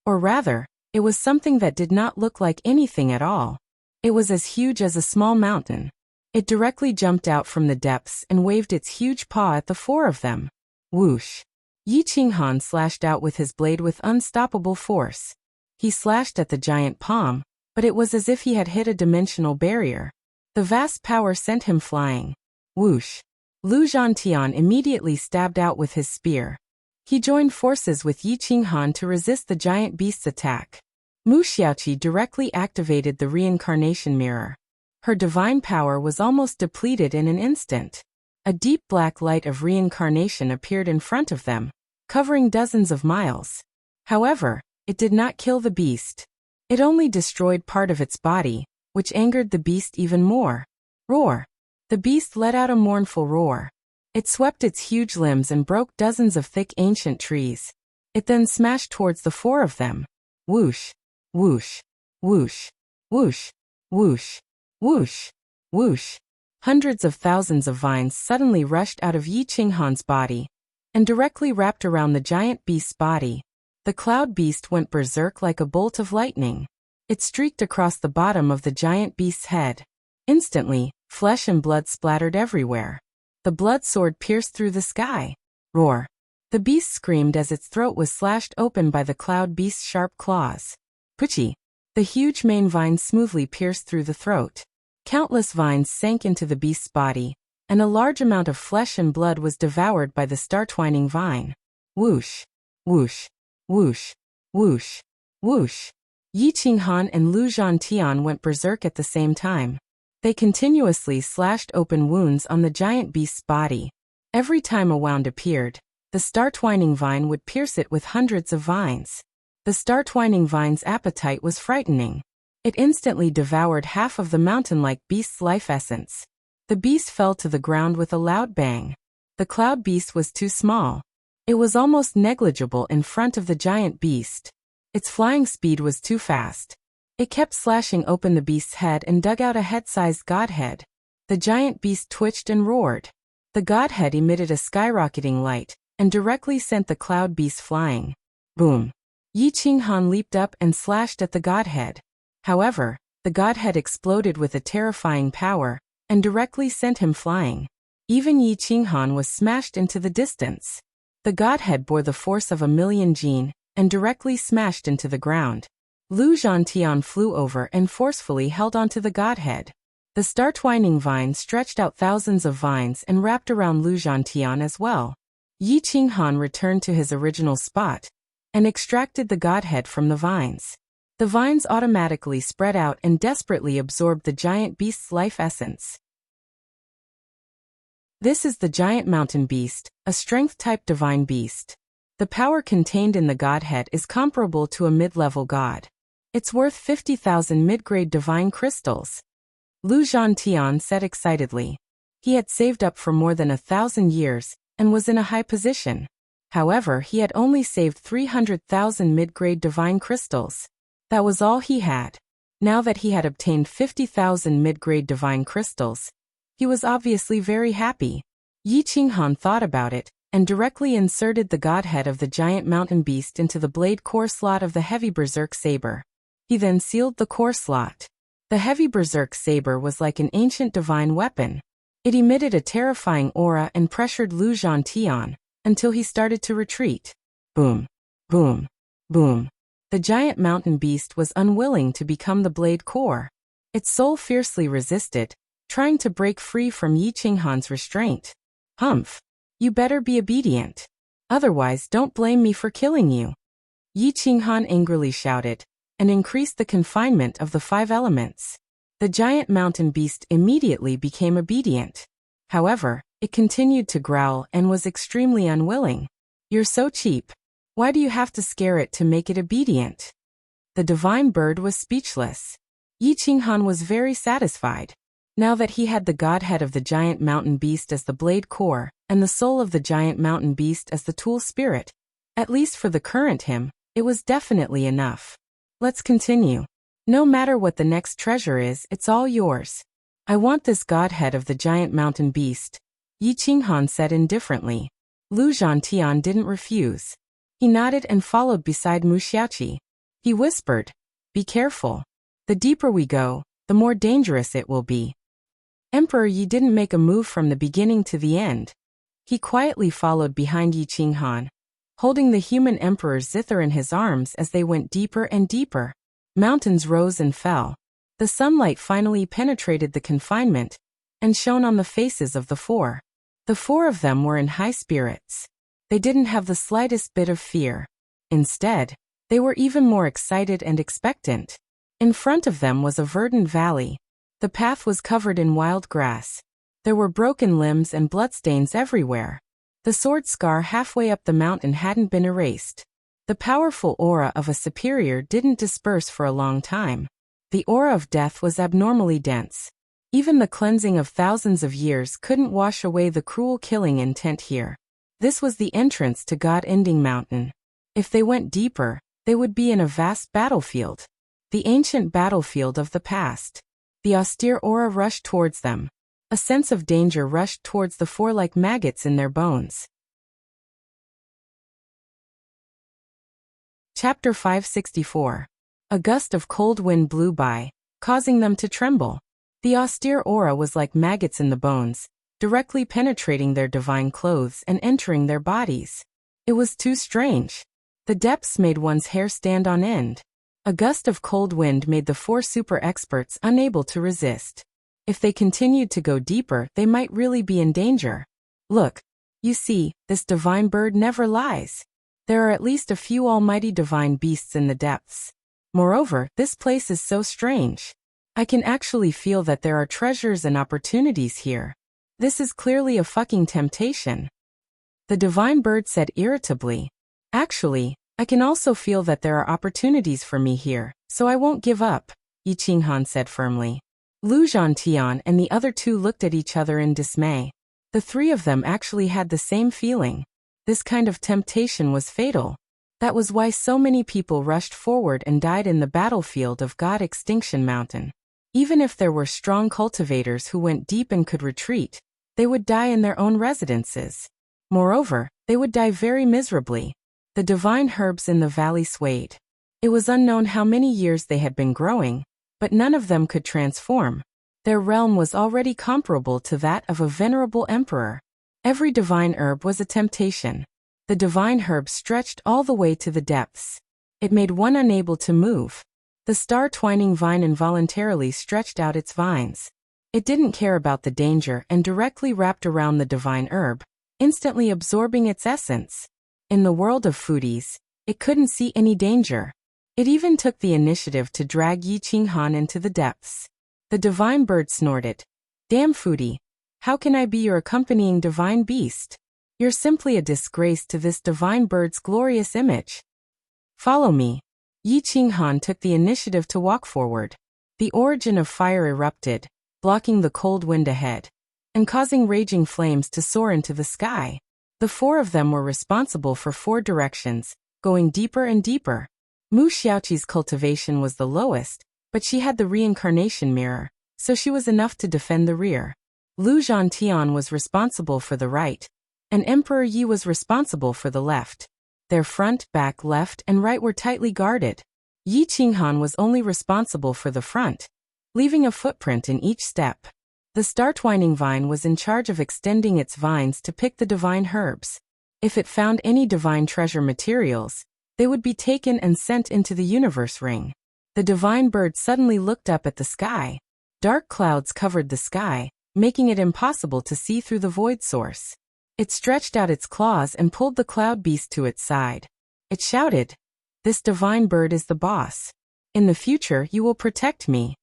Or rather, it was something that did not look like anything at all. It was as huge as a small mountain. It directly jumped out from the depths and waved its huge paw at the four of them. Whoosh! Yi Qinghan slashed out with his blade with unstoppable force. He slashed at the giant palm, but it was as if he had hit a dimensional barrier. The vast power sent him flying. Whoosh! Lu Zhantian immediately stabbed out with his spear. He joined forces with Yi Qinghan to resist the giant beast's attack. Mu Xiaoqi directly activated the reincarnation mirror. Her divine power was almost depleted in an instant. A deep black light of reincarnation appeared in front of them, covering dozens of miles. However, it did not kill the beast. It only destroyed part of its body, which angered the beast even more. Roar! The beast let out a mournful roar. It swept its huge limbs and broke dozens of thick ancient trees. It then smashed towards the four of them. Whoosh! Whoosh! Whoosh! Whoosh! Whoosh! Whoosh! Whoosh! Hundreds of thousands of vines suddenly rushed out of Yi Qinghan's body and directly wrapped around the giant beast's body. The cloud beast went berserk like a bolt of lightning. It streaked across the bottom of the giant beast's head. Instantly, flesh and blood splattered everywhere. The blood sword pierced through the sky. Roar! The beast screamed as its throat was slashed open by the cloud beast's sharp claws. Puchi! The huge main vine smoothly pierced through the throat. Countless vines sank into the beast's body, and a large amount of flesh and blood was devoured by the star-twining vine. Whoosh! Whoosh! Whoosh! Whoosh! Whoosh! Yi Qinghan and Lu Zhantian went berserk at the same time. They continuously slashed open wounds on the giant beast's body. Every time a wound appeared, the star-twining vine would pierce it with hundreds of vines. The star-twining vine's appetite was frightening. It instantly devoured half of the mountain-like beast's life essence. The beast fell to the ground with a loud bang. The cloud beast was too small. It was almost negligible in front of the giant beast. Its flying speed was too fast. It kept slashing open the beast's head and dug out a head-sized godhead. The giant beast twitched and roared. The godhead emitted a skyrocketing light and directly sent the cloud beast flying. Boom! Yi Qinghan leaped up and slashed at the godhead. However, the godhead exploded with a terrifying power and directly sent him flying. Even Yi Qinghan was smashed into the distance. The godhead bore the force of 1,000,000 jin and directly smashed into the ground. Lu Zhantian flew over and forcefully held onto the godhead. The star-twining vine stretched out thousands of vines and wrapped around Lu Zhantian as well. Yi Qinghan returned to his original spot and extracted the godhead from the vines. The vines automatically spread out and desperately absorbed the giant beast's life essence. This is the giant mountain beast, a strength-type divine beast. The power contained in the godhead is comparable to a mid-level god. It's worth 50,000 mid-grade divine crystals. Lu Zhantian said excitedly. He had saved up for more than 1,000 years and was in a high position. However, he had only saved 300,000 mid-grade divine crystals. That was all he had. Now that he had obtained 50,000 mid-grade divine crystals, he was obviously very happy. Yi Qinghan thought about it and directly inserted the godhead of the giant mountain beast into the blade core slot of the heavy berserk saber. He then sealed the core slot. The heavy berserk saber was like an ancient divine weapon. It emitted a terrifying aura and pressured Lu Zhantian until he started to retreat. Boom, boom, boom. The giant mountain beast was unwilling to become the blade core. Its soul fiercely resisted, trying to break free from Yi Qinghan's restraint. Humph! You better be obedient. Otherwise, don't blame me for killing you. Yi Qinghan angrily shouted, and increased the confinement of the 5 elements. The giant mountain beast immediately became obedient. However, it continued to growl and was extremely unwilling. You're so cheap. Why do you have to scare it to make it obedient? The divine bird was speechless. Yi Qinghan was very satisfied. Now that he had the godhead of the giant mountain beast as the blade core, and the soul of the giant mountain beast as the tool spirit, at least for the current him, it was definitely enough. Let's continue. No matter what the next treasure is, it's all yours. I want this godhead of the giant mountain beast, Yi Qinghan said indifferently. Lu Zhantian didn't refuse. He nodded and followed beside Mu Xiaoqi. He whispered, "Be careful. The deeper we go, the more dangerous it will be." Emperor Yi didn't make a move from the beginning to the end. He quietly followed behind Yi Qinghan, holding the human emperor zither in his arms as they went deeper and deeper. Mountains rose and fell. The sunlight finally penetrated the confinement and shone on the faces of the 4. The 4 of them were in high spirits. They didn't have the slightest bit of fear. Instead, they were even more excited and expectant. In front of them was a verdant valley. The path was covered in wild grass. There were broken limbs and bloodstains everywhere. The sword scar halfway up the mountain hadn't been erased. The powerful aura of a superior didn't disperse for a long time. The aura of death was abnormally dense. Even the cleansing of thousands of years couldn't wash away the cruel killing intent here. This was the entrance to God-ending Mountain. If they went deeper, they would be in a vast battlefield. The ancient battlefield of the past. The austere aura rushed towards them. A sense of danger rushed towards the 4 like maggots in their bones. Chapter 564. A gust of cold wind blew by, causing them to tremble. The austere aura was like maggots in the bones, directly penetrating their divine clothes and entering their bodies. It was too strange. The depths made one's hair stand on end. A gust of cold wind made the 4 super experts unable to resist. If they continued to go deeper, they might really be in danger. Look, you see, this divine bird never lies. There are at least a few almighty divine beasts in the depths. Moreover, this place is so strange. I can actually feel that there are treasures and opportunities here. This is clearly a fucking temptation. The divine bird said irritably. Actually, I can also feel that there are opportunities for me here, so I won't give up, Yi Qinghan said firmly. Lu Zhantian and the other 2 looked at each other in dismay. The 3 of them actually had the same feeling. This kind of temptation was fatal. That was why so many people rushed forward and died in the battlefield of God Extinction Mountain. Even if there were strong cultivators who went deep and could retreat, they would die in their own residences. Moreover, they would die very miserably. The divine herbs in the valley swayed. It was unknown how many years they had been growing, but none of them could transform. Their realm was already comparable to that of a venerable emperor. Every divine herb was a temptation. The divine herb stretched all the way to the depths. It made one unable to move. The star-twining vine involuntarily stretched out its vines. It didn't care about the danger and directly wrapped around the divine herb, instantly absorbing its essence. In the world of foodies, it couldn't see any danger. It even took the initiative to drag Yi Qinghan into the depths. The divine bird snorted. Damn foodie. How can I be your accompanying divine beast? You're simply a disgrace to this divine bird's glorious image. Follow me. Yi Qinghan took the initiative to walk forward. The origin of fire erupted, blocking the cold wind ahead, and causing raging flames to soar into the sky. The four of them were responsible for 4 directions, going deeper and deeper. Mu Xiaoqi's cultivation was the lowest, but she had the reincarnation mirror, so she was enough to defend the rear. Lu Zhantian was responsible for the right, and Emperor Yi was responsible for the left. Their front, back, left, and right were tightly guarded. Yi Qinghan was only responsible for the front, leaving a footprint in each step. The star-twining vine was in charge of extending its vines to pick the divine herbs. If it found any divine treasure materials, they would be taken and sent into the universe ring. The divine bird suddenly looked up at the sky. Dark clouds covered the sky, making it impossible to see through the void source. It stretched out its claws and pulled the cloud beast to its side. It shouted, "This divine bird is the boss. In the future you will protect me.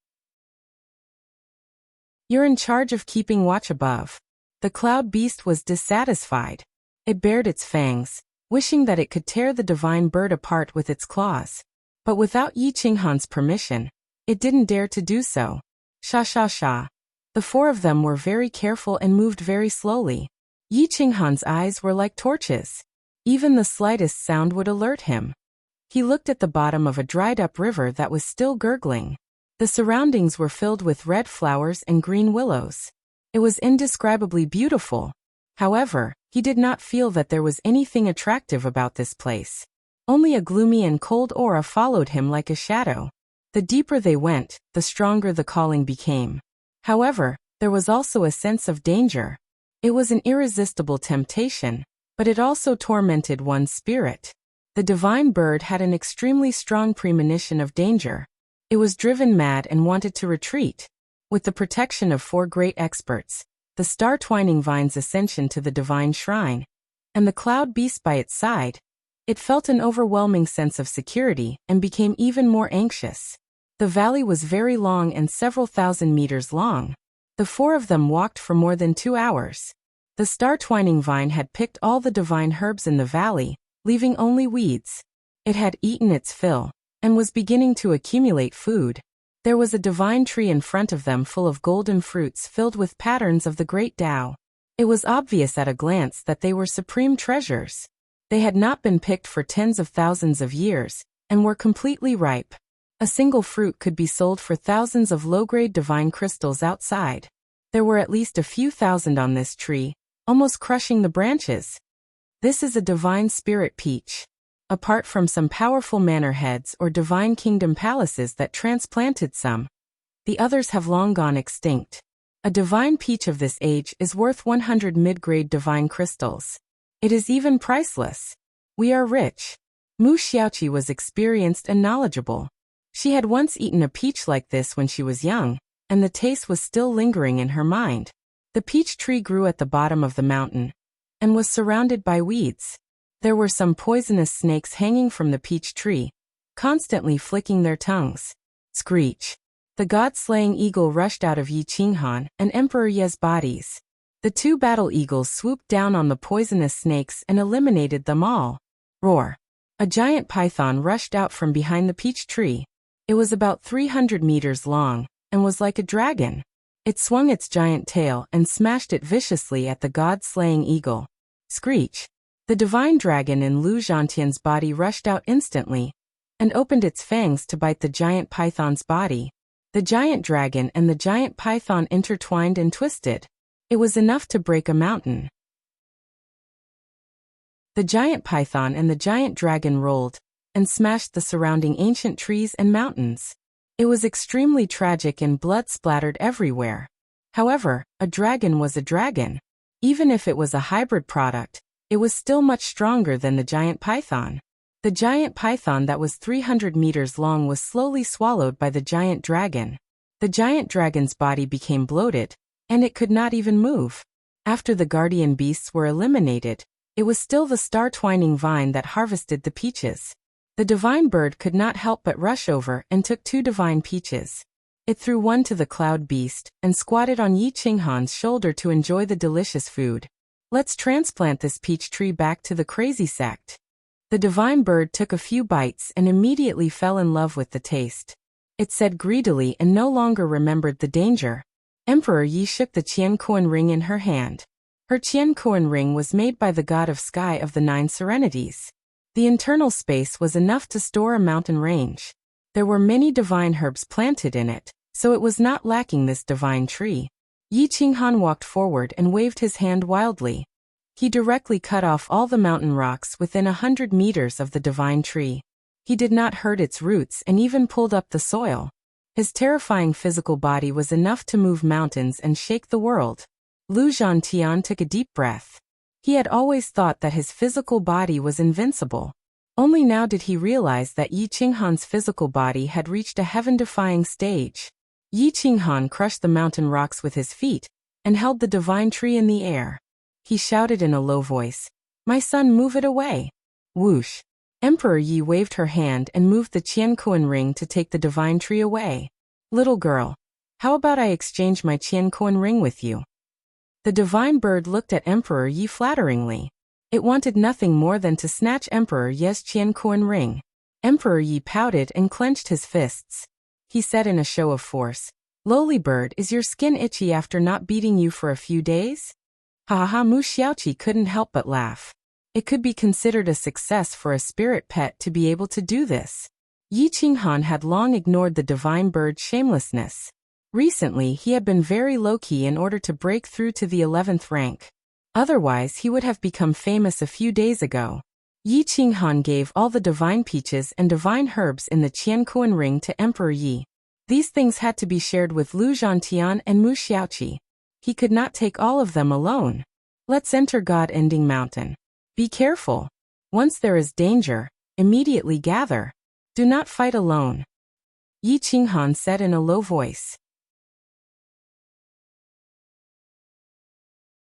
You're in charge of keeping watch above." The cloud beast was dissatisfied. It bared its fangs, wishing that it could tear the divine bird apart with its claws. But without Yi Qinghan's permission, it didn't dare to do so. Sha sha sha. The 4 of them were very careful and moved very slowly. Yi Qinghan's eyes were like torches. Even the slightest sound would alert him. He looked at the bottom of a dried-up river that was still gurgling. The surroundings were filled with red flowers and green willows. It was indescribably beautiful. However, he did not feel that there was anything attractive about this place. Only a gloomy and cold aura followed him like a shadow. The deeper they went, the stronger the calling became. However, there was also a sense of danger. It was an irresistible temptation, but it also tormented one's spirit. The divine bird had an extremely strong premonition of danger. It was driven mad and wanted to retreat. With the protection of 4 great experts, the star-twining vine's ascension to the divine shrine, and the cloud beast by its side, it felt an overwhelming sense of security and became even more anxious. The valley was very long and several thousand meters long. The 4 of them walked for more than 2 hours. The star-twining vine had picked all the divine herbs in the valley, leaving only weeds. It had eaten its fill, and was beginning to accumulate food. There was a divine tree in front of them full of golden fruits filled with patterns of the great Tao. It was obvious at a glance that they were supreme treasures. They had not been picked for tens of thousands of years, and were completely ripe. A single fruit could be sold for thousands of low-grade divine crystals outside. There were at least a few thousand on this tree, almost crushing the branches. This is a divine spirit peach. Apart from some powerful manor heads or divine kingdom palaces that transplanted some, the others have long gone extinct. A divine peach of this age is worth 100 mid-grade divine crystals. It is even priceless. We are rich. Mu Xiaoqi was experienced and knowledgeable. She had once eaten a peach like this when she was young, and the taste was still lingering in her mind. The peach tree grew at the bottom of the mountain, and was surrounded by weeds. There were some poisonous snakes hanging from the peach tree, constantly flicking their tongues. Screech! The god-slaying eagle rushed out of Yi Qinghan and Emperor Ye's bodies. The 2 battle eagles swooped down on the poisonous snakes and eliminated them all. Roar! A giant python rushed out from behind the peach tree. It was about 300 meters long, and was like a dragon. It swung its giant tail and smashed it viciously at the god-slaying eagle. Screech! The divine dragon in Lu Zhantian's body rushed out instantly, and opened its fangs to bite the giant python's body. The giant dragon and the giant python intertwined and twisted. It was enough to break a mountain. The giant python and the giant dragon rolled, and smashed the surrounding ancient trees and mountains. It was extremely tragic and blood splattered everywhere. However, a dragon was a dragon. Even if it was a hybrid product, it was still much stronger than the giant python. The giant python that was 300 meters long was slowly swallowed by the giant dragon. The giant dragon's body became bloated, and it could not even move. After the guardian beasts were eliminated, it was still the star-twining vine that harvested the peaches. The divine bird could not help but rush over and took 2 divine peaches. It threw one to the cloud beast and squatted on Yi Qinghan's shoulder to enjoy the delicious food. Let's transplant this peach tree back to the crazy sect. The divine bird took a few bites and immediately fell in love with the taste. It said greedily and no longer remembered the danger. Emperor Yi shook the Qiankuan ring in her hand. Her Qiankuan ring was made by the god of sky of the 9 serenities. The internal space was enough to store a mountain range. There were many divine herbs planted in it, so it was not lacking this divine tree. Yi Qinghan walked forward and waved his hand wildly. He directly cut off all the mountain rocks within 100 meters of the divine tree. He did not hurt its roots and even pulled up the soil. His terrifying physical body was enough to move mountains and shake the world. Lu Zhantian took a deep breath. He had always thought that his physical body was invincible. Only now did he realize that Yi Qinghan's physical body had reached a heaven-defying stage. Yi Qinghan crushed the mountain rocks with his feet and held the divine tree in the air. He shouted in a low voice, "My son, move it away." Whoosh! Emperor Yi waved her hand and moved the Qiankuan ring to take the divine tree away. "Little girl, how about I exchange my Qiankuan ring with you?" The divine bird looked at Emperor Yi flatteringly. It wanted nothing more than to snatch Emperor Yi's Qiankuan ring. Emperor Yi pouted and clenched his fists. He said in a show of force, "Lowly bird, is your skin itchy after not beating you for a few days?" Ha ha! Mu Xiaoqi couldn't help but laugh. It could be considered a success for a spirit pet to be able to do this. Yi Qinghan had long ignored the divine bird's shamelessness. Recently, he had been very low-key in order to break through to the 11th rank. Otherwise, he would have become famous a few days ago. Yi Qinghan gave all the divine peaches and divine herbs in the Qiankuan ring to Emperor Yi. These things had to be shared with Lu Zhantian and Mu Xiaoqi. He could not take all of them alone. Let's enter God-ending mountain. Be careful. Once there is danger, immediately gather. Do not fight alone. Yi Qinghan said in a low voice.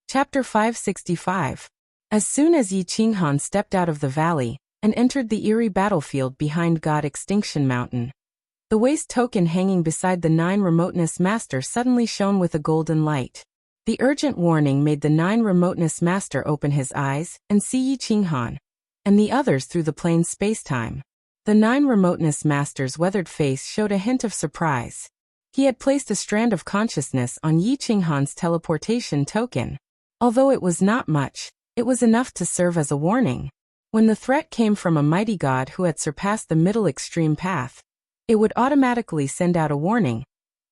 Chapter 565. As soon as Yi Qinghan stepped out of the valley and entered the eerie battlefield behind God Extinction Mountain, the waist token hanging beside the 9 Remoteness Master suddenly shone with a golden light. The urgent warning made the 9 Remoteness Master open his eyes and see Yi Qinghan and the others through the plane's space-time. The 9 Remoteness Master's weathered face showed a hint of surprise. He had placed a strand of consciousness on Yi Qinghan's teleportation token. Although it was not much, it was enough to serve as a warning. When the threat came from a mighty god who had surpassed the middle extreme path, it would automatically send out a warning,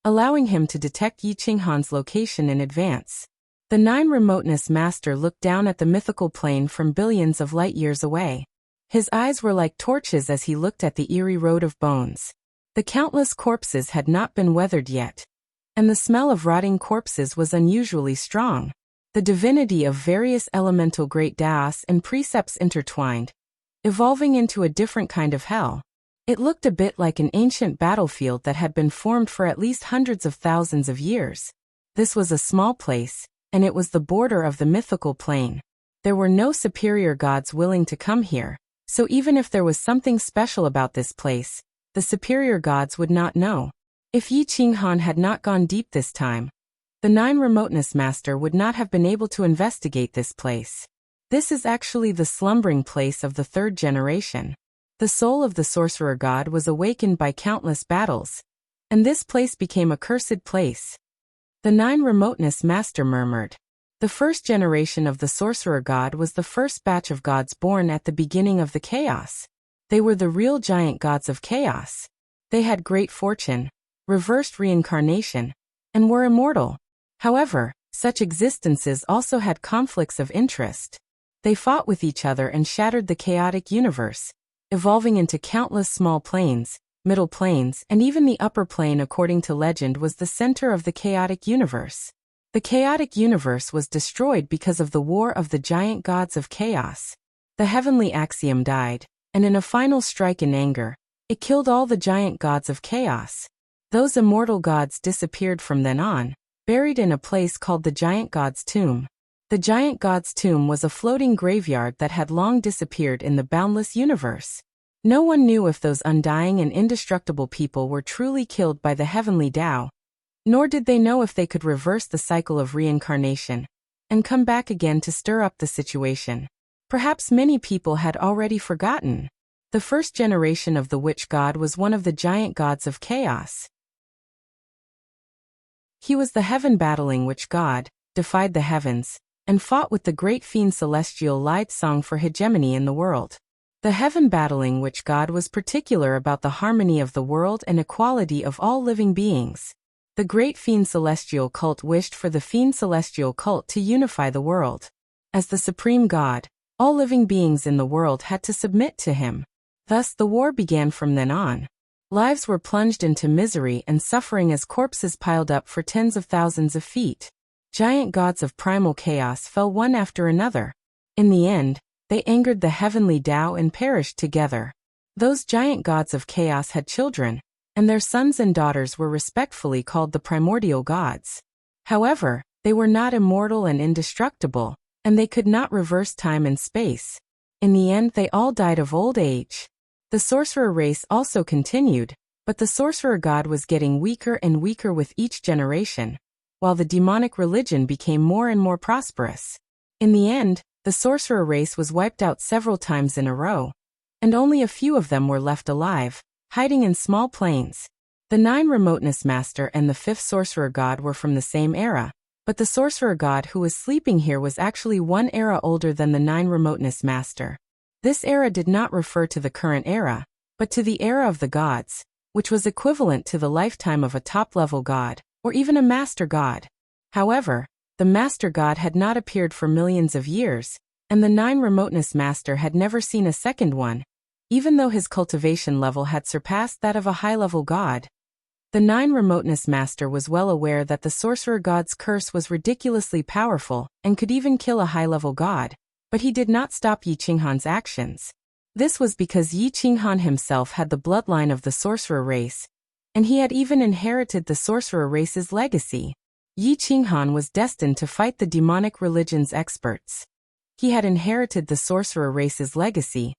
allowing him to detect Yi Qinghan's location in advance. The 9 Remoteness Master looked down at the mythical plane from billions of light years away. His eyes were like torches as he looked at the eerie road of bones. The countless corpses had not been weathered yet, and the smell of rotting corpses was unusually strong. The divinity of various elemental great daos and precepts intertwined, evolving into a different kind of hell. It looked a bit like an ancient battlefield that had been formed for at least hundreds of thousands of years. This was a small place, and it was the border of the mythical plane. There were no superior gods willing to come here, so even if there was something special about this place, the superior gods would not know. If Yi Qinghan had not gone deep this time, the 9 Remoteness Master would not have been able to investigate this place. This is actually the slumbering place of the 3rd generation. The soul of the sorcerer god was awakened by countless battles, and this place became a cursed place. The 9 Remoteness Master murmured. The 1st generation of the sorcerer god was the first batch of gods born at the beginning of the chaos. They were the real giant gods of chaos. They had great fortune, reversed reincarnation, and were immortal. However, such existences also had conflicts of interest. They fought with each other and shattered the chaotic universe, evolving into countless small planes, middle planes, and even the upper plane according to legend was the center of the chaotic universe. The chaotic universe was destroyed because of the war of the giant gods of chaos. The heavenly axiom died, and in a final strike in anger, it killed all the giant gods of chaos. Those immortal gods disappeared from then on, buried in a place called the Giant God's Tomb. The Giant God's Tomb was a floating graveyard that had long disappeared in the boundless universe. No one knew if those undying and indestructible people were truly killed by the heavenly Tao, nor did they know if they could reverse the cycle of reincarnation and come back again to stir up the situation. Perhaps many people had already forgotten. The first generation of the witch god was one of the giant gods of chaos. He was the heaven-battling witch god, defied the heavens, and fought with the great fiend celestial Light Song for hegemony in the world. The heaven-battling witch god was particular about the harmony of the world and equality of all living beings. The great fiend celestial cult wished for the fiend celestial cult to unify the world. As the supreme god, all living beings in the world had to submit to him. Thus the war began from then on. Lives were plunged into misery and suffering as corpses piled up for tens of thousands of feet. Giant gods of primal chaos fell one after another. In the end, they angered the heavenly Tao and perished together. Those giant gods of chaos had children, and their sons and daughters were respectfully called the primordial gods. However, they were not immortal and indestructible, and they could not reverse time and space. In the end, they all died of old age. The sorcerer race also continued, but the sorcerer god was getting weaker and weaker with each generation, while the demonic religion became more and more prosperous. In the end, the sorcerer race was wiped out several times in a row, and only a few of them were left alive, hiding in small plains. The 9 remoteness master and the 5th sorcerer god were from the same era, but the sorcerer god who was sleeping here was actually 1 era older than the 9 remoteness master. This era did not refer to the current era, but to the era of the gods, which was equivalent to the lifetime of a top-level god, or even a master god. However, the master god had not appeared for millions of years, and the 9 remoteness master had never seen a second one, even though his cultivation level had surpassed that of a high-level god. The 9 remoteness master was well aware that the sorcerer god's curse was ridiculously powerful and could even kill a high-level god, but he did not stop Yi Qinghan's actions. This was because Yi Qinghan himself had the bloodline of the sorcerer race, and he had even inherited the sorcerer race's legacy. Yi Qinghan was destined to fight the demonic religion's experts. He had inherited the sorcerer race's legacy,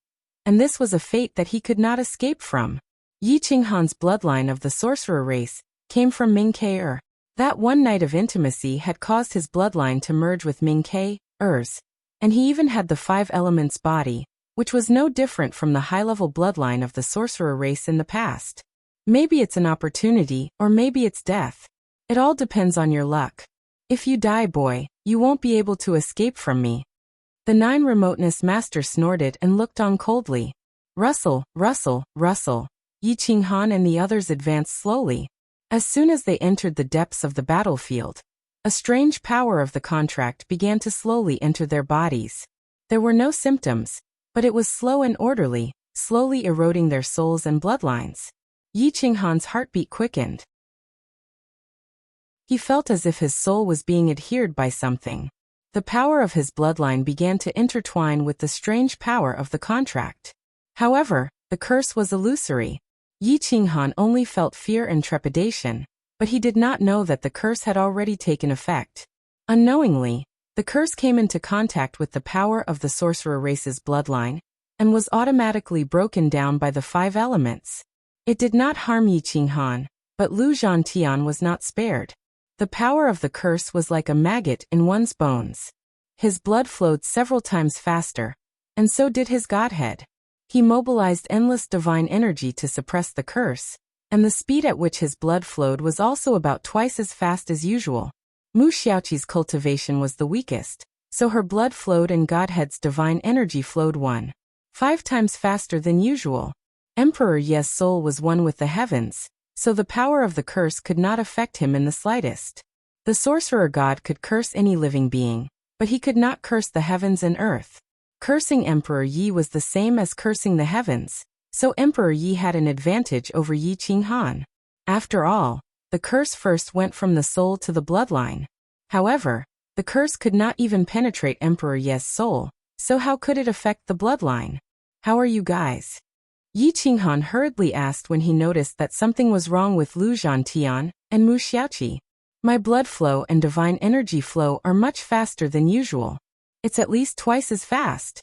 and this was a fate that he could not escape from. Yi Qinghan's bloodline of the sorcerer race came from Ming Ke. That one night of intimacy had caused his bloodline to merge with Ming Ke's, and he even had the 5 elements body, which was no different from the high-level bloodline of the sorcerer race in the past. Maybe it's an opportunity, or maybe it's death. It all depends on your luck. If you die, boy, you won't be able to escape from me. The 9 remoteness master snorted and looked on coldly. Rustle, rustle, rustle. Yi Qinghan and the others advanced slowly. As soon as they entered the depths of the battlefield, a strange power of the contract began to slowly enter their bodies. There were no symptoms, but it was slow and orderly, slowly eroding their souls and bloodlines. Yi Qinghan's heartbeat quickened. He felt as if his soul was being adhered by something. The power of his bloodline began to intertwine with the strange power of the contract. However, the curse was illusory. Yi Qinghan only felt fear and trepidation, but he did not know that the curse had already taken effect. Unknowingly, the curse came into contact with the power of the sorcerer race's bloodline, and was automatically broken down by the 5 elements. It did not harm Yi Qinghan, but Lu Zhantian was not spared. The power of the curse was like a maggot in one's bones. His blood flowed several times faster, and so did his godhead. He mobilized endless divine energy to suppress the curse, and the speed at which his blood flowed was also about twice as fast as usual. Mu Xiaoqi's cultivation was the weakest, so her blood flowed and Godhead's divine energy flowed 1.5 times faster than usual. Emperor Ye's soul was one with the heavens, so the power of the curse could not affect him in the slightest. The sorcerer god could curse any living being, but he could not curse the heavens and earth. Cursing Emperor Yi was the same as cursing the heavens, so Emperor Yi had an advantage over Yi Qinghan. After all, the curse first went from the soul to the bloodline. However, the curse could not even penetrate Emperor Ye's soul, so how could it affect the bloodline? How are you guys? Yi Qinghan hurriedly asked when he noticed that something was wrong with Lu Zhantian and Mu Xiaoqi. My blood flow and divine energy flow are much faster than usual. It's at least twice as fast.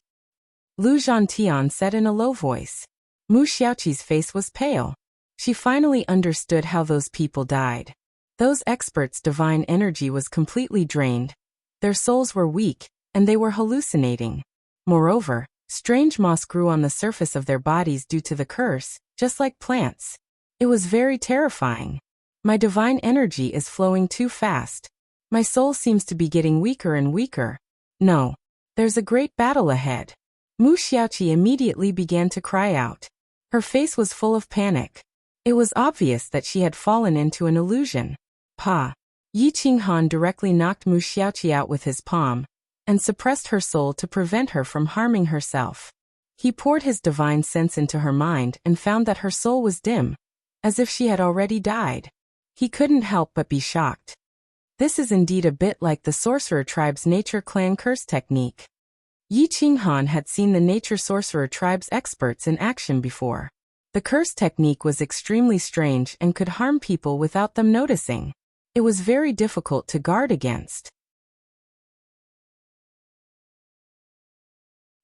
Lu Zhantian said in a low voice. Mu Xiaoqi's face was pale. She finally understood how those people died. Those experts' divine energy was completely drained. Their souls were weak, and they were hallucinating. Moreover, strange moss grew on the surface of their bodies due to the curse, just like plants. It was very terrifying. My divine energy is flowing too fast. My soul seems to be getting weaker and weaker. No. There's a great battle ahead. Mu Xiaoqi immediately began to cry out. Her face was full of panic. It was obvious that she had fallen into an illusion. Pa. Yi Qinghan directly knocked Mu Xiaoqi out with his palm, and suppressed her soul to prevent her from harming herself. He poured his divine sense into her mind and found that her soul was dim, as if she had already died. He couldn't help but be shocked. This is indeed a bit like the sorcerer tribe's nature clan curse technique. Yi Qinghan had seen the nature sorcerer tribe's experts in action before. The curse technique was extremely strange and could harm people without them noticing. It was very difficult to guard against.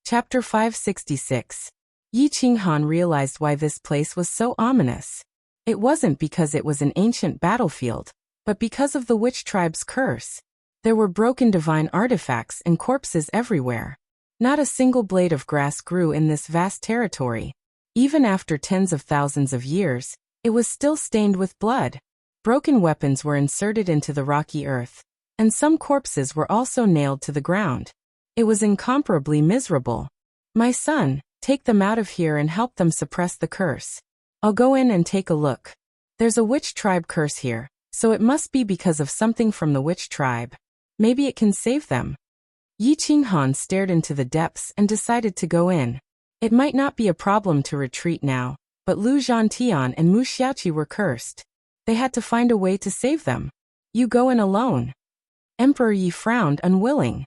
Chapter 566. Yi Qinghan realized why this place was so ominous. It wasn't because it was an ancient battlefield, but because of the witch tribe's curse. There were broken divine artifacts and corpses everywhere. Not a single blade of grass grew in this vast territory. Even after tens of thousands of years, it was still stained with blood. Broken weapons were inserted into the rocky earth, and some corpses were also nailed to the ground. It was incomparably miserable. My son, take them out of here and help them suppress the curse. I'll go in and take a look. There's a witch tribe curse here, so it must be because of something from the witch tribe. Maybe it can save them. Yi Qinghan stared into the depths and decided to go in. It might not be a problem to retreat now, but Lu Zhantian and Mu Xiaoqi were cursed. They had to find a way to save them. You go in alone. Emperor Yi frowned, unwilling.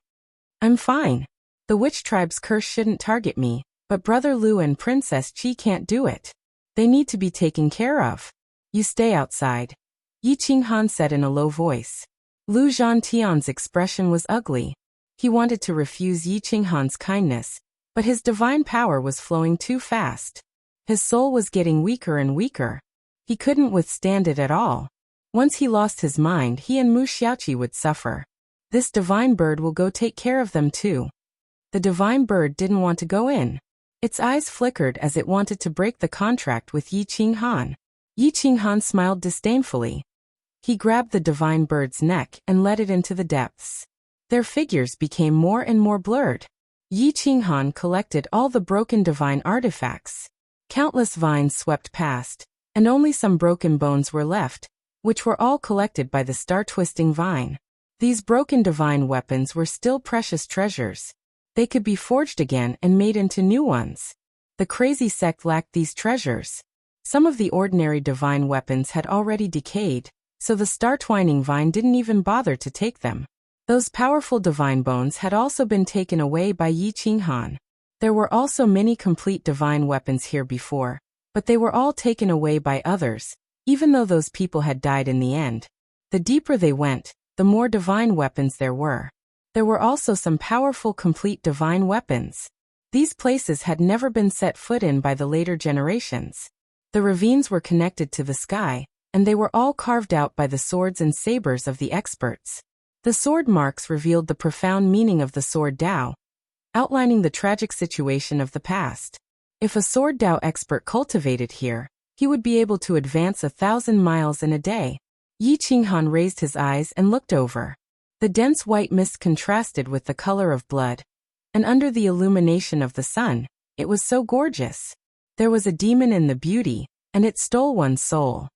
I'm fine. The witch tribe's curse shouldn't target me, but Brother Lu and Princess Qi can't do it. They need to be taken care of. You stay outside, Yi Qinghan said in a low voice. Lu Zhantian's expression was ugly. He wanted to refuse Yi Qinghan's kindness, but his divine power was flowing too fast. His soul was getting weaker and weaker. He couldn't withstand it at all. Once he lost his mind, he and Mu Xiaoqi would suffer. This divine bird will go take care of them too. The divine bird didn't want to go in. Its eyes flickered as it wanted to break the contract with Yi Qinghan. Yi Qinghan smiled disdainfully. He grabbed the divine bird's neck and led it into the depths. Their figures became more and more blurred. Yi Qinghan collected all the broken divine artifacts. Countless vines swept past, and only some broken bones were left, which were all collected by the star-twisting vine. These broken divine weapons were still precious treasures. They could be forged again and made into new ones. The crazy sect lacked these treasures. Some of the ordinary divine weapons had already decayed, so the star-twining vine didn't even bother to take them. Those powerful divine bones had also been taken away by Yi Qinghan. There were also many complete divine weapons here before, but they were all taken away by others, even though those people had died in the end. The deeper they went, the more divine weapons there were. There were also some powerful complete divine weapons. These places had never been set foot in by the later generations. The ravines were connected to the sky, and they were all carved out by the swords and sabers of the experts. The sword marks revealed the profound meaning of the sword Dao, outlining the tragic situation of the past. If a sword Dao expert cultivated here, he would be able to advance 1,000 miles in a day. Yi Qinghan raised his eyes and looked over. The dense white mist contrasted with the color of blood, and under the illumination of the sun, it was so gorgeous. There was a demon in the beauty, and it stole one's soul.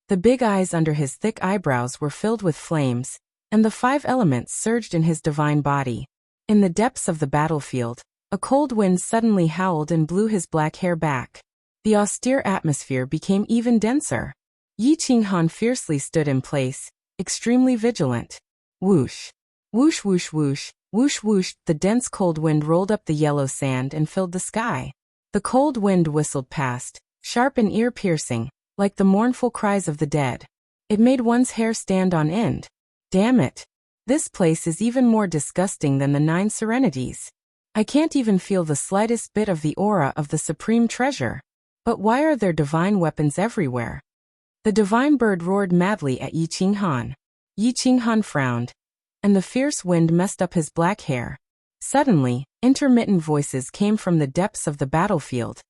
The big eyes under his thick eyebrows were filled with flames, and the 5 elements surged in his divine body. In the depths of the battlefield, a cold wind suddenly howled and blew his black hair back. The austere atmosphere became even denser. Yi Qinghan fiercely stood in place, extremely vigilant. Whoosh. Whoosh whoosh whoosh, whoosh whoosh, the dense cold wind rolled up the yellow sand and filled the sky. The cold wind whistled past, sharp and ear-piercing, like the mournful cries of the dead. It made one's hair stand on end. Damn it. This place is even more disgusting than the 9 serenities. I can't even feel the slightest bit of the aura of the supreme treasure. But why are there divine weapons everywhere? The divine bird roared madly at Yi Qinghan. Yi Qinghan frowned. and the fierce wind messed up his black hair. Suddenly, intermittent voices came from the depths of the battlefield,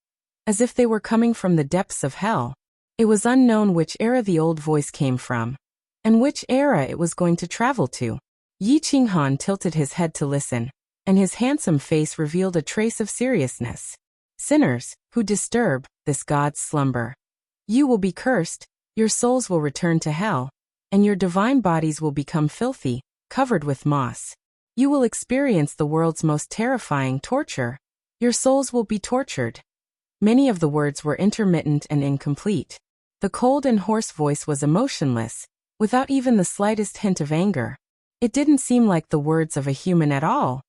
as if they were coming from the depths of hell. It was unknown which era the old voice came from, and which era it was going to travel to. Yi Qinghan tilted his head to listen, and his handsome face revealed a trace of seriousness. Sinners, who disturb this god's slumber, you will be cursed, your souls will return to hell, and your divine bodies will become filthy, covered with moss. You will experience the world's most terrifying torture. Your souls will be tortured. Many of the words were intermittent and incomplete. The cold and hoarse voice was emotionless, without even the slightest hint of anger. It didn't seem like the words of a human at all.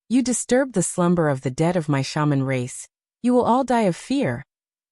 You disturb the slumber of the dead of my shaman race. You will all die of fear.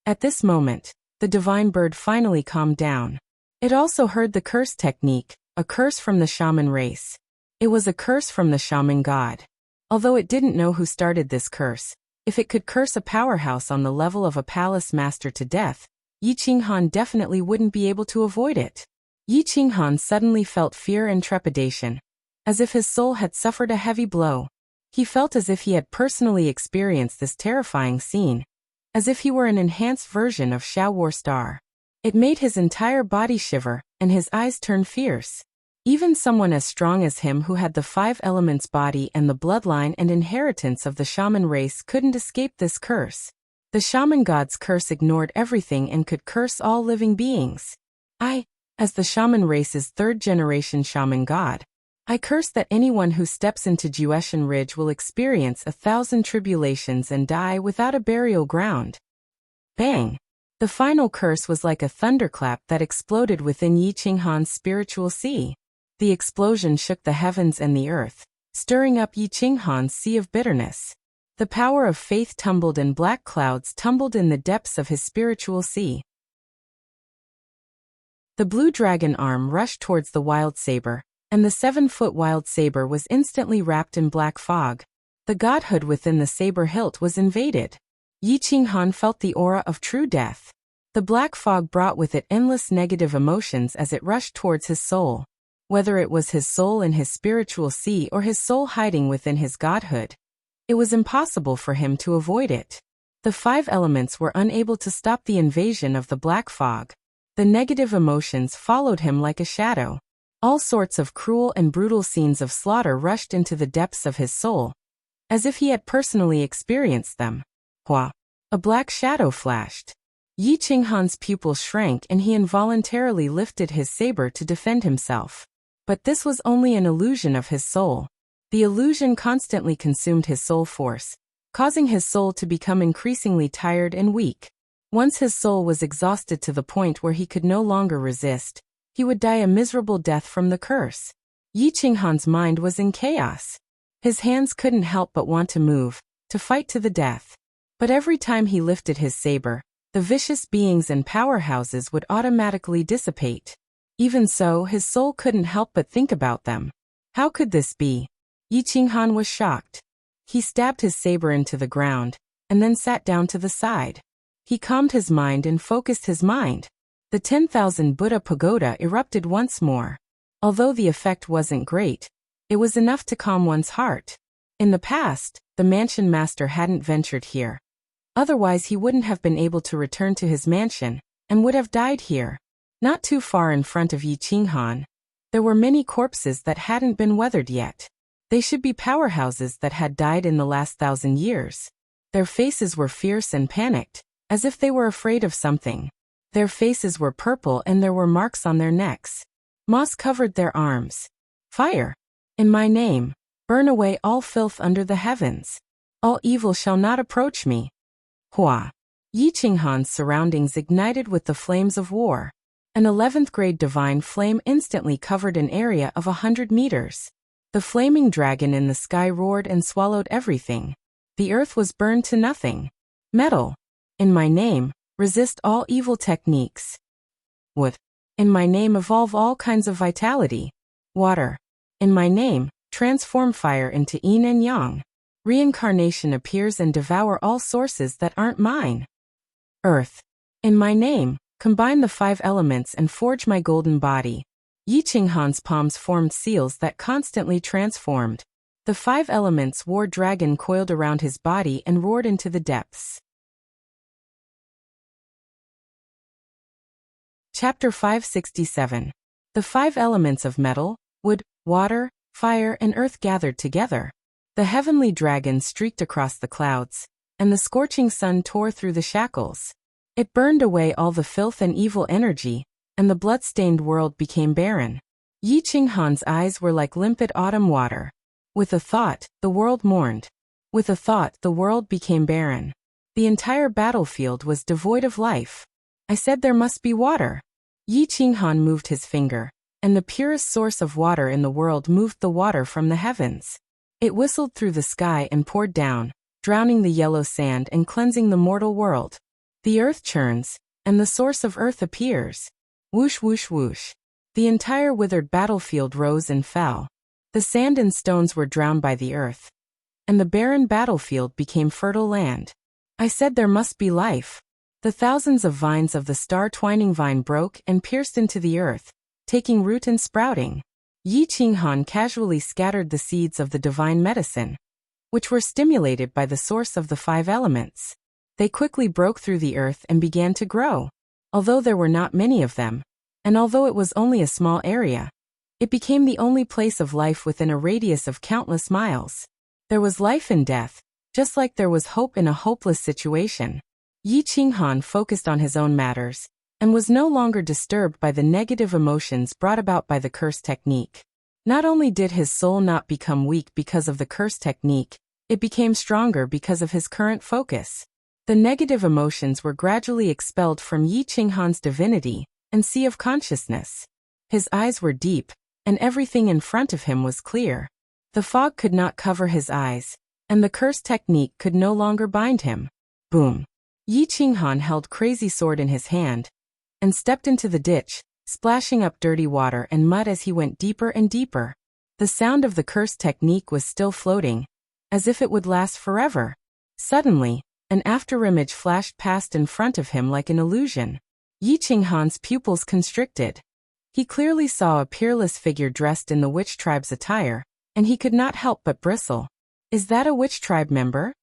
At this moment, the divine bird finally calmed down. It also heard the curse technique, a curse from the shaman race. It was a curse from the shaman god. Although it didn't know who started this curse, if it could curse a powerhouse on the level of a palace master to death, Yi Qinghan definitely wouldn't be able to avoid it. Yi Qinghan suddenly felt fear and trepidation, as if his soul had suffered a heavy blow. He felt as if he had personally experienced this terrifying scene, as if he were an enhanced version of Xiao War Star. It made his entire body shiver, and his eyes turn fierce. Even someone as strong as him who had the 5 elements body and the bloodline and inheritance of the shaman race couldn't escape this curse. The shaman god's curse ignored everything and could curse all living beings. As the shaman race's 3rd-generation shaman god, I curse that anyone who steps into Jueshan Ridge will experience 1,000 tribulations and die without a burial ground. Bang! The final curse was like a thunderclap that exploded within Yi Qinghan's spiritual sea. The explosion shook the heavens and the earth, stirring up Yi Qinghan's sea of bitterness. The power of faith tumbled and black clouds tumbled in the depths of his spiritual sea. The blue dragon arm rushed towards the wild saber, and the 7-foot wild saber was instantly wrapped in black fog. The godhood within the saber hilt was invaded. Yi Qinghan felt the aura of true death. The black fog brought with it endless negative emotions as it rushed towards his soul. Whether it was his soul in his spiritual sea or his soul hiding within his godhood, it was impossible for him to avoid it. The 5 elements were unable to stop the invasion of the black fog. The negative emotions followed him like a shadow. All sorts of cruel and brutal scenes of slaughter rushed into the depths of his soul, as if he had personally experienced them. Hua! A black shadow flashed. Yi Qinghan's pupils shrank and he involuntarily lifted his saber to defend himself. But this was only an illusion of his soul. The illusion constantly consumed his soul force, causing his soul to become increasingly tired and weak. Once his soul was exhausted to the point where he could no longer resist, he would die a miserable death from the curse. Yi Qinghan's mind was in chaos. His hands couldn't help but want to move, to fight to the death. But every time he lifted his saber, the vicious beings and powerhouses would automatically dissipate. Even so, his soul couldn't help but think about them. How could this be? Yi Qinghan was shocked. He stabbed his saber into the ground, and then sat down to the side. He calmed his mind and focused his mind. The 10,000 Buddha pagoda erupted once more. Although the effect wasn't great, it was enough to calm one's heart. In the past, the mansion master hadn't ventured here. Otherwise he wouldn't have been able to return to his mansion, and would have died here. Not too far in front of Yi Qinghan, there were many corpses that hadn't been weathered yet. They should be powerhouses that had died in the last 1,000 years. Their faces were fierce and panicked, as if they were afraid of something. Their faces were purple and there were marks on their necks. Moss covered their arms. Fire! In my name, burn away all filth under the heavens. All evil shall not approach me. Hua! Yi Qinghan's surroundings ignited with the flames of war. An 11th grade divine flame instantly covered an area of 100 meters. The flaming dragon in the sky roared and swallowed everything. The earth was burned to nothing. Metal! In my name, resist all evil techniques. Wood! In my name, evolve all kinds of vitality. Water! In my name, transform fire into yin and yang. Reincarnation appears and devour all sources that aren't mine. Earth! In my name, combine the 5 elements and forge my golden body. Yi Qinghan's palms formed seals that constantly transformed. The 5 elements war dragon coiled around his body and roared into the depths. Chapter 567. The 5 elements of metal, wood, water, fire, and earth gathered together. The heavenly dragon streaked across the clouds, and the scorching sun tore through the shackles. It burned away all the filth and evil energy, and the blood-stained world became barren. Yi Qinghan's eyes were like limpid autumn water. With a thought, the world mourned. With a thought, the world became barren. The entire battlefield was devoid of life. I said there must be water. Yi Qinghan moved his finger, and the purest source of water in the world moved the water from the heavens. It whistled through the sky and poured down, drowning the yellow sand and cleansing the mortal world. The earth churns, and the source of earth appears. Whoosh whoosh whoosh. The entire withered battlefield rose and fell. The sand and stones were drowned by the earth, and the barren battlefield became fertile land. I said there must be life. The thousands of vines of the star-twining vine broke and pierced into the earth, taking root and sprouting. Yi Qinghan casually scattered the seeds of the divine medicine, which were stimulated by the source of the 5 elements. They quickly broke through the earth and began to grow. Although there were not many of them, and although it was only a small area, it became the only place of life within a radius of countless miles. There was life in death, just like there was hope in a hopeless situation. Yi Qinghan focused on his own matters, and was no longer disturbed by the negative emotions brought about by the curse technique. Not only did his soul not become weak because of the curse technique, it became stronger because of his current focus. The negative emotions were gradually expelled from Yi Qinghan's divinity and sea of consciousness. His eyes were deep, and everything in front of him was clear. The fog could not cover his eyes, and the curse technique could no longer bind him. Boom! Yi Qinghan held Crazy Sword in his hand, and stepped into the ditch, splashing up dirty water and mud as he went deeper and deeper. The sound of the curse technique was still floating, as if it would last forever. Suddenly, an afterimage flashed past in front of him like an illusion. Yi Qinghan's pupils constricted. He clearly saw a peerless figure dressed in the witch tribe's attire, and he could not help but bristle. Is that a witch tribe member?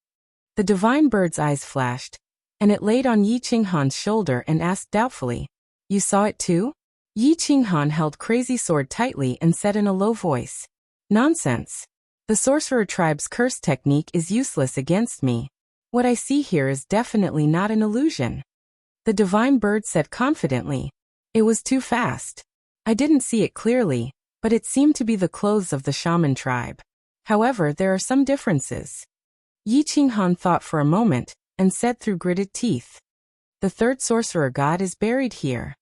The divine bird's eyes flashed, and it laid on Yi Qinghan's shoulder and asked doubtfully, "You saw it too?" Yi Qinghan held Crazy Sword tightly and said in a low voice, "Nonsense. The sorcerer tribe's curse technique is useless against me. What I see here is definitely not an illusion." The divine bird said confidently, "It was too fast. I didn't see it clearly, but it seemed to be the clothes of the shaman tribe. However, there are some differences." Yi Qinghan thought for a moment, and said through gritted teeth, "The 3rd sorcerer god is buried here.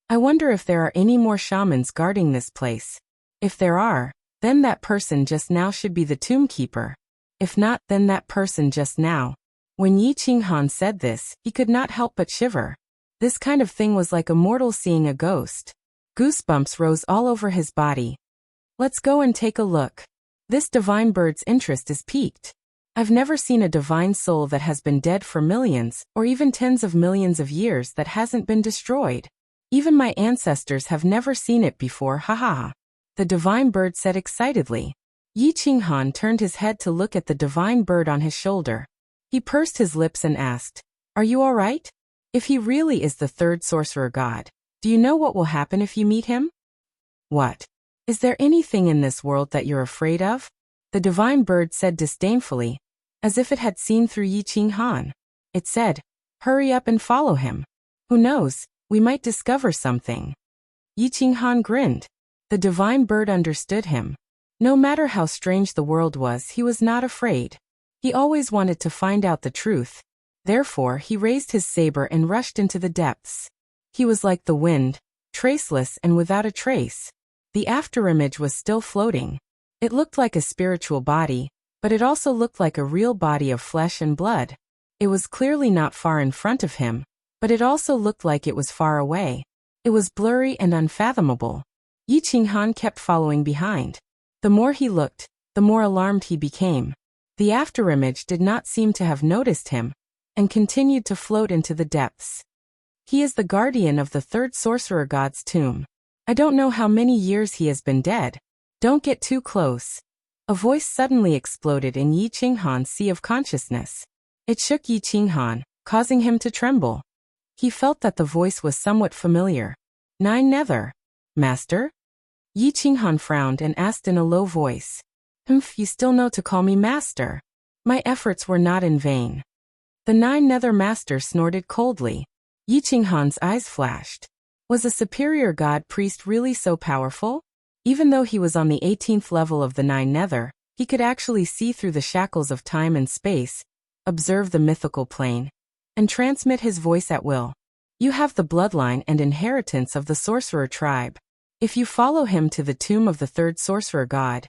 I wonder if there are any more shamans guarding this place. If there are, then that person just now should be the tomb keeper. If not, then that person just now." When Yi Qinghan said this, he could not help but shiver. This kind of thing was like a mortal seeing a ghost. Goosebumps rose all over his body. Let's go and take a look. This divine bird's interest is piqued. I've never seen a divine soul that has been dead for millions, or even tens of millions of years that hasn't been destroyed. Even my ancestors have never seen it before, ha ha ha. The divine bird said excitedly. Yi Qinghan turned his head to look at the divine bird on his shoulder. He pursed his lips and asked, "Are you all right? If he really is the 3rd sorcerer god, do you know what will happen if you meet him?" "What? Is there anything in this world that you're afraid of?" The divine bird said disdainfully, as if it had seen through Yi Qinghan. It said, "Hurry up and follow him. Who knows, we might discover something." Yi Qinghan grinned. The divine bird understood him. No matter how strange the world was, he was not afraid. He always wanted to find out the truth. Therefore, he raised his saber and rushed into the depths. He was like the wind, traceless and without a trace. The afterimage was still floating. It looked like a spiritual body, but it also looked like a real body of flesh and blood. It was clearly not far in front of him, but it also looked like it was far away. It was blurry and unfathomable. Yi Qinghan kept following behind. The more he looked, the more alarmed he became. The afterimage did not seem to have noticed him, and continued to float into the depths. He is the guardian of the third sorcerer god's tomb. I don't know how many years he has been dead. Don't get too close. A voice suddenly exploded in Yi Qinghan's sea of consciousness. It shook Yi Qinghan, causing him to tremble. He felt that the voice was somewhat familiar. Nine Nether. Master? Yi Qinghan frowned and asked in a low voice. Humph, you still know to call me master. My efforts were not in vain. The Nine Nether Master snorted coldly. Yi Qinghan's eyes flashed. Was a superior god priest really so powerful? Even though he was on the 18th level of the Nine Nether, he could actually see through the shackles of time and space, observe the mythical plane, and transmit his voice at will. You have the bloodline and inheritance of the sorcerer tribe. If you follow him to the tomb of the third sorcerer god,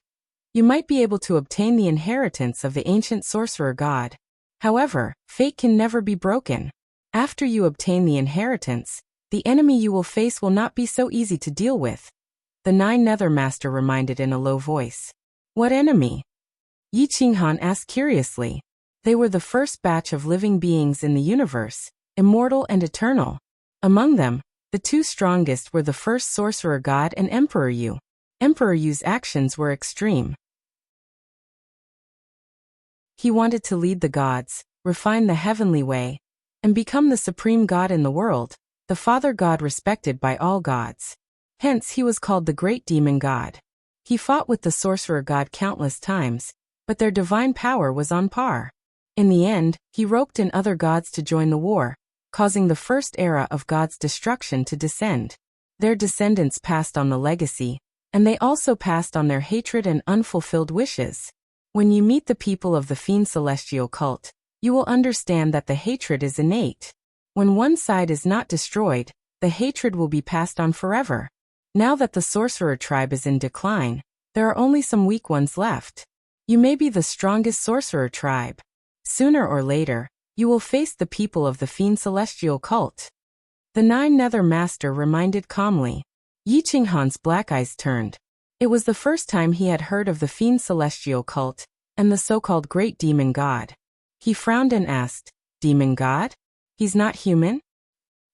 you might be able to obtain the inheritance of the ancient sorcerer god. However, fate can never be broken. After you obtain the inheritance, the enemy you will face will not be so easy to deal with. The Nine Nether Master reminded in a low voice. What enemy? Yi Qinghan asked curiously. They were the first batch of living beings in the universe, immortal and eternal. Among them, the two strongest were the first sorcerer god and Emperor Yu. Emperor Yu's actions were extreme. He wanted to lead the gods, refine the heavenly way, and become the supreme god in the world, the father god respected by all gods. Hence he was called the great demon god. He fought with the sorcerer god countless times, but their divine power was on par. In the end, he roped in other gods to join the war, causing the first era of gods' destruction to descend. Their descendants passed on the legacy, and they also passed on their hatred and unfulfilled wishes. When you meet the people of the Fiend Celestial cult, you will understand that the hatred is innate. When one side is not destroyed, the hatred will be passed on forever. Now that the sorcerer tribe is in decline, there are only some weak ones left. You may be the strongest sorcerer tribe. Sooner or later, you will face the people of the Fiend Celestial cult. The Nine Nether Master reminded calmly. Yi Qinghan's black eyes turned. It was the first time he had heard of the Fiend Celestial cult and the so-called Great Demon God. He frowned and asked, Demon God? He's not human?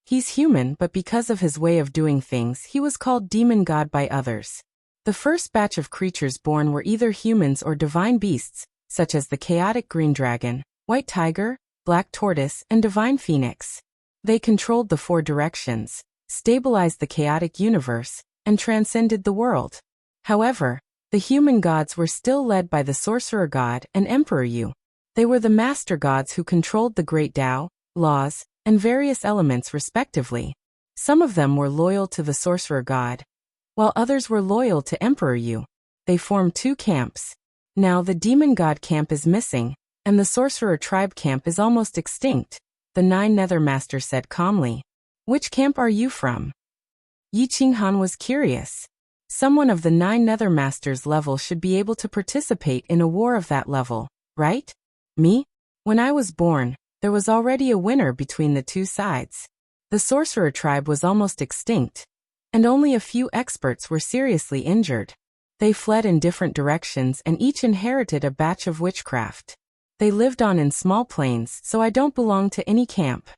He's human, but because of his way of doing things, he was called Demon God by others. The first batch of creatures born were either humans or divine beasts, such as the chaotic green dragon, white tiger, black tortoise, and divine phoenix. They controlled the four directions, stabilized the chaotic universe, and transcended the world. However, the human gods were still led by the sorcerer god and Emperor Yu. They were the master gods who controlled the great Tao, laws, and various elements respectively. Some of them were loyal to the sorcerer god, while others were loyal to Emperor Yu. They formed two camps. Now the demon god camp is missing, and the sorcerer tribe camp is almost extinct, the Nine Nether Master said calmly. Which camp are you from? Yi Qinghan was curious. Someone of the Nine Nether Masters level should be able to participate in a war of that level, right? Me? When I was born, there was already a winner between the two sides. The sorcerer tribe was almost extinct, and only a few experts were seriously injured. They fled in different directions and each inherited a batch of witchcraft. They lived on in small plains, so I don't belong to any camp.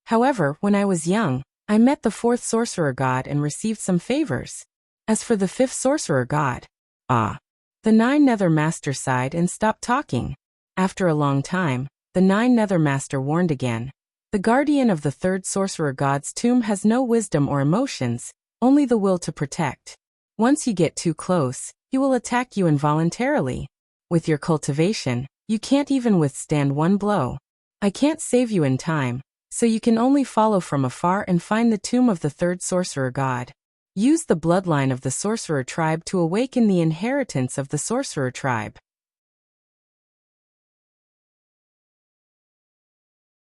However, when I was young, I met the fourth sorcerer god and received some favors. As for the fifth sorcerer god, the Nine Nether Master sighed and stopped talking. After a long time, the Nine Nether Master warned again. The guardian of the third sorcerer god's tomb has no wisdom or emotions, only the will to protect. Once you get too close, he will attack you involuntarily. With your cultivation, you can't even withstand one blow. I can't save you in time, so you can only follow from afar and find the tomb of the third sorcerer god. Use the bloodline of the sorcerer tribe to awaken the inheritance of the sorcerer tribe.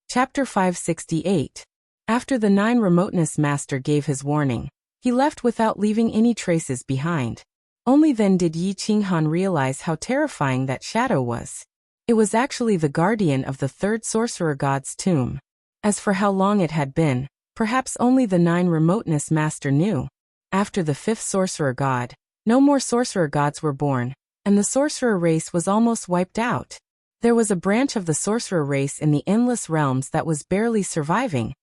Chapter 568. After the Nine Remoteness Master gave his warning, he left without leaving any traces behind. Only then did Yi Qinghan realize how terrifying that shadow was. It was actually the guardian of the third sorcerer god's tomb. As for how long it had been, perhaps only the Nine Remoteness Master knew. After the fifth sorcerer god, no more sorcerer gods were born, and the sorcerer race was almost wiped out. There was a branch of the sorcerer race in the endless realms that was barely surviving,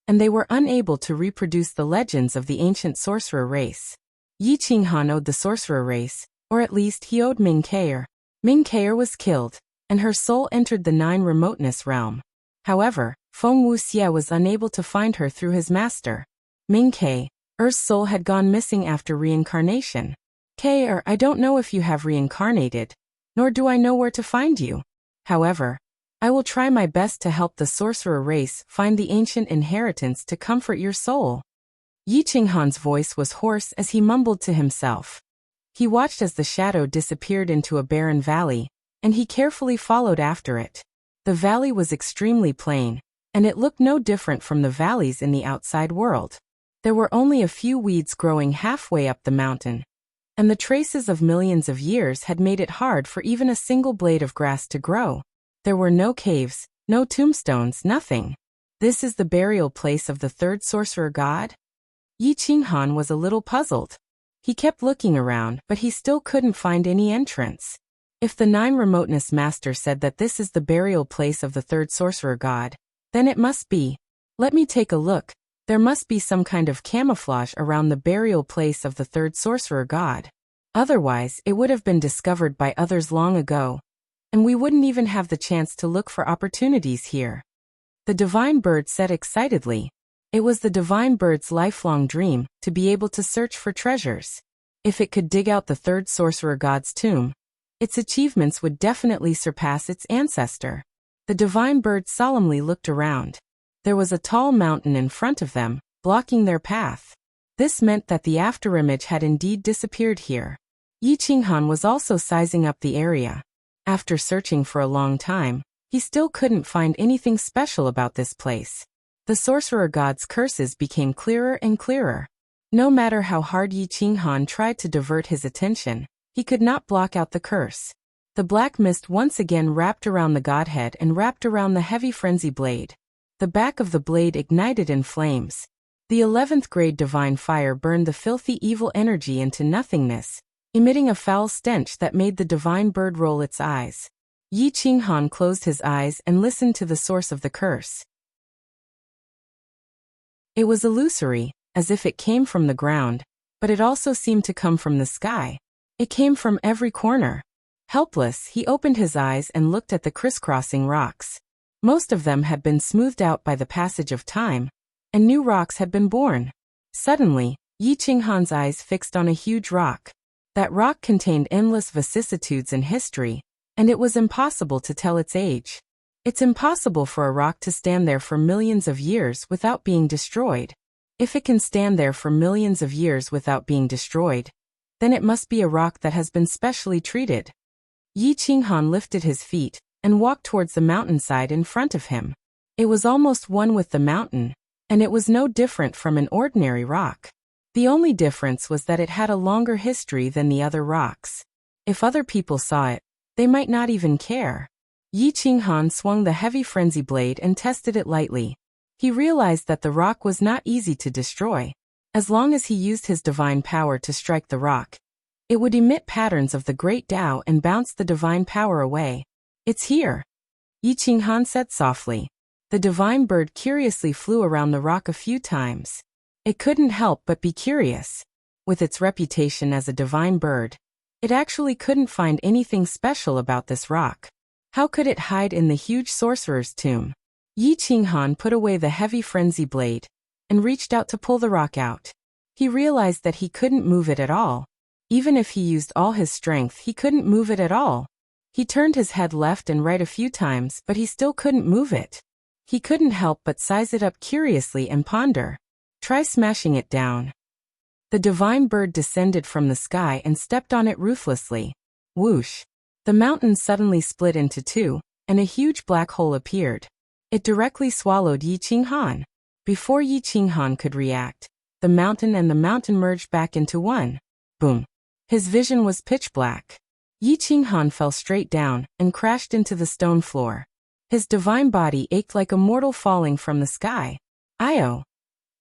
and they were unable to reproduce the legends of the ancient sorcerer race. Yi Qinghan owed the sorcerer race, or at least he owed Ming Keir. Ming Keir was killed, and her soul entered the Nine Remoteness realm. However, Feng Wuxia was unable to find her through his master. Ming Keir's soul had gone missing after reincarnation. Keir, I don't know if you have reincarnated, nor do I know where to find you. However, I will try my best to help the sorcerer race find the ancient inheritance to comfort your soul. Yi Qinghan's voice was hoarse as he mumbled to himself. He watched as the shadow disappeared into a barren valley, and he carefully followed after it. The valley was extremely plain, and it looked no different from the valleys in the outside world. There were only a few weeds growing halfway up the mountain, and the traces of millions of years had made it hard for even a single blade of grass to grow. There were no caves, no tombstones, nothing. This is the burial place of the third sorcerer god? Yi Qinghan was a little puzzled. He kept looking around, but he still couldn't find any entrance. If the Nine Remoteness Master said that this is the burial place of the third sorcerer god, then it must be. Let me take a look. There must be some kind of camouflage around the burial place of the third sorcerer god. Otherwise, it would have been discovered by others long ago, and we wouldn't even have the chance to look for opportunities here. The divine bird said excitedly. It was the divine bird's lifelong dream to be able to search for treasures. If it could dig out the third sorcerer god's tomb, its achievements would definitely surpass its ancestor. The divine bird solemnly looked around. There was a tall mountain in front of them, blocking their path. This meant that the afterimage had indeed disappeared here. Yi Qinghan was also sizing up the area. After searching for a long time, he still couldn't find anything special about this place. The sorcerer god's curses became clearer and clearer. No matter how hard Yi Qinghan tried to divert his attention, he could not block out the curse. The black mist once again wrapped around the godhead and wrapped around the heavy frenzy blade. The back of the blade ignited in flames. The 11th grade divine fire burned the filthy evil energy into nothingness, emitting a foul stench that made the divine bird roll its eyes. Yi Qinghan closed his eyes and listened to the source of the curse. It was illusory, as if it came from the ground, but it also seemed to come from the sky. It came from every corner. Helpless, he opened his eyes and looked at the crisscrossing rocks. Most of them had been smoothed out by the passage of time, and new rocks had been born. Suddenly, Yi Qinghan's eyes fixed on a huge rock. That rock contained endless vicissitudes in history, and it was impossible to tell its age. It's impossible for a rock to stand there for millions of years without being destroyed. If it can stand there for millions of years without being destroyed, then it must be a rock that has been specially treated. Yi Qinghan lifted his feet and walked towards the mountainside in front of him. It was almost one with the mountain, and it was no different from an ordinary rock. The only difference was that it had a longer history than the other rocks. If other people saw it, they might not even care. Yi Qinghan swung the heavy frenzy blade and tested it lightly. He realized that the rock was not easy to destroy. As long as he used his divine power to strike the rock, it would emit patterns of the great Tao and bounce the divine power away. It's here, Yi Qinghan said softly. The divine bird curiously flew around the rock a few times. It couldn't help but be curious. With its reputation as a divine bird, it actually couldn't find anything special about this rock. How could it hide in the huge sorcerer's tomb? Yi Qinghan put away the heavy frenzy blade and reached out to pull the rock out. He realized that he couldn't move it at all. Even if he used all his strength, he couldn't move it at all. He turned his head left and right a few times, but he still couldn't move it. He couldn't help but size it up curiously and ponder. Try smashing it down. The divine bird descended from the sky and stepped on it ruthlessly. Whoosh! The mountain suddenly split into two, and a huge black hole appeared. It directly swallowed Yi Qinghan. Before Yi Qinghan could react, the mountain and the mountain merged back into one. Boom! His vision was pitch black. Yi Qinghan fell straight down and crashed into the stone floor. His divine body ached like a mortal falling from the sky. Io!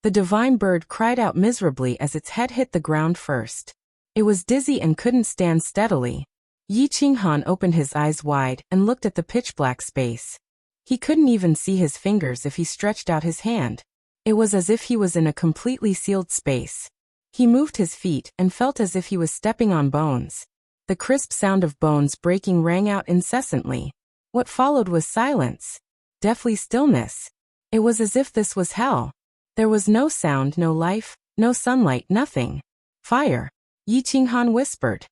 The divine bird cried out miserably as its head hit the ground first. It was dizzy and couldn't stand steadily. Yi Qinghan opened his eyes wide and looked at the pitch-black space. He couldn't even see his fingers if he stretched out his hand. It was as if he was in a completely sealed space. He moved his feet and felt as if he was stepping on bones. The crisp sound of bones breaking rang out incessantly. What followed was silence. Deathly stillness. It was as if this was hell. There was no sound, no life, no sunlight, nothing. Fire. Yi Qinghan whispered.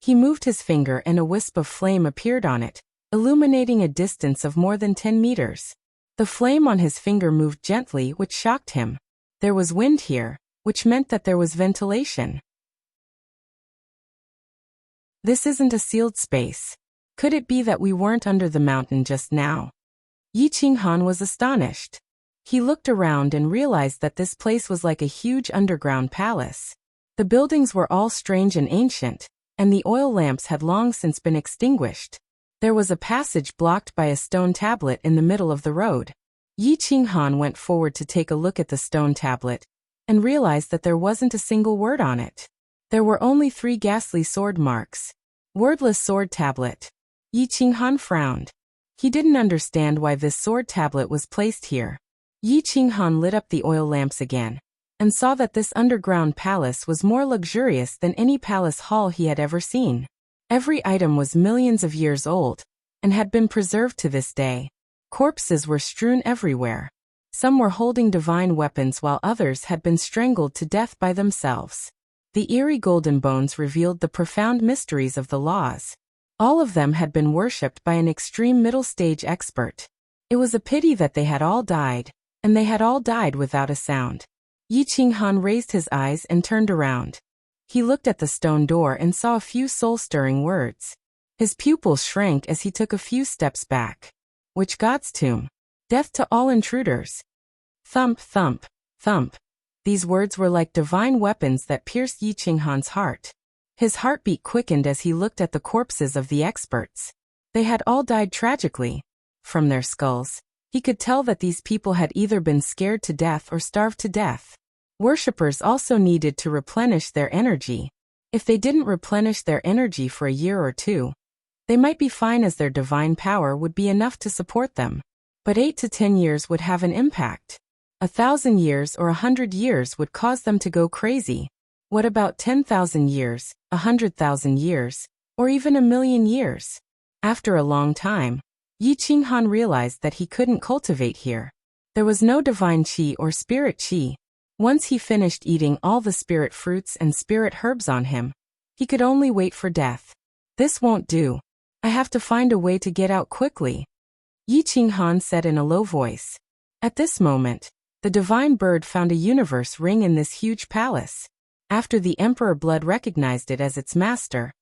He moved his finger and a wisp of flame appeared on it, illuminating a distance of more than 10 meters. The flame on his finger moved gently, which shocked him. There was wind here, which meant that there was ventilation. This isn't a sealed space. Could it be that we weren't under the mountain just now? Yi Qinghan was astonished. He looked around and realized that this place was like a huge underground palace. The buildings were all strange and ancient, and the oil lamps had long since been extinguished. There was a passage blocked by a stone tablet in the middle of the road. Yi Qinghan went forward to take a look at the stone tablet, and realized that there wasn't a single word on it. There were only 3 ghastly sword marks. Wordless sword tablet. Yi Qinghan frowned. He didn't understand why this sword tablet was placed here. Yi Qinghan lit up the oil lamps again, and saw that this underground palace was more luxurious than any palace hall he had ever seen. Every item was millions of years old, and had been preserved to this day. Corpses were strewn everywhere. Some were holding divine weapons while others had been strangled to death by themselves. The eerie golden bones revealed the profound mysteries of the laws. All of them had been worshipped by an extreme middle-stage expert. It was a pity that they had all died, and they had all died without a sound. Yi Qinghan raised his eyes and turned around. He looked at the stone door and saw a few soul-stirring words. His pupils shrank as he took a few steps back. Which God's tomb? Death to all intruders. Thump, thump, thump. These words were like divine weapons that pierced Yi Qinghan's heart. His heartbeat quickened as he looked at the corpses of the experts. They had all died tragically. From their skulls, he could tell that these people had either been scared to death or starved to death. Worshippers also needed to replenish their energy. If they didn't replenish their energy for a year or 2, they might be fine as their divine power would be enough to support them. But 8 to 10 years would have an impact. 1,000 years or 100 years would cause them to go crazy. What about 10,000 years, 100,000 years, or even 1,000,000 years? After a long time, Yi Qinghan realized that he couldn't cultivate here. There was no divine qi or spirit qi. Once he finished eating all the spirit fruits and spirit herbs on him, he could only wait for death. This won't do. I have to find a way to get out quickly, Yi Qinghan said in a low voice. At this moment, the divine bird found a universe ring in this huge palace. After the Emperor Blood recognized it as its master,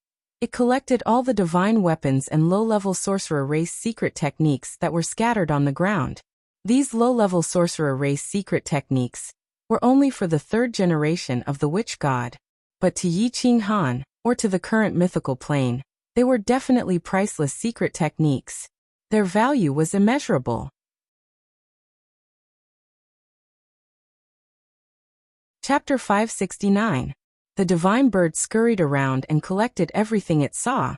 it collected all the divine weapons and low-level sorcerer race secret techniques that were scattered on the ground. These low-level sorcerer race secret techniques were only for the 3rd generation of the witch god. But to Yi Qinghan, or to the current mythical plane, they were definitely priceless secret techniques. Their value was immeasurable. Chapter 569. The divine bird scurried around and collected everything it saw,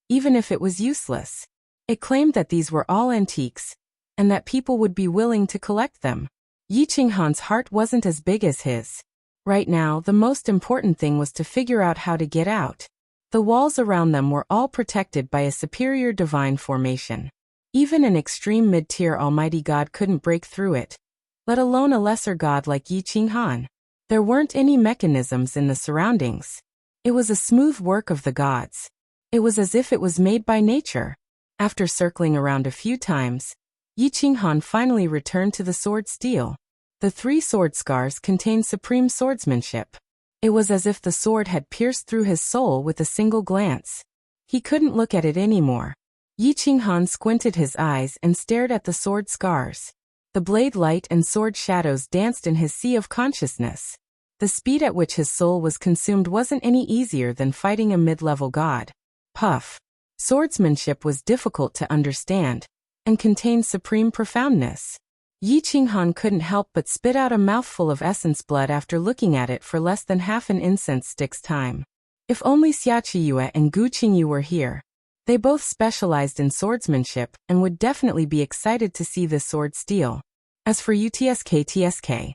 even if it was useless. It claimed that these were all antiques, and that people would be willing to collect them. Yi Qinghan's heart wasn't as big as his. Right now, the most important thing was to figure out how to get out. The walls around them were all protected by a superior divine formation. Even an extreme mid-tier almighty god couldn't break through it, let alone a lesser god like Yi Qinghan. There weren't any mechanisms in the surroundings. It was a smooth work of the gods. It was as if it was made by nature. After circling around a few times, Yi Qinghan finally returned to the sword steel. The 3 sword scars contained supreme swordsmanship. It was as if the sword had pierced through his soul with a single glance. He couldn't look at it anymore. Yi Qinghan squinted his eyes and stared at the sword scars. The blade light and sword shadows danced in his sea of consciousness. The speed at which his soul was consumed wasn't any easier than fighting a mid-level god. Puff. Swordsmanship was difficult to understand, and contained supreme profoundness. Yi Qinghan couldn't help but spit out a mouthful of essence blood after looking at it for less than half an incense stick's time. If only Xia Qiyue and Gu Qingyu were here. They both specialized in swordsmanship and would definitely be excited to see this sword steel. As for UTSK,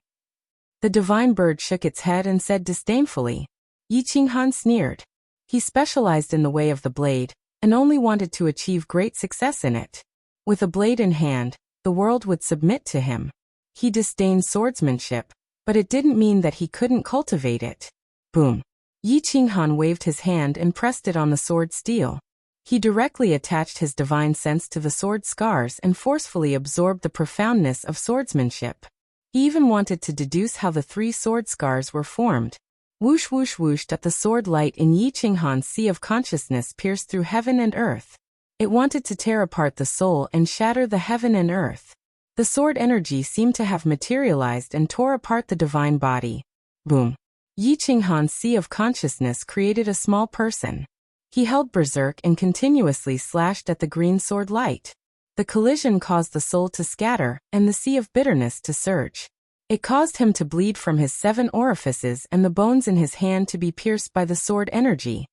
The divine bird shook its head and said disdainfully. Yi Qinghan sneered. He specialized in the way of the blade, and only wanted to achieve great success in it. With a blade in hand, the world would submit to him. He disdained swordsmanship, but it didn't mean that he couldn't cultivate it. Boom. Yi Qinghan waved his hand and pressed it on the sword steel. He directly attached his divine sense to the sword scars and forcefully absorbed the profoundness of swordsmanship. He even wanted to deduce how the 3 sword scars were formed. Whoosh whoosh whoosh. The sword light in Yi Qinghan's sea of consciousness pierced through heaven and earth. It wanted to tear apart the soul and shatter the heaven and earth. The sword energy seemed to have materialized and tore apart the divine body. Boom. Yi Qinghan's sea of consciousness created a small person. He held berserk and continuously slashed at the green sword light. The collision caused the soul to scatter and the sea of bitterness to surge. It caused him to bleed from his 7 orifices and the bones in his hand to be pierced by the sword energy.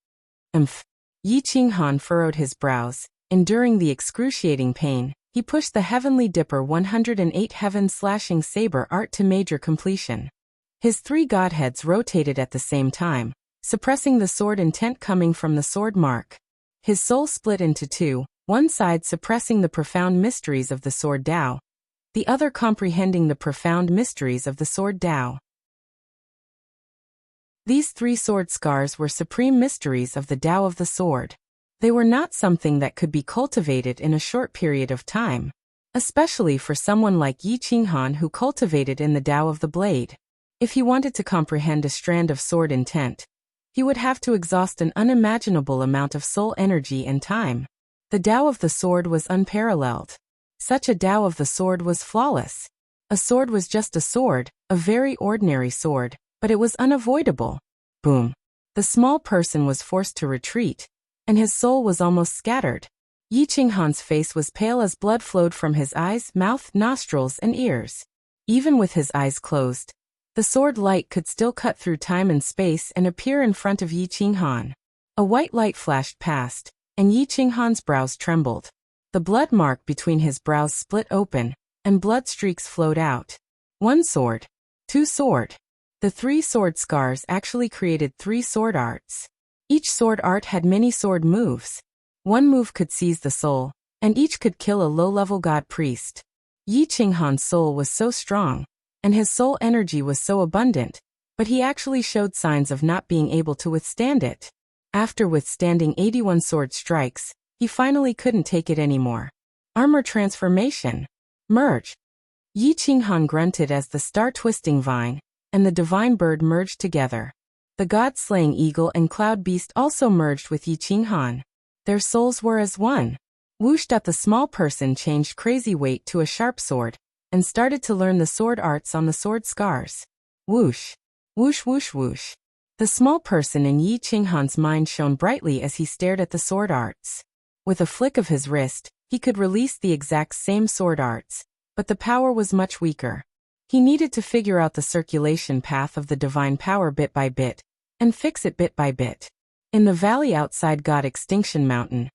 Yi Qinghan furrowed his brows. Enduring the excruciating pain, he pushed the Heavenly Dipper 108 heaven-slashing saber art to major completion. His 3 godheads rotated at the same time, suppressing the sword intent coming from the sword mark. His soul split into 2, one side suppressing the profound mysteries of the sword Tao, the other comprehending the profound mysteries of the sword Tao. These 3 sword scars were supreme mysteries of the Tao of the sword. They were not something that could be cultivated in a short period of time, especially for someone like Yi Qinghan who cultivated in the Tao of the blade. If he wanted to comprehend a strand of sword intent, he would have to exhaust an unimaginable amount of soul energy and time. The Tao of the sword was unparalleled. Such a Tao of the sword was flawless. A sword was just a sword, a very ordinary sword, but it was unavoidable. Boom. The small person was forced to retreat, and his soul was almost scattered. Yi Qinghan's face was pale as blood flowed from his eyes, mouth, nostrils, and ears. Even with his eyes closed, the sword light could still cut through time and space and appear in front of Yi Qinghan. A white light flashed past, and Yi Qinghan's brows trembled. The blood mark between his brows split open, and blood streaks flowed out. 1 sword. 2 sword. The 3 sword scars actually created 3 sword arts. Each sword art had many sword moves. 1 move could seize the soul, and each could kill a low-level god priest. Yi Qinghan's soul was so strong, and his soul energy was so abundant, but he actually showed signs of not being able to withstand it. After withstanding 81 sword strikes, he finally couldn't take it anymore. Armor transformation. Merge. Yi Qinghan grunted as the star-twisting vine and the divine bird merged together. The god-slaying eagle and cloud beast also merged with Yi Qinghan. Their souls were as one. Whoosh! The small person changed crazy weight to a sharp sword and started to learn the sword arts on the sword scars. Whoosh! Whoosh whoosh whoosh. The small person in Yi Qinghan's mind shone brightly as he stared at the sword arts. With a flick of his wrist, he could release the exact same sword arts, but the power was much weaker. He needed to figure out the circulation path of the divine power bit by bit, and fix it bit by bit. In the valley outside God Extinction Mountain,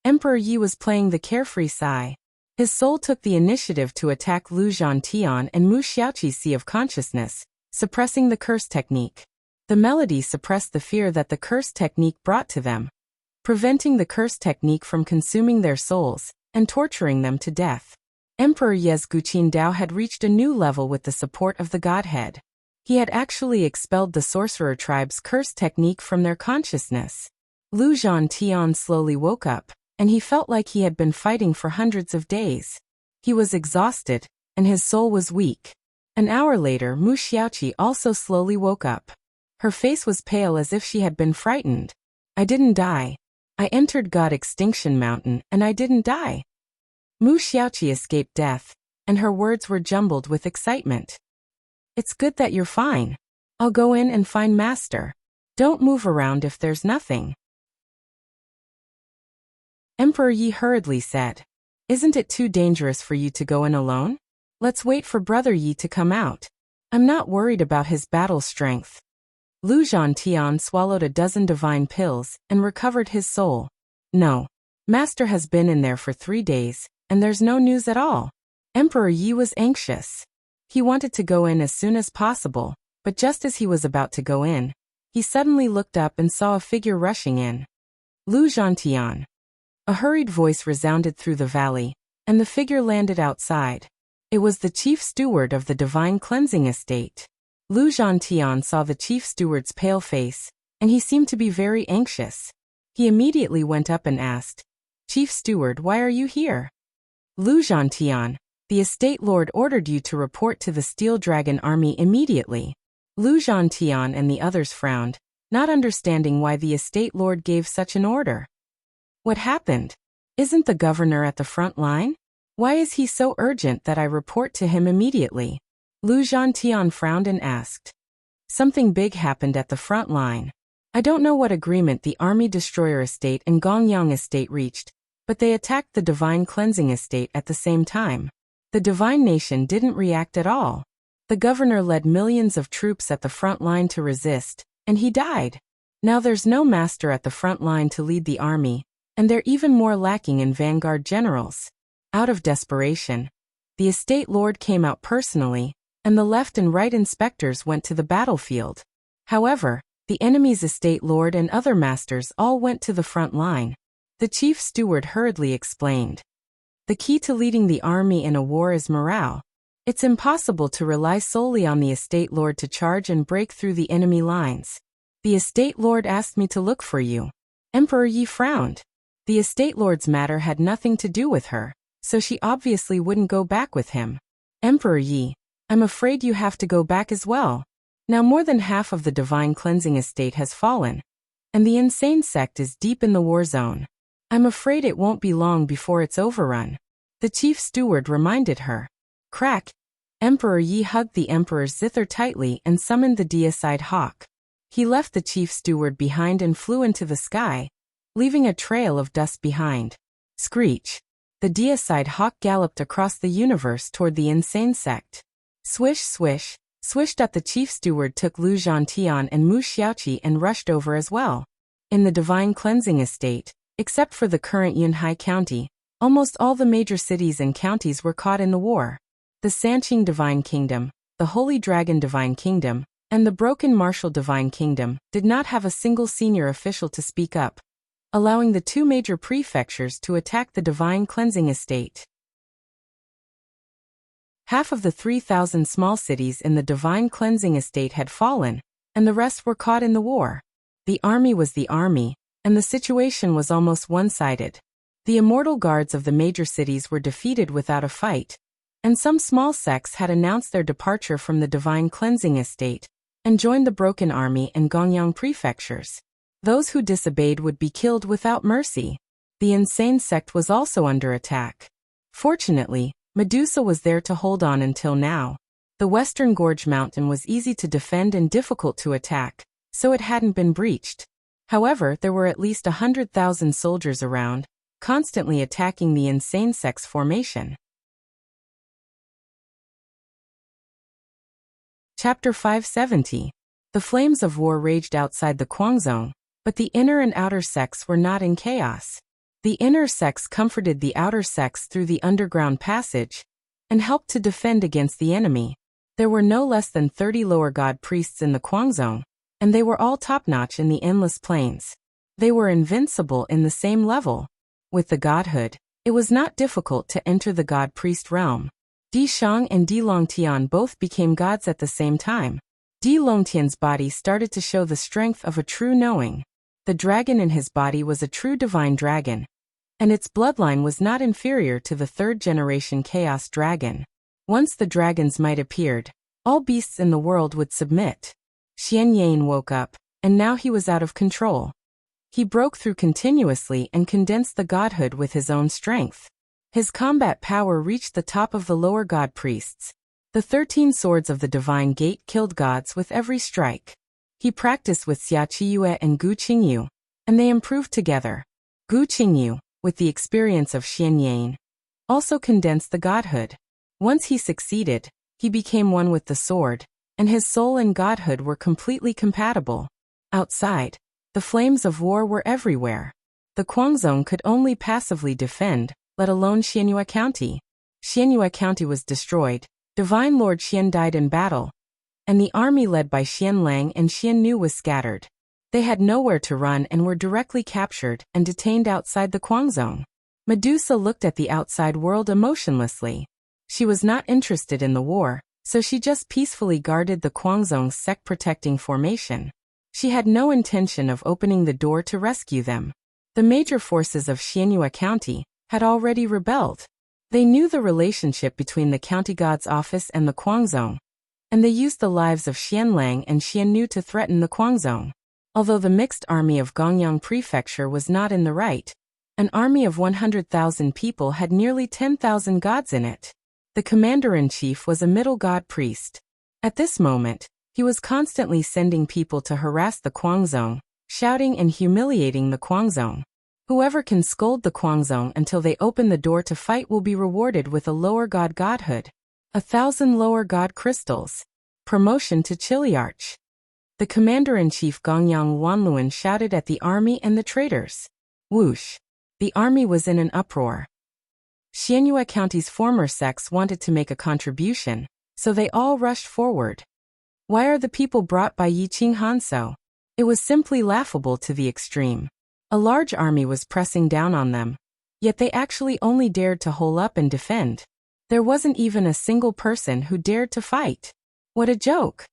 Emperor Yi was playing the carefree Sai. His soul took the initiative to attack Lu Zhantian and Mu Xiaoqi's Sea of Consciousness, suppressing the curse technique. The melody suppressed the fear that the curse technique brought to them, preventing the curse technique from consuming their souls and torturing them to death. Emperor Ye's Guqin Dao had reached a new level with the support of the Godhead. He had actually expelled the sorcerer tribe's curse technique from their consciousness. Lu Zhantian slowly woke up, and he felt like he had been fighting for hundreds of days. He was exhausted, and his soul was weak. An hour later, Mu Xiaoqi also slowly woke up. Her face was pale as if she had been frightened. I didn't die. I entered God Extinction Mountain, and I didn't die. Mu Xiaoqi escaped death, and her words were jumbled with excitement. It's good that you're fine. I'll go in and find Master. Don't move around if there's nothing. Emperor Yi hurriedly said. Isn't it too dangerous for you to go in alone? Let's wait for Brother Yi to come out. I'm not worried about his battle strength. Lu Zhantian swallowed a dozen divine pills and recovered his soul. No. Master has been in there for 3 days, and there's no news at all. Emperor Yi was anxious. He wanted to go in as soon as possible, but just as he was about to go in, he suddenly looked up and saw a figure rushing in. Lu Zhantian. A hurried voice resounded through the valley, and the figure landed outside. It was the chief steward of the divine cleansing estate. Lu Zhantian saw the chief steward's pale face, and he seemed to be very anxious. He immediately went up and asked, "Chief steward, why are you here?" "Lu Zhantian, the estate lord ordered you to report to the Steel Dragon army immediately." Lu Zhantian and the others frowned, not understanding why the estate lord gave such an order. "What happened? Isn't the governor at the front line? Why is he so urgent that I report to him immediately?" Lu Zhantian frowned and asked. "Something big happened at the front line. I don't know what agreement the Army Destroyer Estate and Gongyang Estate reached, but they attacked the Divine Cleansing Estate at the same time. The Divine Nation didn't react at all. The governor led millions of troops at the front line to resist, and he died. Now there's no master at the front line to lead the army, and they're even more lacking in vanguard generals. Out of desperation, the estate lord came out personally, and the left and right inspectors went to the battlefield. However, the enemy's estate lord and other masters all went to the front line," the chief steward hurriedly explained. "The key to leading the army in a war is morale. It's impossible to rely solely on the estate lord to charge and break through the enemy lines. The estate lord asked me to look for you." Emperor Yi frowned. The estate lord's matter had nothing to do with her, so she obviously wouldn't go back with him. "Emperor Yi, I'm afraid you have to go back as well. Now more than half of the Divine Cleansing Estate has fallen, and the insane sect is deep in the war zone. I'm afraid it won't be long before it's overrun," the chief steward reminded her. Crack! Emperor Yi hugged the emperor's zither tightly and summoned the deicide hawk. He left the chief steward behind and flew into the sky, leaving a trail of dust behind. Screech! The deicide hawk galloped across the universe toward the insane sect. Swish, swish, swished up. The chief steward took Lu Zhantian and Mu Xiaoqi and rushed over as well. In the Divine Cleansing Estate, except for the current Yunhai County, almost all the major cities and counties were caught in the war. The Sanqing Divine Kingdom, the Holy Dragon Divine Kingdom, and the Broken Martial Divine Kingdom did not have a single senior official to speak up, allowing the two major prefectures to attack the Divine Cleansing Estate. Half of the 3,000 small cities in the Divine Cleansing Estate had fallen, and the rest were caught in the war. The army was the army, and the situation was almost one-sided. The immortal guards of the major cities were defeated without a fight, and some small sects had announced their departure from the Divine Cleansing Estate and joined the Broken Army and Gongyang prefectures. Those who disobeyed would be killed without mercy. The insane sect was also under attack. Fortunately, Medusa was there to hold on until now. The Western Gorge Mountain was easy to defend and difficult to attack, so it hadn't been breached. However, there were at least 100,000 soldiers around, constantly attacking the insane sect's formation. Chapter 570. The flames of war raged outside the Guangzhong, but the inner and outer sects were not in chaos. The inner sects comforted the outer sects through the underground passage and helped to defend against the enemy. There were no less than 30 lower god priests in the Guangzhong, and they were all top-notch in the Endless Plains. They were invincible in the same level. With the godhood, it was not difficult to enter the god-priest realm. Di Shang and Di Longtian both became gods at the same time. Di Longtian's body started to show the strength of a true knowing. The dragon in his body was a true divine dragon, and its bloodline was not inferior to the third-generation Chaos Dragon. Once the dragon's might appeared, all beasts in the world would submit. Xian Yan woke up, and now he was out of control. He broke through continuously and condensed the godhood with his own strength. His combat power reached the top of the lower god priests. The 13 swords of the Divine Gate killed gods with every strike. He practiced with Xia Qiyue and Gu Qingyu, and they improved together. Gu Qingyu, with the experience of Xian Yan, also condensed the godhood. Once he succeeded, he became one with the sword, and his soul and godhood were completely compatible. Outside, the flames of war were everywhere. The Guangzhong could only passively defend, let alone Xianyue County. Xianyue County was destroyed, Divine Lord Xian died in battle, and the army led by Xian Lang and Xian Nu was scattered. They had nowhere to run and were directly captured and detained outside the Guangzong. Medusa looked at the outside world emotionlessly. She was not interested in the war, so she just peacefully guarded the Guangzong's sect-protecting formation. She had no intention of opening the door to rescue them. The major forces of Xianyue County had already rebelled. They knew the relationship between the county god's office and the Guangzong, and they used the lives of Xian Lang and Xian Nu to threaten the Guangzong. Although the mixed army of Gongyang Prefecture was not in the right, an army of 100,000 people had nearly 10,000 gods in it. The commander-in-chief was a middle god priest. At this moment, he was constantly sending people to harass the Guangzong, shouting and humiliating the Guangzong. Whoever can scold the Guangzong until they open the door to fight will be rewarded with a lower godhood. 1,000 lower god crystals. Promotion to Chiliarch. The commander-in-chief Gongyang Wanluan shouted at the army and the traitors. Whoosh! The army was in an uproar. Xianyue County's former sects wanted to make a contribution, so they all rushed forward. Why are the people brought by Yi Qinghan so? It was simply laughable to the extreme. A large army was pressing down on them, yet they actually only dared to hole up and defend. There wasn't even a single person who dared to fight. What a joke!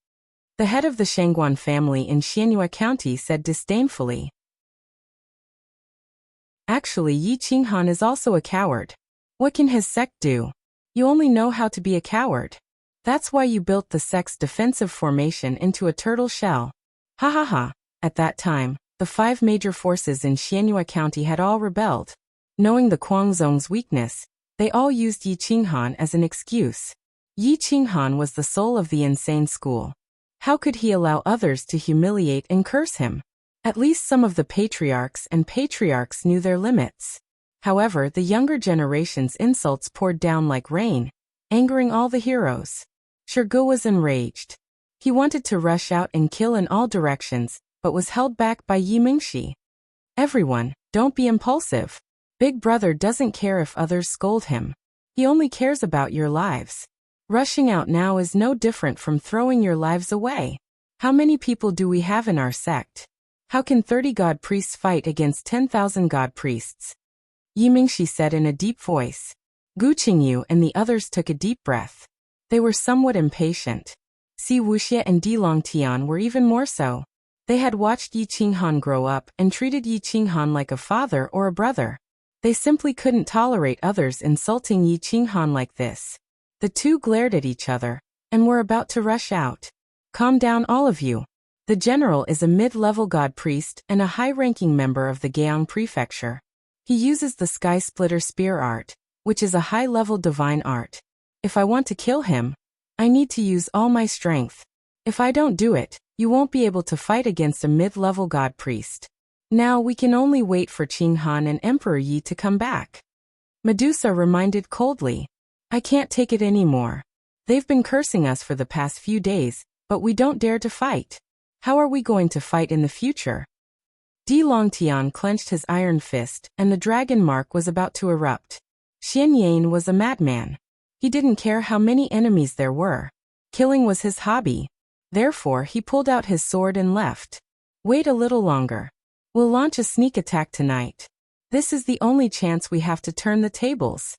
The head of the Shangguan family in Xianyue County said disdainfully. Actually, Yi Qinghan is also a coward. What can his sect do? You only know how to be a coward. That's why you built the sect's defensive formation into a turtle shell. Ha ha ha. At that time, the 5 major forces in Xianyue County had all rebelled. Knowing the Guangzong's weakness, they all used Yi Qinghan as an excuse. Yi Qinghan was the soul of the insane school. How could he allow others to humiliate and curse him? At least some of the patriarchs and patriarchs knew their limits. However, the younger generation's insults poured down like rain, angering all the heroes. Shirgu was enraged. He wanted to rush out and kill in all directions, but was held back by Yi Mingxi. Everyone, don't be impulsive. Big Brother doesn't care if others scold him. He only cares about your lives. Rushing out now is no different from throwing your lives away. How many people do we have in our sect? How can 30 god priests fight against 10,000 god priests? Yi Mingxi said in a deep voice. Gu Qingyu and the others took a deep breath. They were somewhat impatient. Si Wuxia and Di Longtian were even more so. They had watched Yi Qinghan grow up and treated Yi Qinghan like a father or a brother. They simply couldn't tolerate others insulting Yi Qinghan like this. The two glared at each other, and were about to rush out. Calm down all of you. The general is a mid-level god priest and a high-ranking member of the Gyeong Prefecture. He uses the Sky Splitter Spear art, which is a high-level divine art. If I want to kill him, I need to use all my strength. If I don't do it, you won't be able to fight against a mid-level god priest. Now we can only wait for Qinghan and Emperor Yi to come back. Medusa reminded coldly. I can't take it anymore. They've been cursing us for the past few days, but we don't dare to fight. How are we going to fight in the future? Di Longtian clenched his iron fist, and the dragon mark was about to erupt. Xian Yan was a madman. He didn't care how many enemies there were. Killing was his hobby. Therefore, he pulled out his sword and left. Wait a little longer. We'll launch a sneak attack tonight. This is the only chance we have to turn the tables.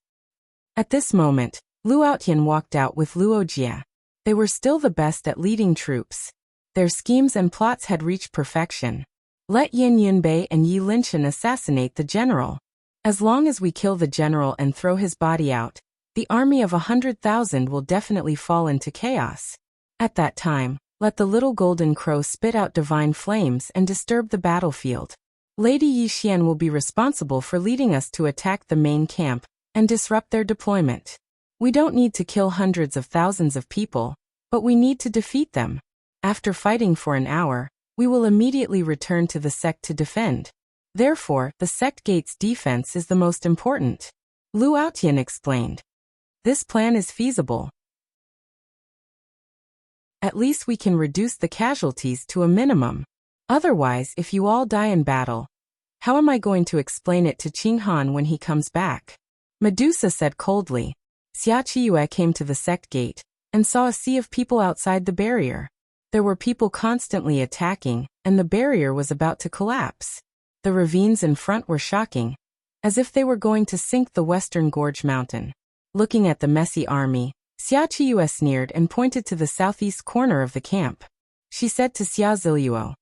At this moment, Luotian walked out with Luojia. They were still the best at leading troops. Their schemes and plots had reached perfection. Let Yin Yunbei and Yi Linshan assassinate the general. As long as we kill the general and throw his body out, the army of 100,000 will definitely fall into chaos. At that time, let the little golden crow spit out divine flames and disturb the battlefield. Lady Yi Xian will be responsible for leading us to attack the main camp and disrupt their deployment. We don't need to kill hundreds of thousands of people, but we need to defeat them. After fighting for an hour, we will immediately return to the sect to defend. Therefore, the sect gate's defense is the most important. Luotian explained. This plan is feasible. At least we can reduce the casualties to a minimum. Otherwise, if you all die in battle, how am I going to explain it to Qinghan when he comes back? Medusa said coldly. Xia Qiyue came to the sect gate, and saw a sea of people outside the barrier. There were people constantly attacking, and the barrier was about to collapse. The ravines in front were shocking, as if they were going to sink the Western Gorge Mountain. Looking at the messy army, Xia Qiyu sneered and pointed to the southeast corner of the camp. She said to Xia Ziluo,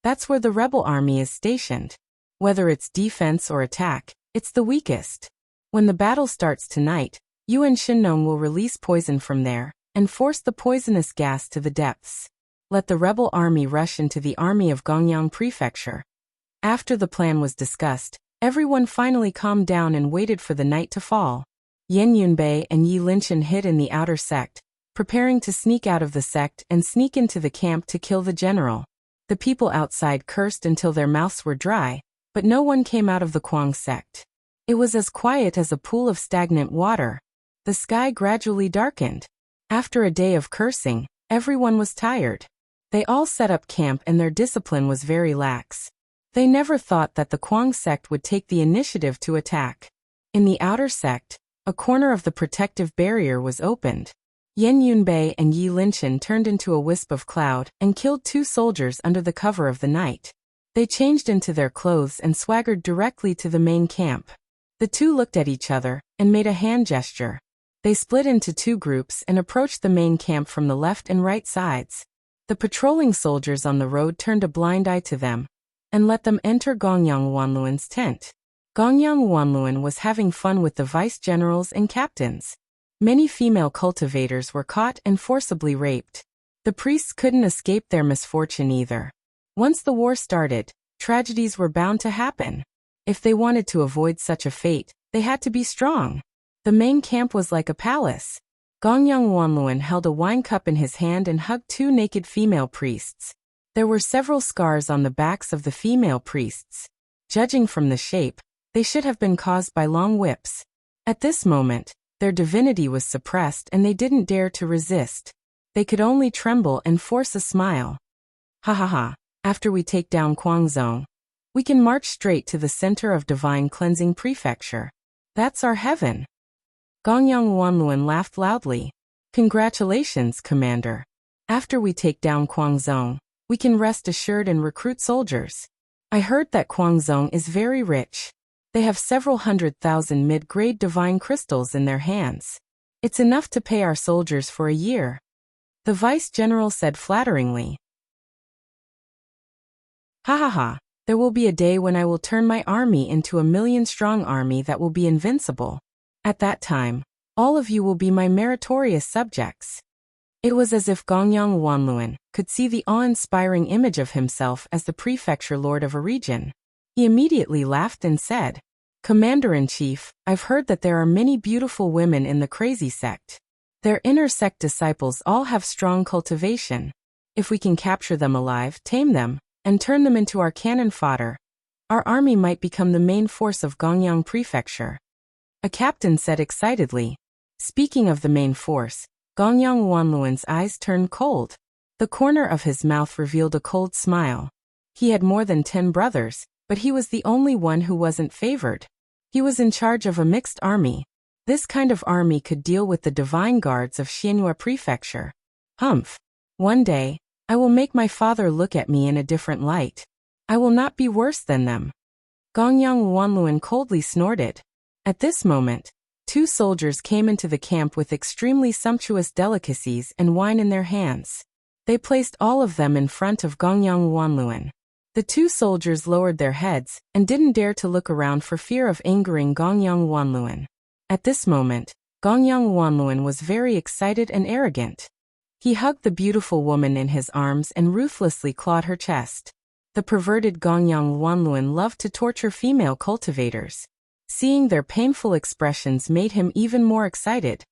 "That's where the rebel army is stationed. Whether it's defense or attack, it's the weakest. When the battle starts tonight, Yuan Shinnong will release poison from there, and force the poisonous gas to the depths. Let the rebel army rush into the army of Gongyang Prefecture." After the plan was discussed, everyone finally calmed down and waited for the night to fall. Yan Yunbei and Yi Linshan hid in the outer sect, preparing to sneak out of the sect and sneak into the camp to kill the general. The people outside cursed until their mouths were dry, but no one came out of the Kuang sect. It was as quiet as a pool of stagnant water. The sky gradually darkened. After a day of cursing, everyone was tired. They all set up camp and their discipline was very lax. They never thought that the Kuang sect would take the initiative to attack. In the outer sect, a corner of the protective barrier was opened. Yan Yunbei and Yi Linshan turned into a wisp of cloud and killed 2 soldiers under the cover of the night. They changed into their clothes and swaggered directly to the main camp. The 2 looked at each other and made a hand gesture. They split into 2 groups and approached the main camp from the left and right sides. The patrolling soldiers on the road turned a blind eye to them and let them enter Gongyang Wanluan's tent. Gongyang Wanluan was having fun with the vice-generals and captains. Many female cultivators were caught and forcibly raped. The priests couldn't escape their misfortune either. Once the war started, tragedies were bound to happen. If they wanted to avoid such a fate, they had to be strong. The main camp was like a palace. Gongyang Wanluan held a wine cup in his hand and hugged 2 naked female priests. There were several scars on the backs of the female priests. Judging from the shape, they should have been caused by long whips. At this moment, their divinity was suppressed and they didn't dare to resist. They could only tremble and force a smile. Ha ha ha, after we take down Guangzhou, we can march straight to the center of Divine Cleansing Prefecture. That's our heaven. Gongyang Wanluan laughed loudly. Congratulations, Commander. After we take down Guangzhou, we can rest assured and recruit soldiers. I heard that Guangzhou is very rich. They have several 100,000 mid-grade divine crystals in their hands. It's enough to pay our soldiers for a year. The vice-general said flatteringly. Ha ha ha, there will be a day when I will turn my army into a 1,000,000-strong army that will be invincible. At that time, all of you will be my meritorious subjects. It was as if Gongyang Wanluan could see the awe-inspiring image of himself as the prefecture lord of a region. He immediately laughed and said, Commander-in-Chief, I've heard that there are many beautiful women in the crazy sect. Their inner sect disciples all have strong cultivation. If we can capture them alive, tame them, and turn them into our cannon fodder, our army might become the main force of Gongyang Prefecture. A captain said excitedly. Speaking of the main force, Gongyang Wanluan's eyes turned cold. The corner of his mouth revealed a cold smile. He had more than 10 brothers, but he was the only one who wasn't favored. He was in charge of a mixed army. This kind of army could deal with the divine guards of Xianhua Prefecture. Humph. One day, I will make my father look at me in a different light. I will not be worse than them. Gongyang Wanluan coldly snorted. At this moment, 2 soldiers came into the camp with extremely sumptuous delicacies and wine in their hands. They placed all of them in front of Gongyang Wanluan. The 2 soldiers lowered their heads and didn't dare to look around for fear of angering Gongyang Wanluan. At this moment, Gongyang Wanluan was very excited and arrogant. He hugged the beautiful woman in his arms and ruthlessly clawed her chest. The perverted Gongyang Wanluan loved to torture female cultivators. Seeing their painful expressions made him even more excited.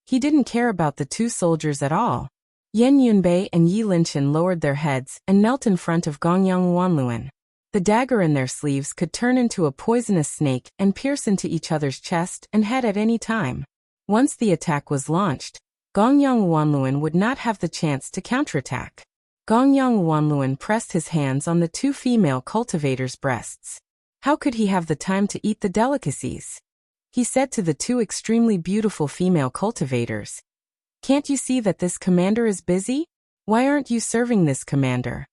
He didn't care about the 2 soldiers at all. Yan Yunbei and Yi Linshan lowered their heads and knelt in front of Gongyang Wanluan. The dagger in their sleeves could turn into a poisonous snake and pierce into each other's chest and head at any time. Once the attack was launched, Gongyang Wanluan would not have the chance to counterattack. Gongyang Wanluan pressed his hands on the 2 female cultivators' breasts. How could he have the time to eat the delicacies? He said to the 2 extremely beautiful female cultivators, Can't you see that this commander is busy? Why aren't you serving this commander?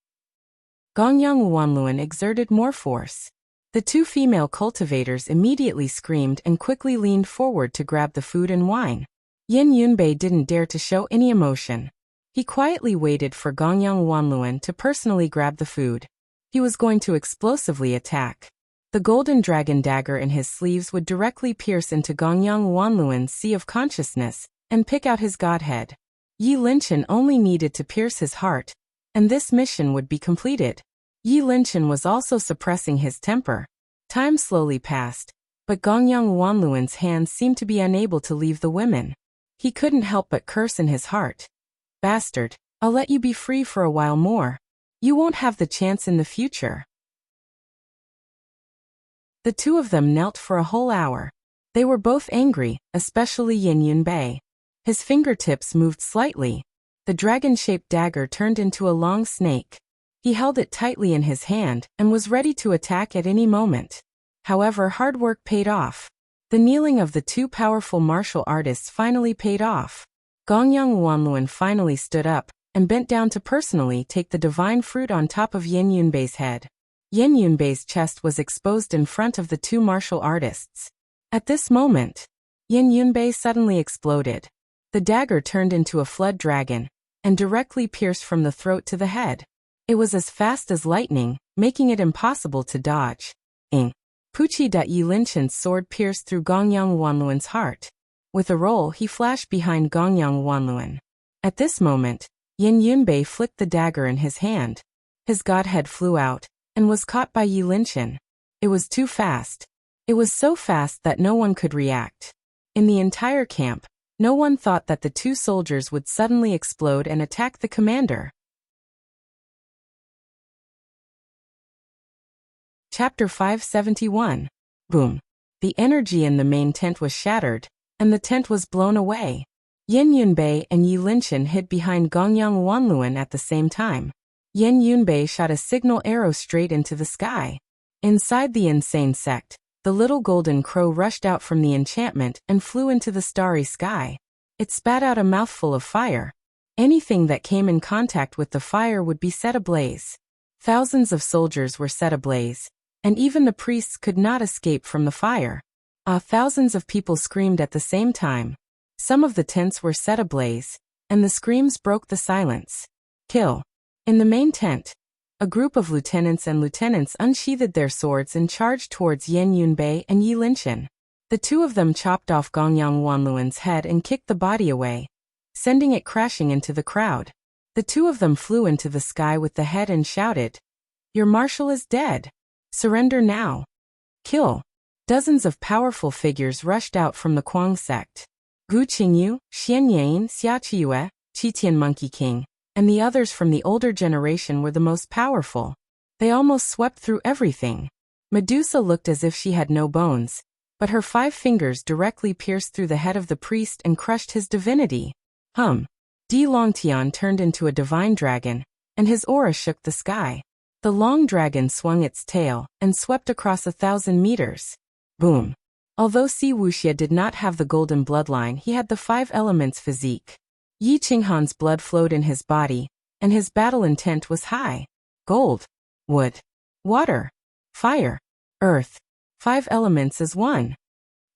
Gongyang Wanluan exerted more force. The two female cultivators immediately screamed and quickly leaned forward to grab the food and wine. Yin Yunbei didn't dare to show any emotion. He quietly waited for Gongyang Wanluan to personally grab the food. He was going to explosively attack. The golden dragon dagger in his sleeves would directly pierce into Gongyang Wanluan's sea of consciousness and pick out his godhead. Yi Linchen only needed to pierce his heart, and this mission would be completed. Yi Linchen was also suppressing his temper. Time slowly passed, but Gongyang Wanluan's hands seemed to be unable to leave the women. He couldn't help but curse in his heart. Bastard, I'll let you be free for a while more. You won't have the chance in the future. The two of them knelt for a whole hour. They were both angry, especially Yin Yunbei. His fingertips moved slightly. The dragon-shaped dagger turned into a long snake. He held it tightly in his hand and was ready to attack at any moment. However, hard work paid off. The kneeling of the two powerful martial artists finally paid off. Gongyang Wanluan finally stood up and bent down to personally take the divine fruit on top of Yin Yunbei's head. Yin Yunbei's chest was exposed in front of the two martial artists. At this moment, Yin Yunbei suddenly exploded. The dagger turned into a flood dragon and directly pierced from the throat to the head. It was as fast as lightning, making it impossible to dodge. Puchi Yi Linchen's sword pierced through Gongyang Wanluan's heart. With a roll, he flashed behind Gongyang Wanluan. At this moment, Yin Yunbei flicked the dagger in his hand. His godhead flew out and was caught by Yi Linchen. It was too fast. It was so fast that no one could react. In the entire camp, no one thought that the two soldiers would suddenly explode and attack the commander. Chapter 571. Boom. The energy in the main tent was shattered, and the tent was blown away. Yin Yunbei and Yi Linchen hid behind Gongyang Wanluan at the same time. Yin Yunbei shot a signal arrow straight into the sky. Inside the insane sect, the little golden crow rushed out from the enchantment and flew into the starry sky. It spat out a mouthful of fire. Anything that came in contact with the fire would be set ablaze. Thousands of soldiers were set ablaze, and even the priests could not escape from the fire. Thousands of people screamed at the same time. Some of the tents were set ablaze, and the screams broke the silence. Kill. In the main tent, a group of lieutenants unsheathed their swords and charged towards Yin Yunbei and Yi Linchen. The two of them chopped off Gongyang Wanluan's head and kicked the body away, sending it crashing into the crowd. The two of them flew into the sky with the head and shouted, "Your marshal is dead. Surrender now." Kill. Dozens of powerful figures rushed out from the Kuang sect. Gu Qingyu, Xian Yan, Xia Chiyue, Qitian Monkey King, and the others from the older generation were the most powerful. They almost swept through everything. Medusa looked as if she had no bones, but her 5 fingers directly pierced through the head of the priest and crushed his divinity. Di Longtian turned into a divine dragon, and his aura shook the sky. The long dragon swung its tail and swept across 1,000 meters. Boom. Although Si Wuxia did not have the golden bloodline, he had the 5 elements physique. Yi Qinghan's blood flowed in his body, and his battle intent was high. Gold, wood, water, fire, earth. 5 elements as one.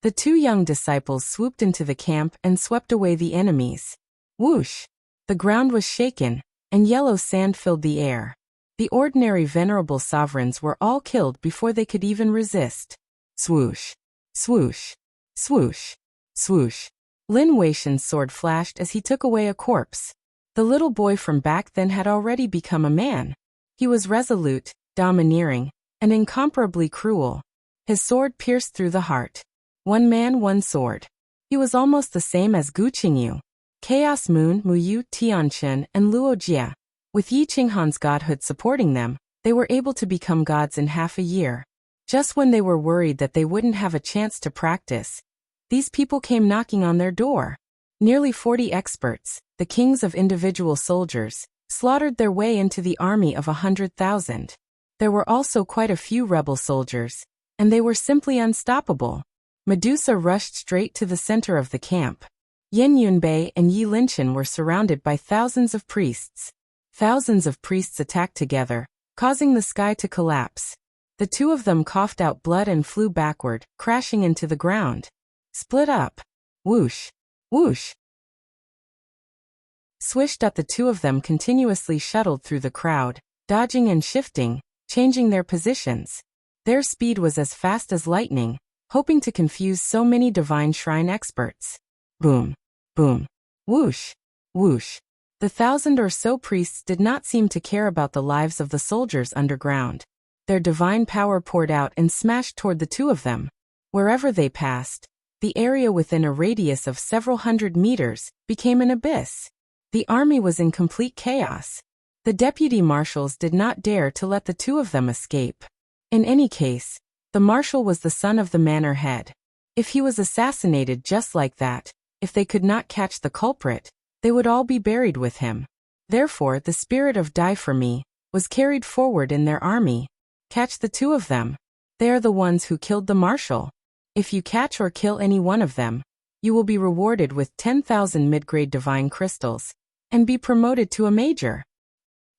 The 2 young disciples swooped into the camp and swept away the enemies. Whoosh! The ground was shaken, and yellow sand filled the air. The ordinary venerable sovereigns were all killed before they could even resist. Swoosh! Swoosh! Swoosh! Swoosh! Lin Weishan's sword flashed as he took away a corpse. The little boy from back then had already become a man. He was resolute, domineering, and incomparably cruel. His sword pierced through the heart. One man, one sword. He was almost the same as Gu Qingyu, Chaos Moon, Muyu, Tianchen, and Luo Jia. With Yi Qinghan's godhood supporting them, they were able to become gods in half a year. Just when they were worried that they wouldn't have a chance to practice, these people came knocking on their door. Nearly 40 experts, the kings of individual soldiers, slaughtered their way into the army of 100,000. There were also quite a few rebel soldiers, and they were simply unstoppable. Medusa rushed straight to the center of the camp. Yan Yunbei and Yi Linchen were surrounded by thousands of priests. Thousands of priests attacked together, causing the sky to collapse. The two of them coughed out blood and flew backward, crashing into the ground. Split up. Whoosh. Whoosh. Swish. The two of them continuously shuttled through the crowd, dodging and shifting, changing their positions. Their speed was as fast as lightning, hoping to confuse so many divine shrine experts. Boom. Boom. Whoosh. Whoosh. The 1,000 or so priests did not seem to care about the lives of the soldiers underground. Their divine power poured out and smashed toward the two of them. Wherever they passed, the area within a radius of several hundred meters became an abyss. The army was in complete chaos. The deputy marshals did not dare to let the two of them escape. In any case, the marshal was the son of the manor head. If he was assassinated just like that, if they could not catch the culprit, they would all be buried with him. Therefore, the spirit of die for me was carried forward in their army. Catch the two of them. They are the ones who killed the marshal. If you catch or kill any one of them, you will be rewarded with 10,000 mid-grade divine crystals and be promoted to a major.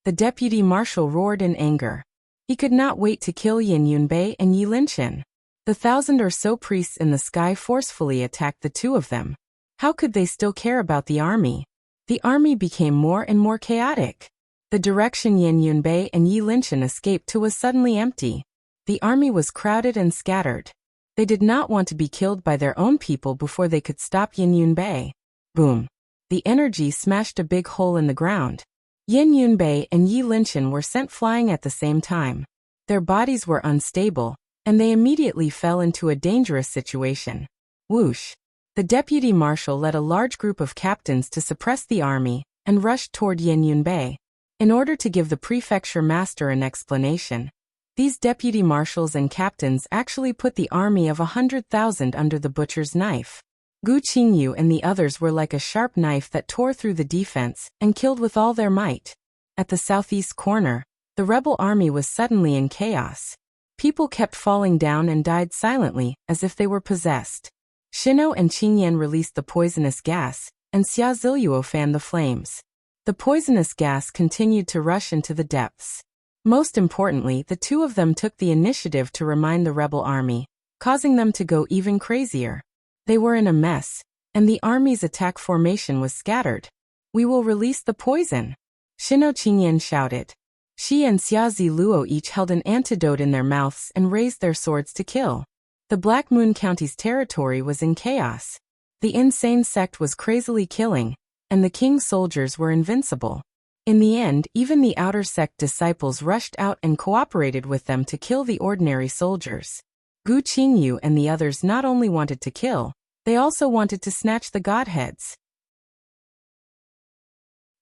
The deputy marshal roared in anger. He could not wait to kill Yan Yunbei and Yi Linchen. The 1,000 or so priests in the sky forcefully attacked the two of them. How could they still care about the army? The army became more and more chaotic. The direction Yan Yunbei and Yi Linchen escaped to was suddenly empty. The army was crowded and scattered. They did not want to be killed by their own people before they could stop Yan Yunbei. Boom. The energy smashed a big hole in the ground. Yan Yunbei and Yi Linchen were sent flying at the same time. Their bodies were unstable, and they immediately fell into a dangerous situation. Whoosh. The deputy marshal led a large group of captains to suppress the army and rushed toward Yan Yunbei. In order to give the prefecture master an explanation, these deputy marshals and captains actually put the army of 100,000 under the butcher's knife. Gu Qingyu and the others were like a sharp knife that tore through the defense and killed with all their might. At the southeast corner, the rebel army was suddenly in chaos. People kept falling down and died silently, as if they were possessed. Shino and Qingyan released the poisonous gas, and Xia Ziluo fanned the flames. The poisonous gas continued to rush into the depths. Most importantly, the two of them took the initiative to remind the rebel army, causing them to go even crazier. They were in a mess, and the army's attack formation was scattered. We will release the poison, Shino Qingyan shouted. Shi and Xia Ziluo each held an antidote in their mouths and raised their swords to kill. The Black Moon County's territory was in chaos. The insane sect was crazily killing, and the king's soldiers were invincible. In the end, even the outer sect disciples rushed out and cooperated with them to kill the ordinary soldiers. Gu Qingyu and the others not only wanted to kill, they also wanted to snatch the godheads.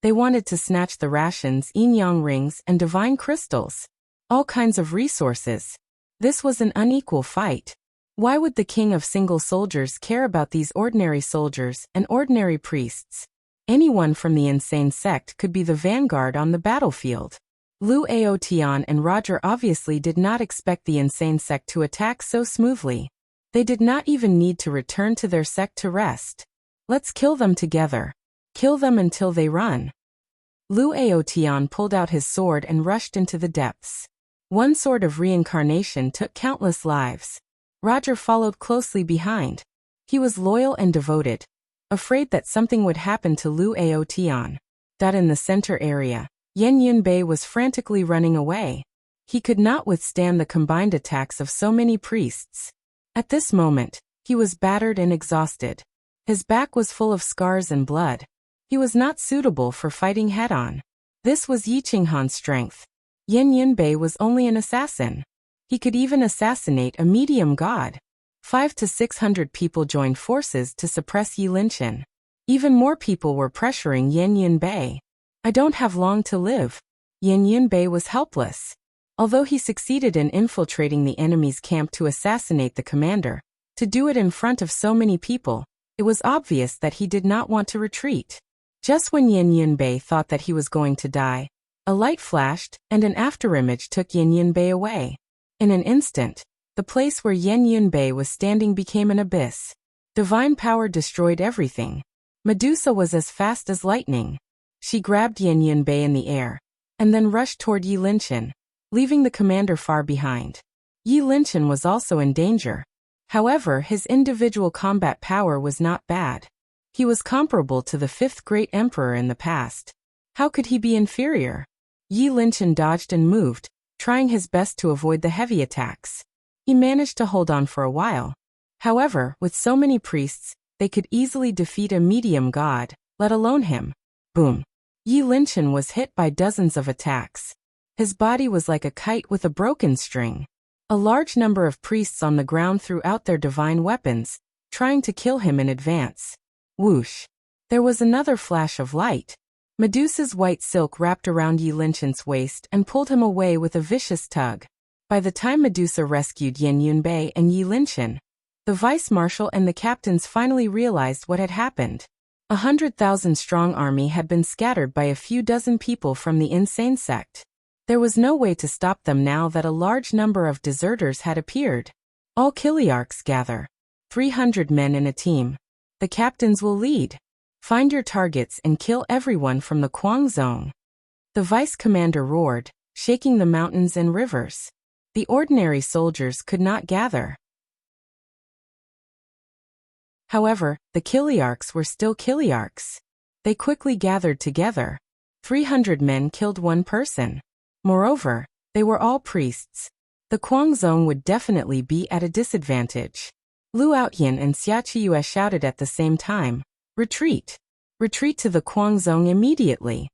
They wanted to snatch the rations, yin-yang rings, and divine crystals. All kinds of resources. This was an unequal fight. Why would the king of single soldiers care about these ordinary soldiers and ordinary priests? Anyone from the insane sect could be the vanguard on the battlefield. Lu Aotian and Roger obviously did not expect the insane sect to attack so smoothly. They did not even need to return to their sect to rest. Let's kill them together. Kill them until they run. Lu Aotian pulled out his sword and rushed into the depths. One sword of reincarnation took countless lives. Roger followed closely behind. He was loyal and devoted, afraid that something would happen to Lu Aotian. In the center area, Yan Yunbei was frantically running away. He could not withstand the combined attacks of so many priests. At this moment, he was battered and exhausted. His back was full of scars and blood. He was not suitable for fighting head-on. This was Yi Qinghan's strength. Yan Yunbei was only an assassin. He could even assassinate a medium god. 500 to 600 people joined forces to suppress Yi Linchen. Even more people were pressuring Yan Yunbei. I don't have long to live. Yan Yunbei was helpless. Although he succeeded in infiltrating the enemy's camp to assassinate the commander, to do it in front of so many people, it was obvious that he did not want to retreat. Just when Yan Yunbei thought that he was going to die, a light flashed, and an afterimage took Yan Yunbei away. In an instant, the place where Yan Yunbei was standing became an abyss. Divine power destroyed everything. Medusa was as fast as lightning. She grabbed Yan Yunbei in the air, and then rushed toward Yi Linchen, leaving the commander far behind. Yi Linchen was also in danger. However, his individual combat power was not bad. He was comparable to the fifth great emperor in the past. How could he be inferior? Yi Linchen dodged and moved, trying his best to avoid the heavy attacks. He managed to hold on for a while. However, with so many priests, they could easily defeat a medium god, let alone him. Boom. Yi Linchen was hit by dozens of attacks. His body was like a kite with a broken string. A large number of priests on the ground threw out their divine weapons, trying to kill him in advance. Whoosh. There was another flash of light. Medusa's white silk wrapped around Yi Linchen's waist and pulled him away with a vicious tug. By the time Medusa rescued Yan Yunbei and Yi Linchen, the vice-marshal and the captains finally realized what had happened. 100,000-strong army had been scattered by a few dozen people from the insane sect. There was no way to stop them now that a large number of deserters had appeared. All Kiliarchs gather. 300 men in a team. The captains will lead. Find your targets and kill everyone from the Quang Zone. The vice-commander roared, shaking the mountains and rivers. The ordinary soldiers could not gather. However, the Kiliarchs were still Kiliarchs. They quickly gathered together. 300 men killed one person. Moreover, they were all priests. The Quang Zone would definitely be at a disadvantage. Lu Outyin and Xia Qiyue shouted at the same time, "Retreat! Retreat to the Quang Zone immediately.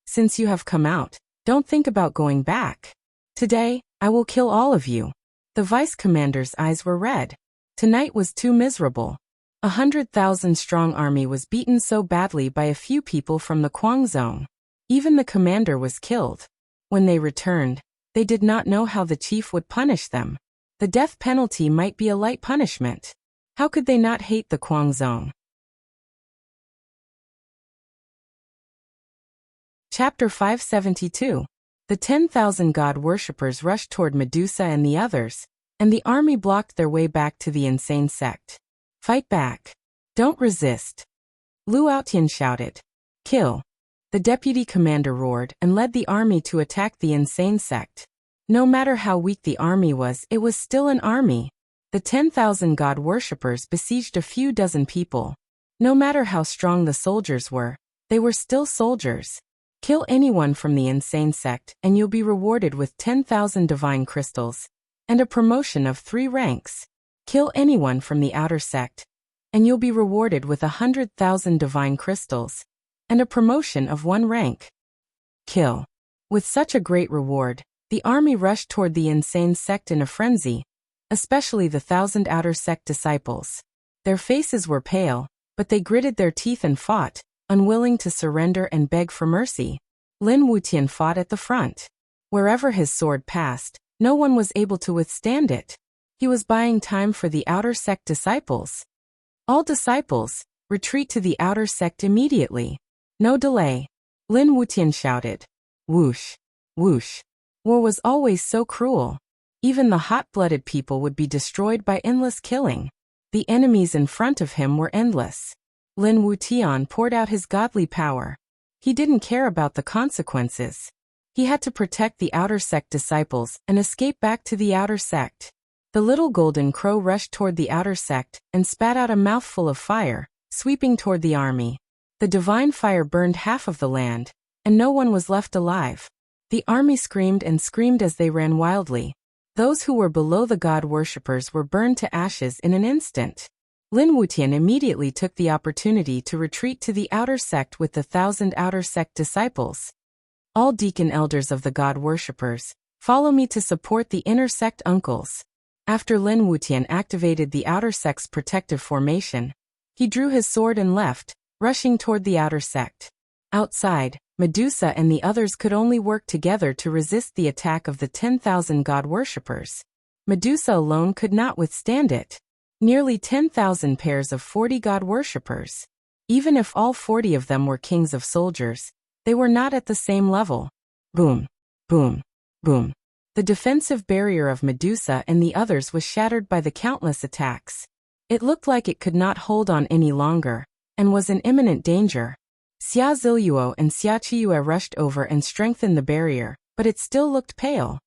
Since you have come out, don't think about going back. Today, I will kill all of you." The vice-commander's eyes were red. Tonight was too miserable. 100,000-strong army was beaten so badly by a few people from the Quang Zone. Even the commander was killed. When they returned, they did not know how the chief would punish them. The death penalty might be a light punishment. How could they not hate the Quang Zone? Chapter 572. The 10,000 god worshippers rushed toward Medusa and the others, and the army blocked their way back to the insane sect. Fight back. Don't resist. Lu Outyin shouted. Kill. The deputy commander roared and led the army to attack the insane sect. No matter how weak the army was, it was still an army. The 10,000 god worshippers besieged a few dozen people. No matter how strong the soldiers were, they were still soldiers. Kill anyone from the insane sect and you'll be rewarded with 10,000 divine crystals and a promotion of 3 ranks. Kill anyone from the outer sect, and you'll be rewarded with 100,000 divine crystals, and a promotion of 1 rank. Kill. With such a great reward, the army rushed toward the insane sect in a frenzy, especially the 1,000 outer sect disciples. Their faces were pale, but they gritted their teeth and fought, unwilling to surrender and beg for mercy. Lin Wutian fought at the front. Wherever his sword passed, no one was able to withstand it. He was buying time for the outer sect disciples. All disciples, retreat to the outer sect immediately. No delay. Lin Wutian shouted. Whoosh. Whoosh. War was always so cruel. Even the hot-blooded people would be destroyed by endless killing. The enemies in front of him were endless. Lin Wutian poured out his godly power. He didn't care about the consequences. He had to protect the outer sect disciples and escape back to the outer sect. The little golden crow rushed toward the outer sect and spat out a mouthful of fire, sweeping toward the army. The divine fire burned half of the land, and no one was left alive. The army screamed and screamed as they ran wildly. Those who were below the god worshippers were burned to ashes in an instant. Lin Wutian immediately took the opportunity to retreat to the outer sect with the 1,000 outer sect disciples. All deacon elders of the god worshippers, follow me to support the inner sect uncles. After Lin Wutian activated the outer sect's protective formation, he drew his sword and left, rushing toward the outer sect. Outside, Medusa and the others could only work together to resist the attack of the 10,000 god worshippers. Medusa alone could not withstand it. Nearly 10,000 pairs of 40 god worshippers. Even if all 40 of them were kings of soldiers, they were not at the same level. Boom. Boom. Boom. The defensive barrier of Medusa and the others was shattered by the countless attacks. It looked like it could not hold on any longer, and was in imminent danger. Xia Ziluo and Xia Qiyue rushed over and strengthened the barrier, but it still looked pale.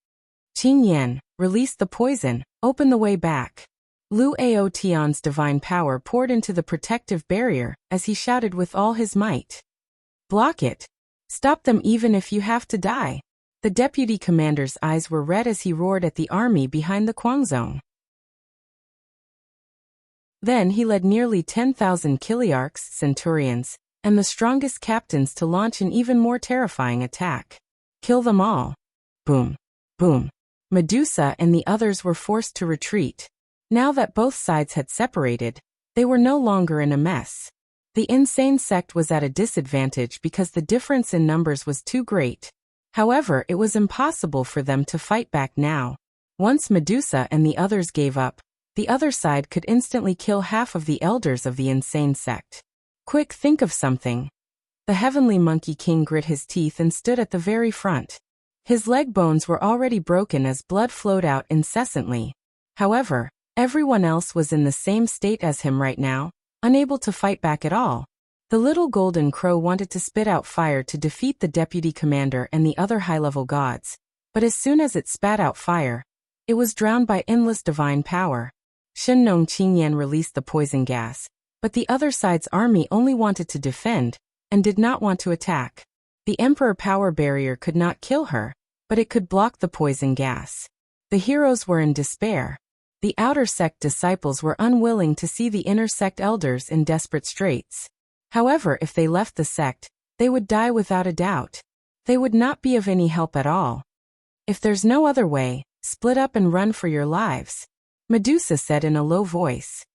Qing Yan, release the poison, open the way back. Lu Ao Tian's divine power poured into the protective barrier as he shouted with all his might. Block it. Stop them even if you have to die. The deputy commander's eyes were red as he roared at the army behind the Guangzong. Then he led nearly 10,000 Kiliarchs, centurions, and the strongest captains to launch an even more terrifying attack. Kill them all. Boom. Boom. Medusa and the others were forced to retreat. Now that both sides had separated, they were no longer in a mess. The insane sect was at a disadvantage because the difference in numbers was too great. However, it was impossible for them to fight back now. Once Medusa and the others gave up, the other side could instantly kill half of the elders of the insane sect. Quick, think of something. The heavenly monkey king grit his teeth and stood at the very front. His leg bones were already broken as blood flowed out incessantly. However, everyone else was in the same state as him right now, unable to fight back at all. The little golden crow wanted to spit out fire to defeat the deputy commander and the other high-level gods, but as soon as it spat out fire, it was drowned by endless divine power. Shenong Qingyan released the poison gas, but the other side's army only wanted to defend, and did not want to attack. The Emperor power barrier could not kill her, but it could block the poison gas. The heroes were in despair. The outer sect disciples were unwilling to see the inner sect elders in desperate straits. However, if they left the sect, they would die without a doubt. They would not be of any help at all. If there's no other way, split up and run for your lives, Medusa said in a low voice.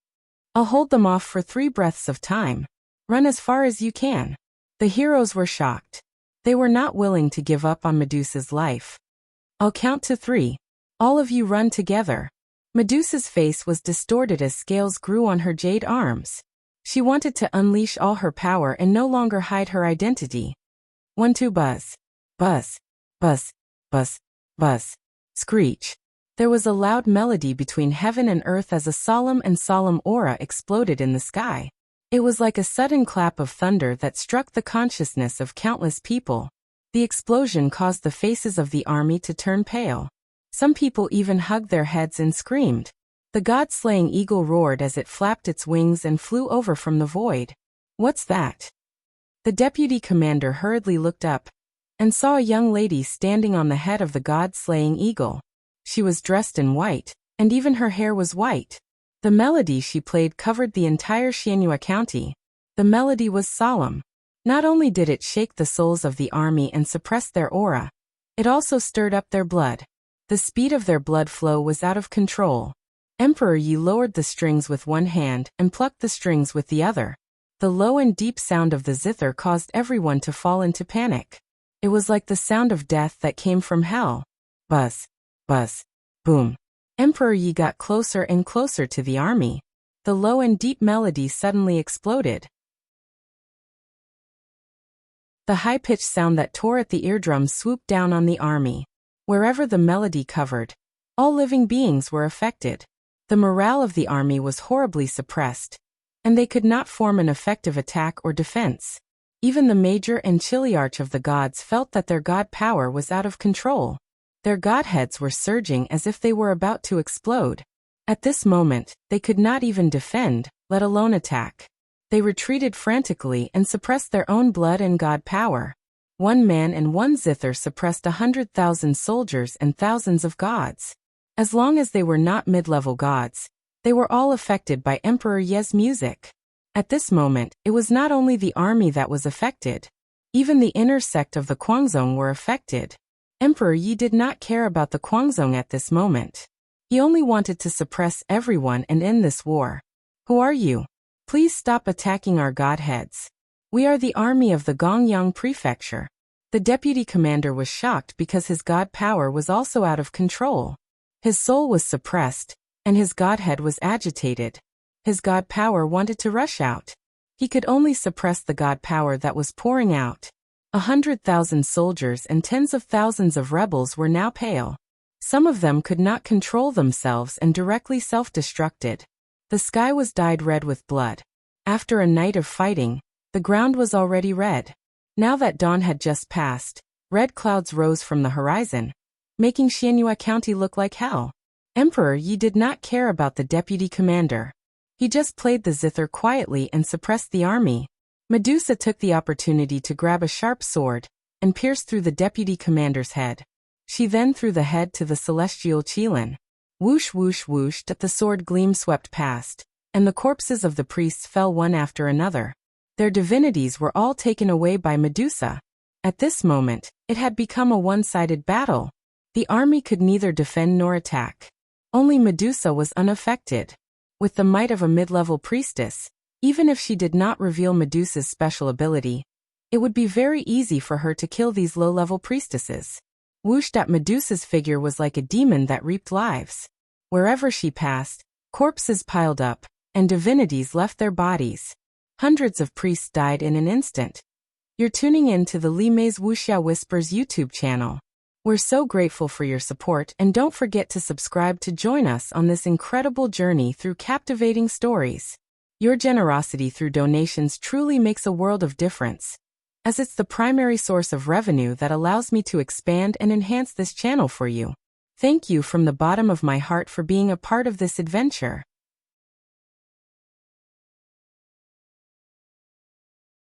I'll hold them off for 3 breaths of time. Run as far as you can. The heroes were shocked. They were not willing to give up on Medusa's life. I'll count to 3. All of you run together. Medusa's face was distorted as scales grew on her jade arms. She wanted to unleash all her power and no longer hide her identity. 1, 2, buzz. Buzz. Buzz. Buzz. Buzz. Screech. There was a loud melody between heaven and earth as a solemn aura exploded in the sky. It was like a sudden clap of thunder that struck the consciousness of countless people. The explosion caused the faces of the army to turn pale. Some people even hugged their heads and screamed. The god-slaying eagle roared as it flapped its wings and flew over from the void. What's that? The deputy commander hurriedly looked up and saw a young lady standing on the head of the god-slaying eagle. She was dressed in white, and even her hair was white. The melody she played covered the entire Xianhua County. The melody was solemn. Not only did it shake the souls of the army and suppress their aura, it also stirred up their blood. The speed of their blood flow was out of control. Emperor Yi lowered the strings with one hand and plucked the strings with the other. The low and deep sound of the zither caused everyone to fall into panic. It was like the sound of death that came from hell. Buzz. Buzz. Boom. Emperor Yi got closer and closer to the army. The low and deep melody suddenly exploded. The high-pitched sound that tore at the eardrums swooped down on the army. Wherever the melody covered, all living beings were affected. The morale of the army was horribly suppressed, and they could not form an effective attack or defense. Even the major and chiliarch of the gods felt that their god power was out of control. Their godheads were surging as if they were about to explode. At this moment, they could not even defend, let alone attack. They retreated frantically and suppressed their own blood and god power. One man and one zither suppressed 100,000 soldiers and thousands of gods. As long as they were not mid-level gods, they were all affected by Emperor Ye's music. At this moment, it was not only the army that was affected. Even the inner sect of the Guangzong were affected. Emperor Yi did not care about the Guangzong at this moment. He only wanted to suppress everyone and end this war. Who are you? Please stop attacking our godheads. We are the army of the Gongyang prefecture. The deputy commander was shocked because his god power was also out of control. His soul was suppressed, and his godhead was agitated. His god power wanted to rush out. He could only suppress the god power that was pouring out. 100,000 soldiers and tens of thousands of rebels were now pale. Some of them could not control themselves and directly self-destructed. The sky was dyed red with blood. After a night of fighting, the ground was already red. Now that dawn had just passed, red clouds rose from the horizon, making Xianyue County look like hell. Emperor Yi did not care about the deputy commander. He just played the zither quietly and suppressed the army. Medusa took the opportunity to grab a sharp sword and pierce through the deputy commander's head. She then threw the head to the celestial Qilin. Whoosh whoosh whoosh, the sword gleam swept past, and the corpses of the priests fell one after another. Their divinities were all taken away by Medusa. At this moment, it had become a one-sided battle. The army could neither defend nor attack. Only Medusa was unaffected. With the might of a mid-level priestess, even if she did not reveal Medusa's special ability, it would be very easy for her to kill these low-level priestesses. Whoosh! Medusa's figure was like a demon that reaped lives. Wherever she passed, corpses piled up, and divinities left their bodies. Hundreds of priests died in an instant. You're tuning in to the Li Mei's Wuxia Whispers YouTube channel. We're so grateful for your support, and don't forget to subscribe to join us on this incredible journey through captivating stories. Your generosity through donations truly makes a world of difference, as it's the primary source of revenue that allows me to expand and enhance this channel for you. Thank you from the bottom of my heart for being a part of this adventure.